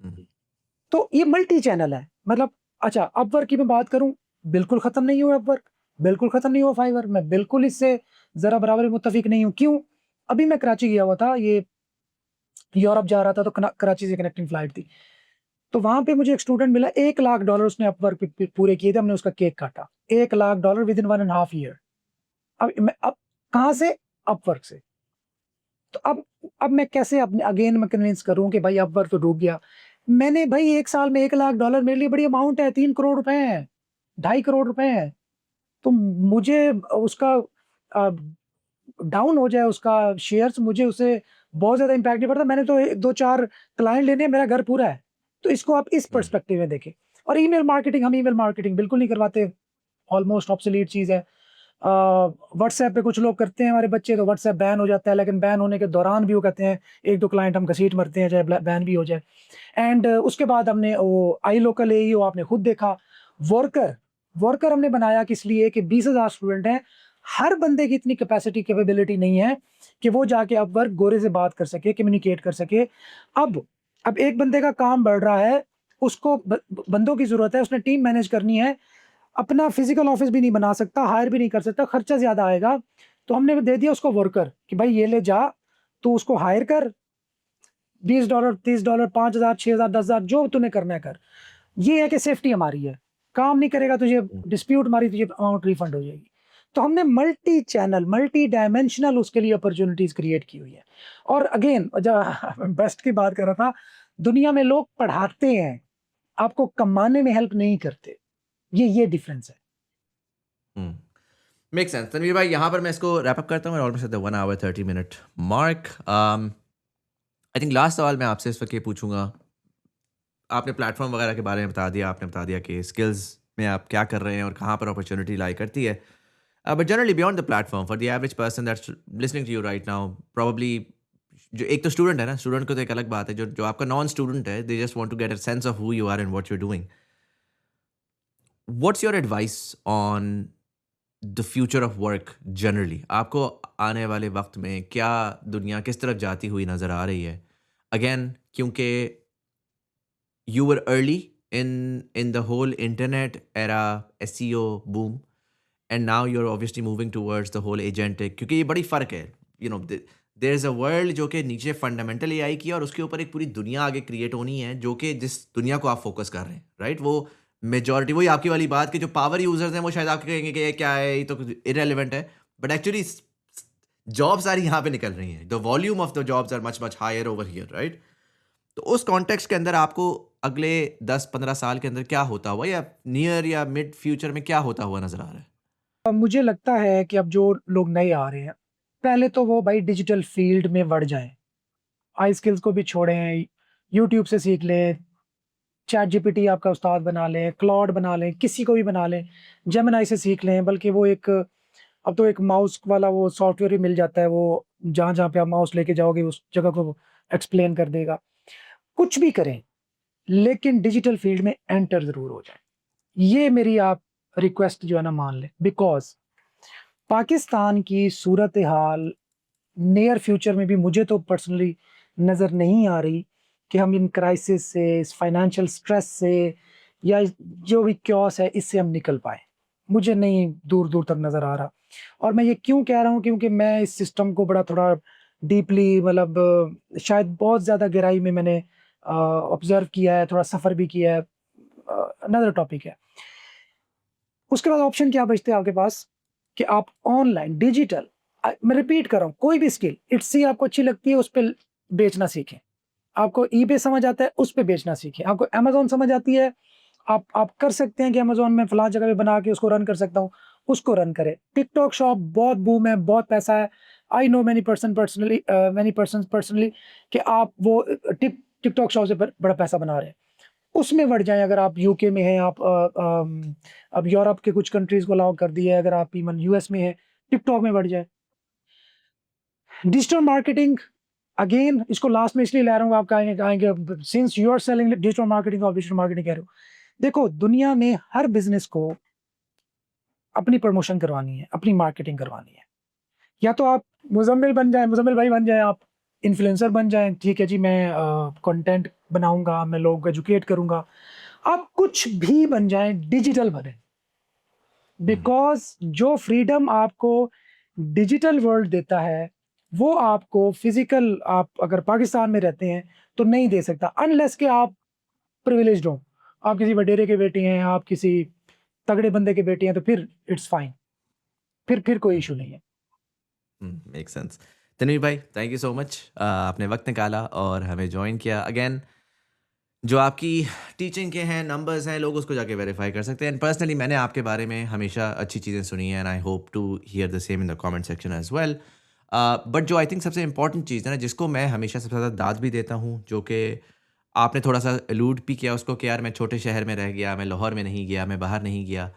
हम्म, तो ये मल्टी चैनल है, मतलब। अच्छा, अपवर्क की मैं बात करूं, बिल्कुल खत्म नहीं हुआ अपवर्क, बिल्कुल खत्म नहीं हुआ फाइवर, मैं बिल्कुल इससे जरा बराबर मुत्तफिक नहीं हूं। क्यों? अभी मैं कराची गया हुआ था, ये यूरोप जा रहा था, तो कराची से कनेक्टिंग फ्लाइट थी। तो वहां पे मुझे एक स्टूडेंट मिला, $1 लाख उसने अपवर्क पे पूरे किए थे, हमने उसका केक काटा। $1 लाख विद इन 1.5 ईयर। अब कहाँ से? अपवर्क से। तो अब मैं कैसे अपने अगेन मैं कन्विंस करूं कि भाई अपवर्क तो डूब गया। मैंने भाई 1 साल में $1 लाख मेरे लिए बड़ी अमाउंट है, 3 करोड़ रुपए है, 2.5 करोड़ रुपए है। तो मुझे उसका डाउन हो जाए उसका शेयर्स, मुझे उसे बहुत ज्यादा इंपैक्ट नहीं पड़ता। मैंने तो 2-4 क्लाइंट लेने हैं, मेरा घर पूरा है। तो इसको आप इस हम्म, पर्सपेक्टिव में देखें। और ईमेल मार्केटिंग, हम ईमेल मार्केटिंग बिल्कुल नहीं करवाते, ऑलमोस्ट ऑब्सोलीट चीज है। व्हाट्सएप पे कुछ लोग करते हैं हमारे बच्चे, तो व्हाट्सएप बैन हो जाता है, लेकिन बैन होने के दौरान भी वो कहते हैं 1-2 क्लाइंट हम घसीट मरते हैं, चाहे बैन भी हो जाए। एंड उसके बाद हमने वो आई लोकल एईओ आपने खुद देखा। वर्कर, वर्कर हमने बनाया किस लिए कि 20,000 स्टूडेंट हैं, हर बंदे की इतनी कैपेसिटी कैपेबिलिटी नहीं है कि वो जाके अब वर्क गोरे से बात कर सके, कम्युनिकेट कर सके। अब एक बंदे का काम बढ़ रहा है, उसको बंदों की जरूरत है, उसने टीम मैनेज करनी है, अपना फिजिकल ऑफिस भी नहीं बना सकता, हायर भी नहीं कर सकता, खर्चा ज्यादा आएगा। तो हमने दे दिया उसको वर्कर कि भाई ये ले जा, तू उसको हायर कर, $20, $30, 5,000, 6,000, 10,000, जो तूने करना है कर। ये है कि सेफ्टी हमारी है, काम नहीं करेगा तुझे हम्म। डिस्प्यूट, हमारी तुझे अमाउंट रिफंड हो जाएगी। तो हमने मल्टी चैनल, मल्टी डायमेंशनल उसके लिए अपॉर्चुनिटीज क्रिएट की हुई है। और अगेन जब बेस्ट की बात कर रहा था, दुनिया में लोग पढ़ाते हैं, आपको कमाने में हेल्प नहीं करते। ये डिफरेंस है। हम्म, मेक सेंस। तनवीर भाई, यहाँ पर मैं इसको रैप अप करता हूँ, almost at the 1 hour 30 minute mark. I think last सवाल मैं आपसे इस वक्त ये पूछूंगा, आपने प्लेटफॉर्म वगैरह के बारे में बता दिया, आपने बता दिया कि स्किल्स में आप क्या कर रहे हैं और कहाँ पर अपॉर्चुनिटी लाई करती है, but generally beyond the platform for the average person that's listening to you right now, probably जो एक तो स्टूडेंट है ना, स्टूडेंट को तो एक अलग बात है, जो जो आपका नॉन स्टूडेंट है, they just want to get a sense of who you are and what you are doing. What's your advice on the future of work generally? आपको आने वाले वक्त में क्या दुनिया किस तरफ जाती हुई नज़र आ रही है? अगेन, क्योंकि you were early in the whole internet era SEO boom, and now you're obviously moving towards the whole agentic, क्योंकि ये बड़ी फ़र्क है। you know there is a world जो कि नीचे फंडामेंटल एआई की है, और उसके ऊपर एक पूरी दुनिया आगे क्रिएट होनी है, जो कि जिस दुनिया को आप फोकस कर रहे हैं, राइट? वो मेजॉरिटी, वही आपकी वाली बात कि जो पावर यूजर्स हैं वो शायद आपके कहेंगे कि ये क्या है, ये तो इरेलीवेंट है, बट एक्चुअली जॉब सारी यहाँ पे निकल रही हैं, the volume of the jobs are much much higher over here, right? तो उस कॉन्टेक्स्ट के अंदर आपको अगले 10-15 साल के अंदर क्या होता हुआ, या नियर या मिड फ्यूचर में क्या होता हुआ नजर आ रहा है? अब मुझे लगता है कि अब जो लोग नए आ रहे हैं, पहले तो वो भाई डिजिटल फील्ड में बढ़ जाएं, आई स्किल्स को भी छोड़ें, यूट्यूब से सीख लें, चैट जीपीटी आपका उस्ताद बना लें, क्लॉड बना लें, किसी को भी बना लें, जेमिनाई से सीख लें। बल्कि वो एक, अब तो एक माउस वाला वो सॉफ्टवेयर भी मिल जाता है, वो जहाँ जहाँ पे आप माउस लेके जाओगे उस जगह को एक्सप्लेन कर देगा। कुछ भी करें, लेकिन डिजिटल फील्ड में एंटर जरूर हो जाए, ये मेरी आप रिक्वेस्ट जो है ना मान लें। बिकॉज पाकिस्तान की सूरत हाल नियर फ्यूचर में भी मुझे तो पर्सनली नज़र नहीं आ रही कि हम इन क्राइसिस से, इस फाइनेंशियल स्ट्रेस से, या जो भी क्योस है इससे हम निकल पाए, मुझे नहीं दूर दूर तक नज़र आ रहा। और मैं ये क्यों कह रहा हूँ, क्योंकि मैं इस सिस्टम को बड़ा थोड़ा डीपली, मतलब शायद बहुत ज़्यादा गहराई में मैंने ऑब्जर्व किया है, थोड़ा सफ़र भी किया है। अनदर टॉपिक है। उसके बाद ऑप्शन क्या बचते हैं आपके पास कि आप ऑनलाइन डिजिटल, मैं रिपीट कर रहा हूँ, कोई भी स्किल इट्स सी आपको अच्छी लगती है उस पर बेचना सीखें। आपको ईबे समझ आता है, उस पे बेचना सीखें। आपको अमेज़न समझ आती है, आप कर सकते हैं कि अमेज़न में फलाँ जगह पे बना के उसको रन कर सकता हूँ, उसको रन करें। टिकटॉक शॉप बहुत बूम है, बहुत पैसा है। I know many persons personally कि आप वो टिकटॉक शॉप से बड़ा पैसा बना रहे हैं। उसमें बढ़ जाएँ। अगर आप यूके में हैं, आप अब यूरोप के कुछ कंट्रीज़ को अलाउ कर दिया है, अगर आप इवन यूएस में हैं, टिकटॉक में बढ़ जाएँ। डिजिटल मार्केटिंग अगेन इसको लास्ट में इसलिए ला रहा हूँ, आप कहेंगे since you are selling digital marketing और डिजिटल मार्केटिंग कह रहे हो। देखो, दुनिया में हर बिज़नेस को अपनी प्रमोशन करवानी है, अपनी मार्केटिंग करवानी है। या तो आप मुज़म्मिल भाई बन जाएँ आप, इन्फ्लुएंसर बन जाएँ, ठीक है जी, मैं कंटेंट बनाऊँगा, मैं लोगों को एजुकेट करूँगा। आप कुछ भी बन जाएँ, डिजिटल बनें। बिकॉज़ जो फ्रीडम आपको डिजिटल वर्ल्ड देता है, वो आपको फिज़िकल, आप अगर पाकिस्तान में रहते हैं, तो नहीं दे सकता अनलेस कि आप प्रिविलेज्ड हों। आप किसी वडेरे के बेटे हैं, आप किसी तगड़े बंदे के बेटे हैं, तो फिर इट्स फाइन, फिर कोई इश्यू नहीं है। Make sense. तनवीर भाई, थैंक यू सो मच, आपने वक्त निकाला और हमें ज्वाइन किया अगेन। जो आपकी टीचिंग के हैं, नंबर्स हैं, लोग उसको जाके वेरीफाई कर सकते हैं। एंड पर्सनली मैंने आपके बारे में हमेशा अच्छी चीज़ें सुनी हैं, and I hope to hear the same in the comment section as well. But जो आई थिंक सबसे इंपॉर्टेंट चीज़ है ना, जिसको मैं हमेशा सबसे ज़्यादा दाद भी देता हूँ, जो कि आपने थोड़ा सा अलूड भी किया उसको, कि यार मैं छोटे शहर में रह गया, मैं लाहौर में नहीं गया, मैं बाहर नहीं गया।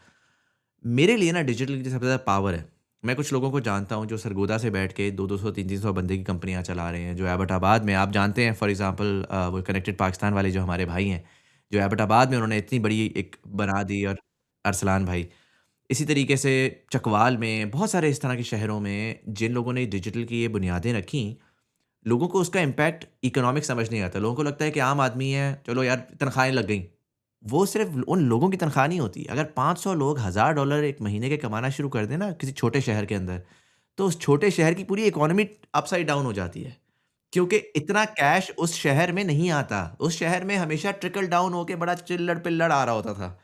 मेरे लिए ना डिजिटल की सबसे ज़्यादा पावर है। मैं कुछ लोगों को जानता हूँ जो सरगोदा से बैठ के 2-200 300 बंदे की कंपनियाँ चला रहे हैं, जो एबटाबाद में आप जानते हैं, फॉर एग्ज़ाम्पल वो कनेक्टेड पाकिस्तान वाले जो हमारे भाई हैं, जो एबटाबाद में उन्होंने इतनी बड़ी एक बना दी, और अरसलान भाई। इसी तरीके से चकवाल में, बहुत सारे इस तरह के शहरों में जिन लोगों ने डिजिटल की ये बुनियादें रखीं, लोगों को उसका इम्पैक्ट इकोनॉमिक समझ नहीं आता। लोगों को लगता है कि आम आदमी है, चलो यार तनख्वाहें लग गईं। वो सिर्फ़ उन लोगों की तनख्वाह नहीं होती। अगर 500 लोग $1000 एक महीने के कमाना शुरू कर दें ना किसी छोटे शहर के अंदर, तो उस छोटे शहर की पूरी इकोनॉमी अपसाइड डाउन हो जाती है। क्योंकि इतना कैश उस शहर में नहीं आता। उस शहर में हमेशा ट्रिकल डाउन होके बड़ा चिल्लड़-पिल्लड़ आ रहा होता था।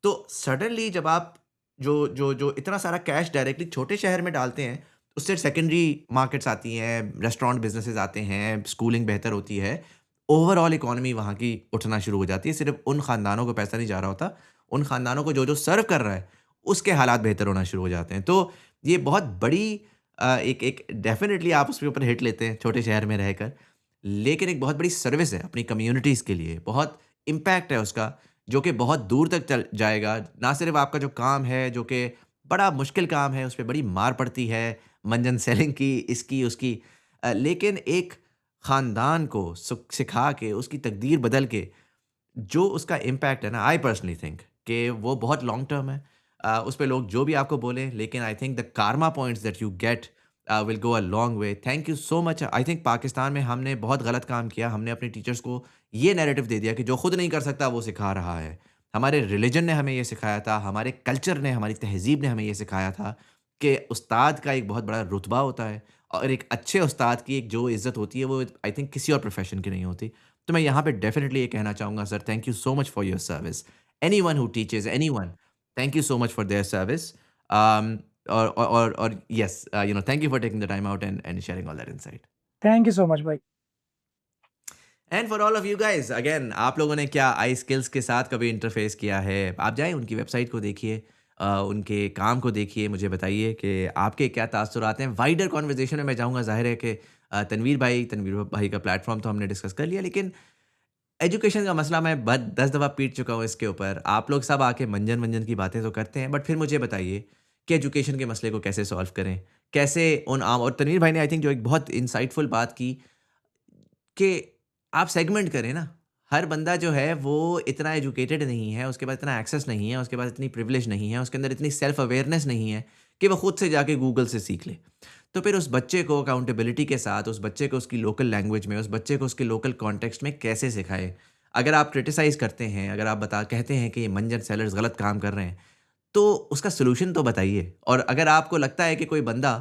तो सडनली जब आप जो इतना सारा कैश डायरेक्टली छोटे शहर में डालते हैं, उससे सेकेंडरी मार्केट्स आती हैं, रेस्टोरेंट बिज़नेसेस आते हैं, स्कूलिंग बेहतर होती है, ओवरऑल इकोनॉमी वहाँ की उठना शुरू हो जाती है। सिर्फ़ उन ख़ानदानों को पैसा नहीं जा रहा होता, उन ख़ानदानों को जो-जो सर्व कर रहा है, उसके हालात बेहतर होना शुरू हो जाते हैं। तो ये बहुत बड़ी एक एक डेफ़िनिटली आप उसके ऊपर हिट लेते हैं छोटे शहर में रहकर, लेकिन एक बहुत बड़ी सर्विस है अपनी कम्युनिटीज़ के लिए, बहुत इम्पैक्ट है उसका, जो कि बहुत दूर तक चल जाएगा। ना सिर्फ़ आपका जो काम है, जो कि बड़ा मुश्किल काम है, उसपे बड़ी मार पड़ती है, मंजन सेलिंग की, इसकी, उसकी, लेकिन एक ख़ानदान को सिखा के, उसकी तकदीर बदल के, जो उसका इम्पैक्ट है ना, आई पर्सनली थिंक कि वो बहुत लॉन्ग टर्म है। उस पे लोग जो भी आपको बोलें, लेकिन आई थिंक द कारमा points that you get will go a long way. Thank you so much. I think Pakistan में हमने बहुत गलत काम किया। हमने अपने टीचर्स को ये नैरेटिव दे दिया कि जो खुद नहीं कर सकता वो सिखा रहा है। हमारे रिलीजन ने हमें ये सिखाया था, हमारे कल्चर ने, हमारी तहज़ीब ने हमें ये सिखाया था कि उस्ताद का एक बहुत बड़ा रुतबा होता है, और एक अच्छे उस्ताद की एक जो इज़्ज़त होती है, वो आई थिंक किसी और प्रोफ़ेशन की नहीं होती। तो मैं यहाँ पे डेफ़िनिटली ये कहना चाहूँगा, sir, thank you so much for your service. Anyone who teaches anyone, thank you so much for their service. um और yes, thank you for taking the time out and sharing all that insight. Thank you so much भाई। And for all of you guys, again, आप लोगों ने क्या आई skills के साथ कभी interface किया है? आप जाएं उनकी वेबसाइट को देखिए, उनके काम को देखिए, मुझे बताइए कि आपके क्या तासुरात हैं। वाइडर कॉन्वर्जेशन में मैं चाहूँगा, जाहिर है कि तनवीर भाई का प्लेटफॉर्म तो हमने डिस्कस कर लिया, लेकिन एजुकेशन का मसला मैं 10 दफ़ा पीट चुका हूँ इसके ऊपर। आप लोग सब आके मंजन-वंजन की बातें तो करते हैं, बट फिर मुझे बताइए कि एजुकेशन के मसले को कैसे सॉल्व करें? कैसे उन आम, और तनवीर भाई ने आई थिंक जो एक बहुत इनसाइटफुल बात की, कि आप सेगमेंट करें ना। हर बंदा जो है वो इतना एजुकेटेड नहीं है, उसके पास इतना एक्सेस नहीं है, उसके पास इतनी प्रिविलेज नहीं है, उसके अंदर इतनी सेल्फ अवेयरनेस नहीं है कि वो खुद से जाके गूगल से सीख ले। तो फिर उस बच्चे को अकाउंटेबिलिटी के साथ, उस बच्चे को उसकी लोकल लैंग्वेज में, उस बच्चे को उसके लोकल कॉन्टेक्स्ट में कैसे सिखाएँ? अगर आप क्रिटिसाइज़ करते हैं, अगर आप कहते हैं कि ये मंजन सेलर्स गलत काम कर रहे हैं, तो उसका सॉल्यूशन तो बताइए। और अगर आपको लगता है कि कोई बंदा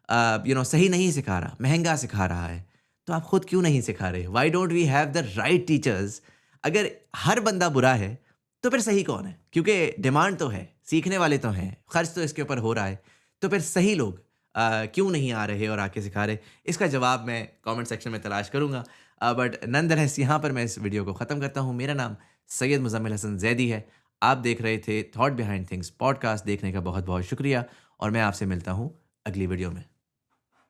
सही नहीं सिखा रहा, महँगा सिखा रहा है, तो आप खुद क्यों नहीं सिखा रहे? Why don't we have the right teachers? अगर हर बंदा बुरा है, तो फिर सही कौन है? क्योंकि डिमांड तो है, सीखने वाले तो हैं, खर्च तो इसके ऊपर हो रहा है, तो फिर सही लोग क्यों नहीं आ रहे और आके सिखा रहे? इसका जवाब मैं कमेंट सेक्शन में तलाश करूँगा। बट नॉनदलेस यहाँ पर मैं इस वीडियो को ख़त्म करता हूँ। मेरा नाम सैयद मुज़म्मिल हसन ज़ैदी है। आप देख रहे थे थॉट बिहाइंड थिंग्स पॉडकास्ट। देखने का बहुत-बहुत शुक्रिया और मैं आपसे मिलता हूँ अगली वीडियो में।